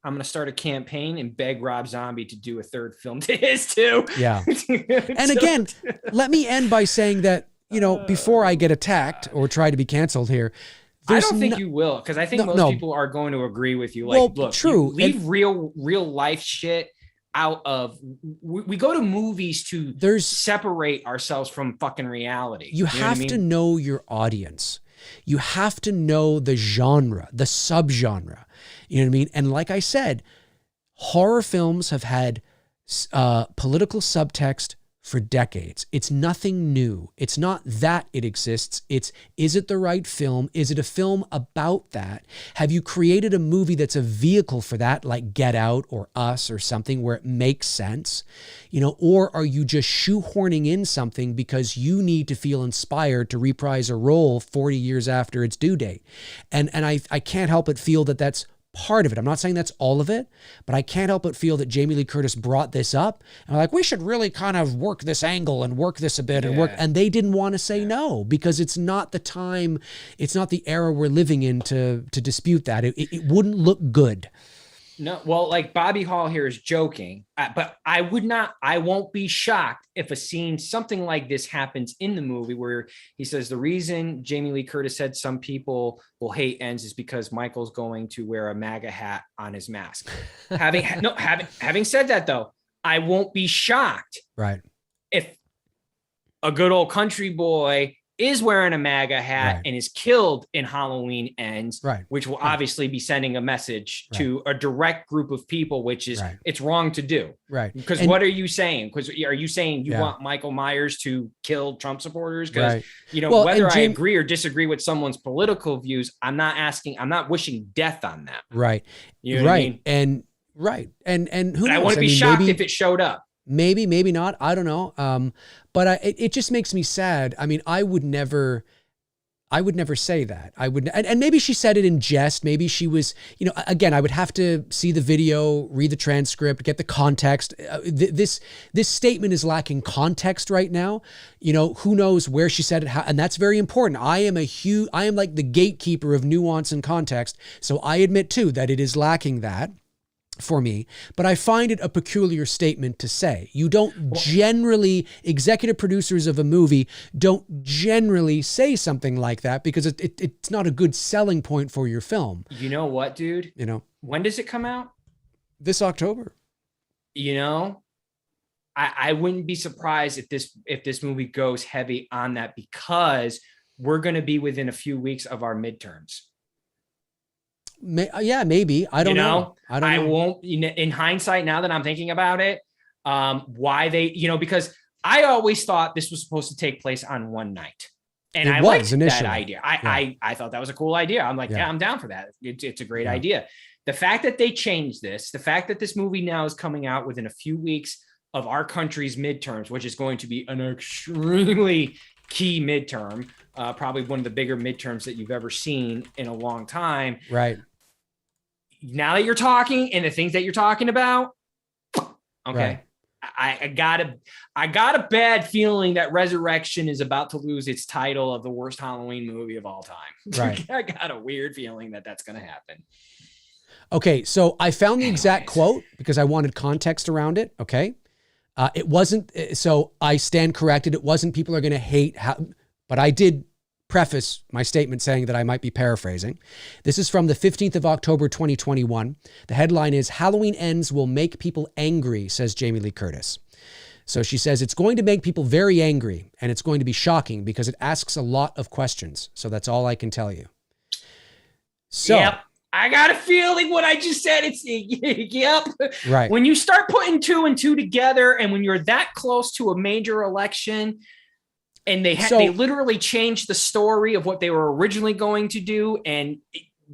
I'm going to start a campaign and beg Rob Zombie to do a third film to his too. Yeah. And again, let me end by saying that, before I get attacked or try to be canceled here, I don't think you will, because I think most people are going to agree with you. Like, look, true. Leave real life shit out of. We go to movies to separate ourselves from fucking reality. You have to know your audience. You have to know the genre, the subgenre. You know what I mean? And like I said, horror films have had political subtext for decades. It's nothing new. It's not that it exists. Is it the right film? Is it a film about that? Have you created a movie that's a vehicle for that, like Get Out or Us or something where it makes sense? Or are you just shoehorning in something because you need to feel inspired to reprise a role 40 years after its due date? And I can't help but feel that that's part of it. I'm not saying that's all of it, but I can't help but feel that Jamie Lee Curtis brought this up and like, we should really kind of work this angle and work this a bit and they didn't want to say no, because it's not the time, it's not the era we're living in to dispute that. It wouldn't look good. No, well, like Bobby Hall here is joking, but I won't be shocked if a scene, something like this happens in the movie where he says the reason Jamie Lee Curtis said some people will hate ends is because Michael's going to wear a MAGA hat on his mask. Having said that though, I won't be shocked. Right. If a good old country boy is wearing a MAGA hat and is killed in Halloween Ends, which will obviously be sending a message to a direct group of people, which is it's wrong to do. Right. Because what are you saying? Because are you saying you want Michael Myers to kill Trump supporters? Because whether I agree or disagree with someone's political views, I'm not wishing death on them. Right. You know what I mean? And who knows? I wouldn't be shocked if it showed up. Maybe not. I don't know. But it just makes me sad. I mean, I would never say that. I would, and maybe she said it in jest. Maybe she was, again, I would have to see the video, read the transcript, get the context. This statement is lacking context right now. Who knows where she said it, how, and that's very important. I am like the gatekeeper of nuance and context. So I admit too that it is lacking that for me, but I find it a peculiar statement to say. You don't generally, executive producers of a movie don't generally say something like that because it's not a good selling point for your film. You know what, dude? When does it come out? This October. I wouldn't be surprised if this movie goes heavy on that, because we're going to be within a few weeks of our midterms. Maybe. I don't know. I won't, in hindsight, now that I'm thinking about it, why they, because I always thought this was supposed to take place on one night. And I liked that idea. I thought that was a cool idea. I'm like, yeah, I'm down for that. It's a great idea. The fact that they changed this, the fact that this movie now is coming out within a few weeks of our country's midterms, which is going to be an extremely key midterm, probably one of the bigger midterms that you've ever seen in a long time. Right. Now that you're talking and the things that you're talking about, okay. I got a bad feeling that Resurrection is about to lose its title of the worst Halloween movie of all time. Right. I got a weird feeling that that's going to happen. Okay, so I found the exact quote because I wanted context around it. Okay, it wasn't. So I stand corrected. It wasn't people are going to hate how, but I did preface my statement saying that I might be paraphrasing. This is from the 15th of October, 2021. The headline is "Halloween Ends Will Make People Angry," says Jamie Lee Curtis. So she says it's going to make people very angry and it's going to be shocking because it asks a lot of questions. So that's all I can tell you. So. Yep. I got a feeling what I just said. It's yep. Right. When you start putting 2 and 2 together, and when you're that close to a major election, and they literally changed the story of what they were originally going to do, and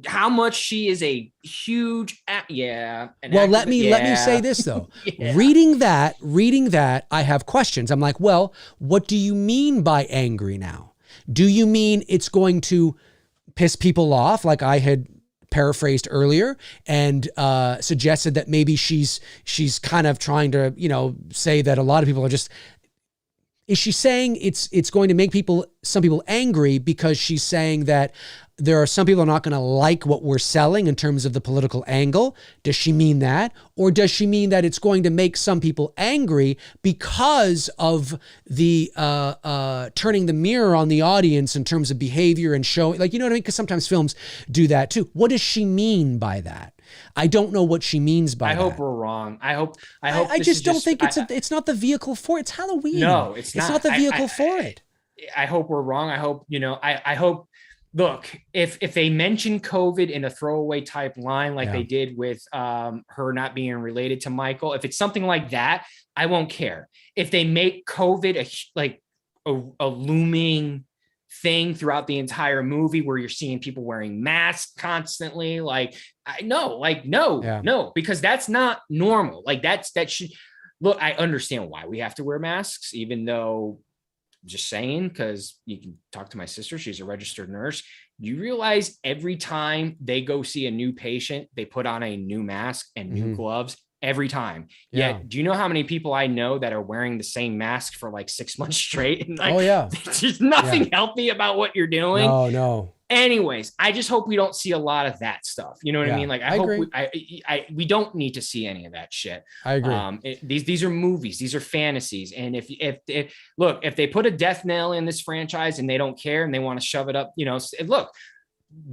how much she is a huge Well, let me say this though. Yeah. Reading that, I have questions. I'm like, well, what do you mean by angry now? Do you mean it's going to piss people off like I had paraphrased earlier and suggested that maybe she's kind of trying to, say that a lot of people are just, is she saying it's going to make some people angry because she's saying that there are some people who are not going to like what we're selling in terms of the political angle? Does she mean that? Or does she mean that it's going to make some people angry because of the turning the mirror on the audience in terms of behavior and showing, like, you know what I mean? Because sometimes films do that too. What does she mean by that? I don't know what she means by that. I hope we're wrong. I just don't think it's not the vehicle for it. It's Halloween. No, it's not. It's not the vehicle for it. I hope we're wrong. I hope, I hope, look, if they mention COVID in a throwaway type line, like they did with her not being related to Michael, if it's something like that, I won't care. If they make COVID a looming thing throughout the entire movie where you're seeing people wearing masks constantly, no, because that's not normal. Like that should look, I understand why we have to wear masks, even though, just saying, because you can talk to my sister, she's a registered nurse. You realize every time they go see a new patient, they put on a new mask and new gloves every time. Yeah. Do you know how many people I know that are wearing the same mask for like 6 months straight? And there's nothing healthy about what you're doing. No. Anyways, I just hope we don't see a lot of that stuff. You know what I mean? Like, I hope we don't need to see any of that shit. I agree. These are movies. These are fantasies. And if they put a death nail in this franchise and they don't care and they want to shove it up, look,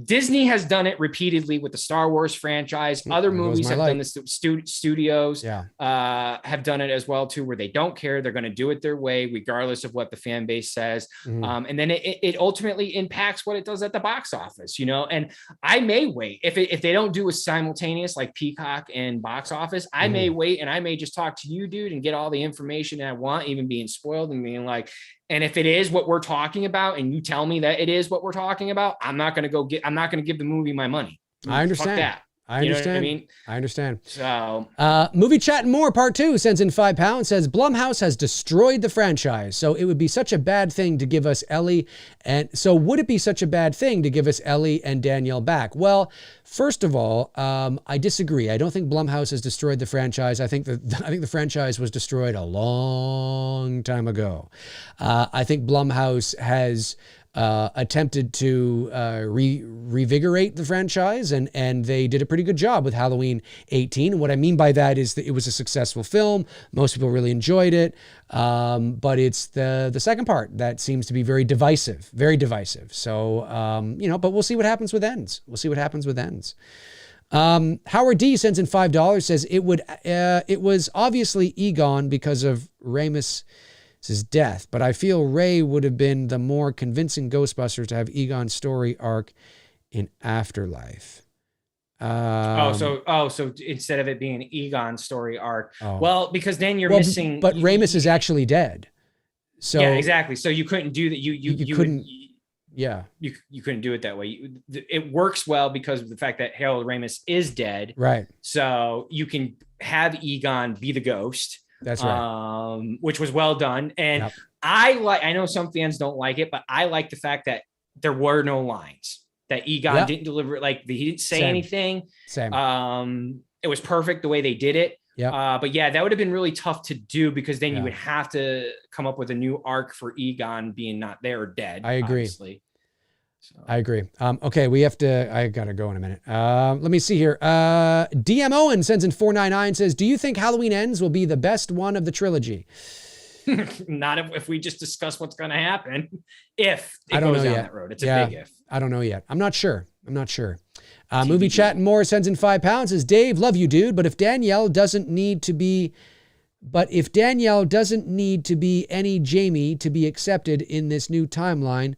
Disney has done it repeatedly with the Star Wars franchise. Other movies have done this. Studios have done it as well too, where they don't care. They're going to do it their way, regardless of what the fan base says. And then it ultimately impacts what it does at the box office, And I may wait if they don't do a simultaneous like Peacock and box office. I may wait and I may just talk to you, dude, and get all the information that I want, even being spoiled and being like. And if it is what we're talking about, and you tell me that it is what we're talking about, I'm not going to give the movie my money. I understand. Fuck that. I understand. You know what I mean? I understand. So, Movie Chat and More Part 2 sends in £5, says Blumhouse has destroyed the franchise. So it would be such a bad thing to give us Ellie. And so would it be such a bad thing to give us Ellie and Danielle back? Well, first of all, I disagree. I don't think Blumhouse has destroyed the franchise. I think the franchise was destroyed a long time ago. I think Blumhouse has attempted to revigorate the franchise, and they did a pretty good job with Halloween 18. And what I mean by that is that it was a successful film. Most people really enjoyed it, but it's the second part that seems to be very divisive. So, but we'll see what happens with Ends. Howard D sends in $5, says it was obviously Egon because of Ramis' death, but I feel Ray would have been the more convincing Ghostbusters to have Egon's story arc in Afterlife. So instead of it being Egon's story arc, well, because then you're missing. But Ramis is actually dead. So yeah, exactly. So you couldn't do that. You couldn't. You couldn't do it that way. It works well because of the fact that Harold Ramis is dead. Right. So you can have Egon be the ghost. That's right. Which was well done. And I know some fans don't like it, but I like the fact that there were no lines, that Egon didn't deliver, he didn't say anything. Same. It was perfect the way they did it. Yeah. But yeah, that would have been really tough to do because then you would have to come up with a new arc for Egon being not there or dead. I agree. Obviously. So. I agree. Okay, I gotta go in a minute. Let me see here. DM Owen sends in 499, says, do you think Halloween Ends will be the best one of the trilogy? Not if we just discuss what's going to happen. If it I don't goes know down yet. that road. It's a big if. I don't know yet. I'm not sure. Movie Chat and More sends in £5, says, Dave, love you, dude, but if Danielle doesn't need to be any Jamie to be accepted in this new timeline,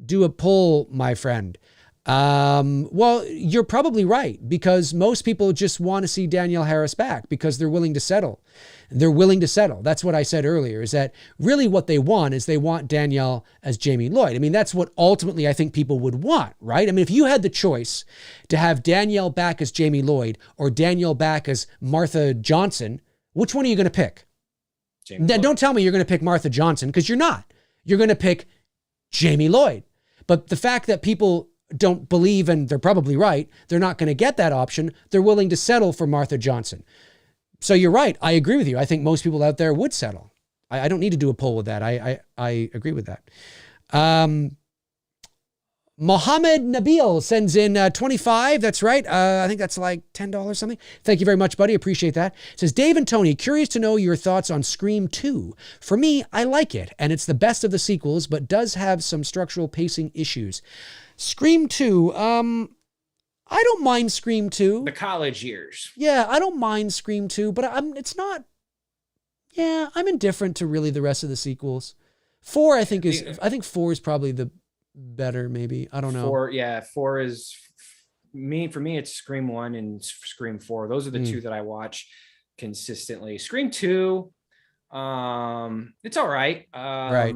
do a poll, my friend. Well, you're probably right, because most people just want to see Danielle Harris back because they're willing to settle. That's what I said earlier, is that really what they want is they want Danielle as Jamie Lloyd. I mean, that's what ultimately I think people would want, right? I mean, if you had the choice to have Danielle back as Jamie Lloyd or Danielle back as Martha Johnson, which one are you going to pick? Don't tell me you're going to pick Martha Johnson, because you're not. You're going to pick Jamie Lloyd. But the fact that people don't believe, and they're probably right, they're not going to get that option. They're willing to settle for Martha Johnson. So you're right. I agree with you. I think most people out there would settle. I don't need to do a poll with that. I agree with that. Mohammed Nabil sends in 25. That's right. I think that's like $10 something. Thank you very much, buddy. Appreciate that. Says, Dave and Tony, curious to know your thoughts on Scream 2. For me, I like it, and it's the best of the sequels, but does have some structural pacing issues. Scream 2, I don't mind Scream 2. The college years. Yeah, I don't mind Scream 2, but I'm indifferent to really the rest of the sequels. 4, I think 4 is probably the better, maybe. I don't know. 4 is for me it's Scream 1 and Scream 4. Those are the two that I watch consistently. Scream 2, it's all right. Right.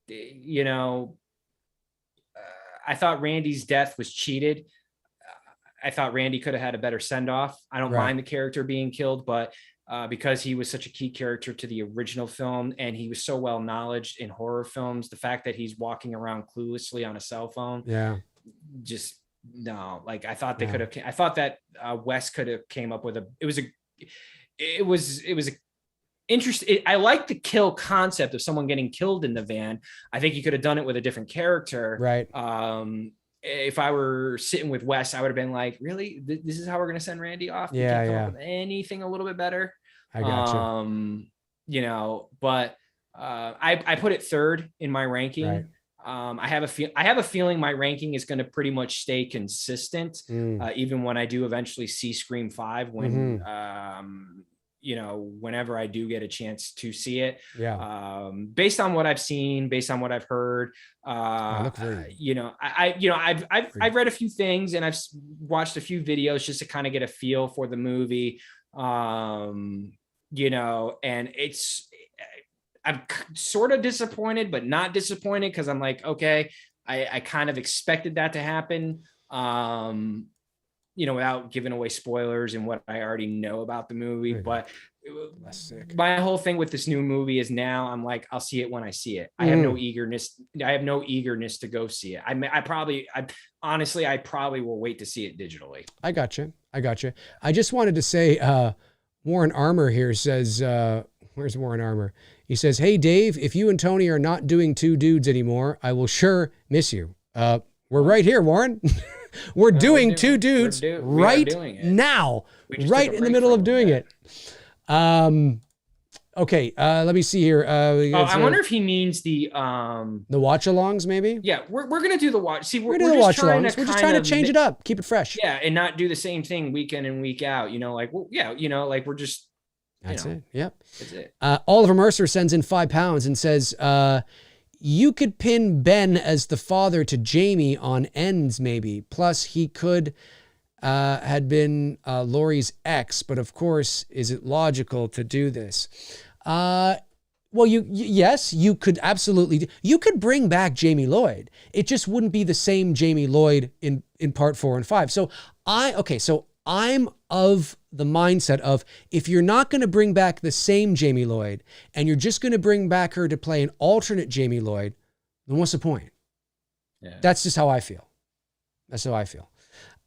You know, I thought Randy's death was cheated. I thought Randy could have had a better send-off. I don't mind the character being killed, but because he was such a key character to the original film and he was so well knowledged in horror films, the fact that he's walking around cluelessly on a cell phone, just no. Like I thought they could have. I thought that Wes could have came up with it was interesting. I like the kill concept of someone getting killed in the van. I think he could have done it with a different character. Right. If I were sitting with Wes, I would have been like, really, this is how we're going to send Randy off? You can't come up with anything a little bit better. I got you. You know, but I put it third in my ranking. Right. I have a feeling my ranking is going to pretty much stay consistent, even when I do eventually see Scream 5, when you know, whenever I do get a chance to see it, based on what I've seen, based on what I've heard, you know, I've read a few things and I've watched a few videos just to kind of get a feel for the movie, you know, and I'm sort of disappointed, but not disappointed, because I'm like, okay, I kind of expected that to happen. You know, without giving away spoilers and what I already know about the movie. But my whole thing with this new movie is now I'm like, I'll see it when I see it. I have no eagerness. I have no eagerness to go see it. I probably will wait to see it digitally. I got you. I just wanted to say, Warren Armour here says, where's Warren Armour? He says, hey, Dave, if you and Tony are not doing Two Dudes anymore, I will sure miss you. We're right here, Warren. We're doing Two Dudes right now, right in the middle of doing it. Okay, let me see here. I wonder if he means the watch-alongs, maybe. Yeah, we're gonna do the watch. See, we're gonna do the watch-alongs. We're just trying to change it up, keep it fresh. Yeah, and not do the same thing week in and week out. You know, like you know, like we're just. That's it. Yep. That's it. Oliver Mercer sends in £5 and says, you could pin Ben as the father to Jamie on Ends, maybe. Plus, he could had been Laurie's ex, but of course, is it logical to do this? Well, yes, you could absolutely. You could bring back Jamie Lloyd. It just wouldn't be the same Jamie Lloyd in part 4 and 5. So I'm of the mindset of, if you're not going to bring back the same Jamie Lloyd and you're just going to bring back her to play an alternate Jamie Lloyd, then what's the point? Yeah. That's just how I feel.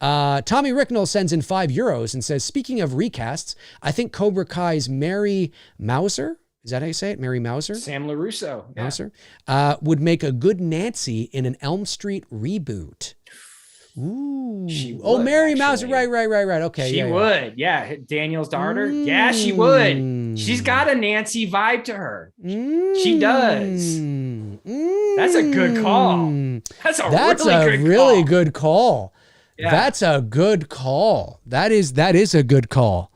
Tommy Ricknell sends in €5 and says, speaking of recasts, I think Cobra Kai's Mary Mauser, is that how you say it? Mary Mauser? Sam LaRusso. Yeah. Mauser, would make a good Nancy in an Elm Street reboot. Ooh. She would, Mary actually. Mauser. Right. Okay. She would. Yeah. Daniel's daughter. Yeah, she would. She's got a Nancy vibe to her. She does. That's a good call. That's a really good call. Yeah. That's a good call. That is a good call.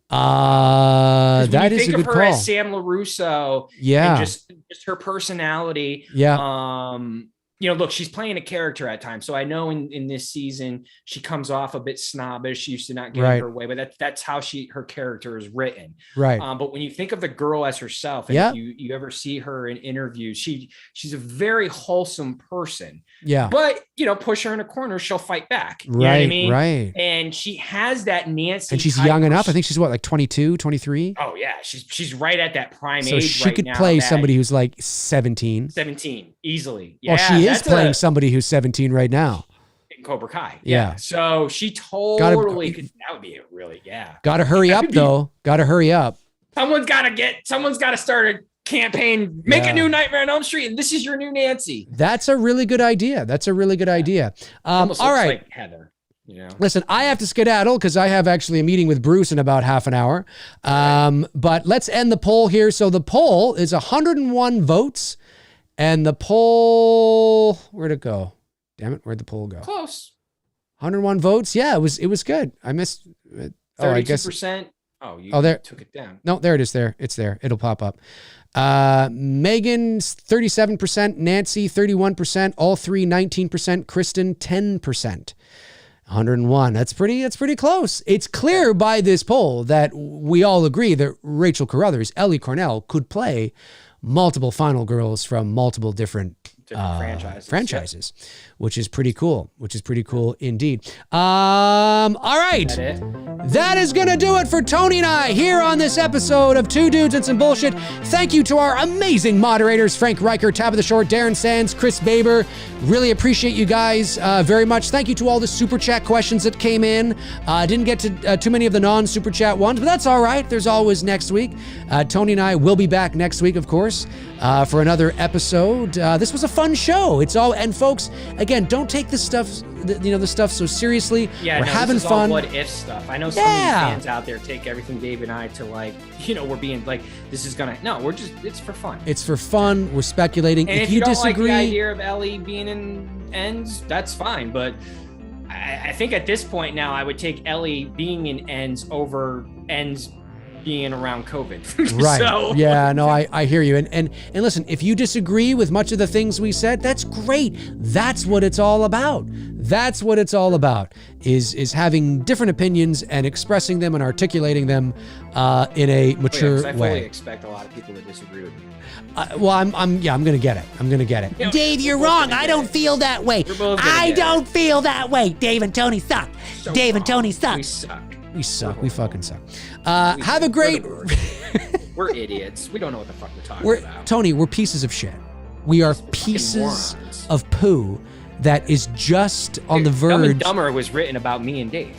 That is a good call. Think of her as Sam LaRusso. Yeah. And just her personality. Yeah. Look, she's playing a character at times. So I know in this season, she comes off a bit snobbish. She used to not get her way, but that's how her character is written. Right. But when you think of the girl as herself, and if you ever see her in interviews, she's a very wholesome person. Yeah. But, push her in a corner, she'll fight back. You know what I mean? Right. And she has that Nancy. And she's young enough. I think she's like 22, 23? Oh, yeah. She's right at that prime age. So she could play somebody who's like 17. 17, easily. Yeah. Well, she is playing somebody who's 17 right now. In Cobra Kai. Yeah. So she totally could. That would be really, Got to hurry up, though. Got to hurry up. Someone's got to start a campaign, make a new Nightmare on Elm Street, and this is your new Nancy. That's a really good idea. All right. Like Heather. Listen, I have to skedaddle because I have actually a meeting with Bruce in about half an hour. But let's end the poll here. So the poll is 101 votes. And the poll, where'd it go? Damn it, where'd the poll go? Close. 101 votes. Yeah, it was good. I missed. 32%. You took it down. No, there it is. It's there. It'll pop up. Megan's 37%, Nancy 31%, all three 19%, Kristen 10%. 101. That's pretty close. It's clear by this poll that we all agree that Rachel Carruthers, Ellie Cornell, could play multiple final girls from multiple different franchises, which is pretty cool. Indeed. All right. That is going to do it for Tony and I here on this episode of Two Dudes and Some Bullshit. Thank you to our amazing moderators, Frank Riker, Tabitha Short, Darren Sands, Chris Baber. Really appreciate you guys very much. Thank you to all the super chat questions that came in. Didn't get to too many of the non-super chat ones, but that's all right. There's always next week. Tony and I will be back next week, of course, for another episode. This was a fun show. And folks, again, don't take this stuff, the stuff so seriously. Yeah, we're having fun. All what if stuff. I know some of these fans out there take everything Dave and I to we're being like, this is gonna. No, it's for fun. It's for fun. We're speculating. And if you don't disagree, like the idea of Ellie being in Ends, that's fine. But I think at this point now, I would take Ellie being in Ends over Ends being around COVID. Right. So. Yeah, no, I hear you. And listen, if you disagree with much of the things we said, that's great. That's what it's all about. That's what it's all about, is having different opinions and expressing them and articulating them in a mature way. I fully expect a lot of people to disagree with me. Well, I'm gonna get it. I'm gonna get it. You know, Dave, you're wrong. I don't feel that way. I don't feel that way. Dave and Tony suck. Dave and Tony suck. We suck. We suck. We fucking suck. Have a great. We're idiots. We don't know what the fuck we're talking about. Tony, we're pieces of shit. We are pieces of poo that is just on the verge. Dumb and Dumber was written about me and Dave.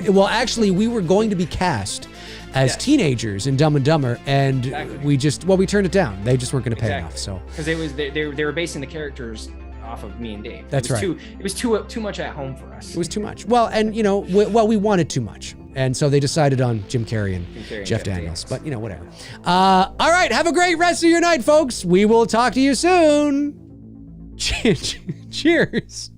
Well, actually, we were going to be cast as teenagers in Dumb and Dumber, and we turned it down. They just weren't going to pay enough. So because they were basing the characters off of me and Dave. That's right. It was too much at home for us. It was too much. Well, and we wanted too much, and so they decided on Jim Carrey and Jeff Daniels. But whatever. All right, have a great rest of your night, folks. We will talk to you soon. Cheers.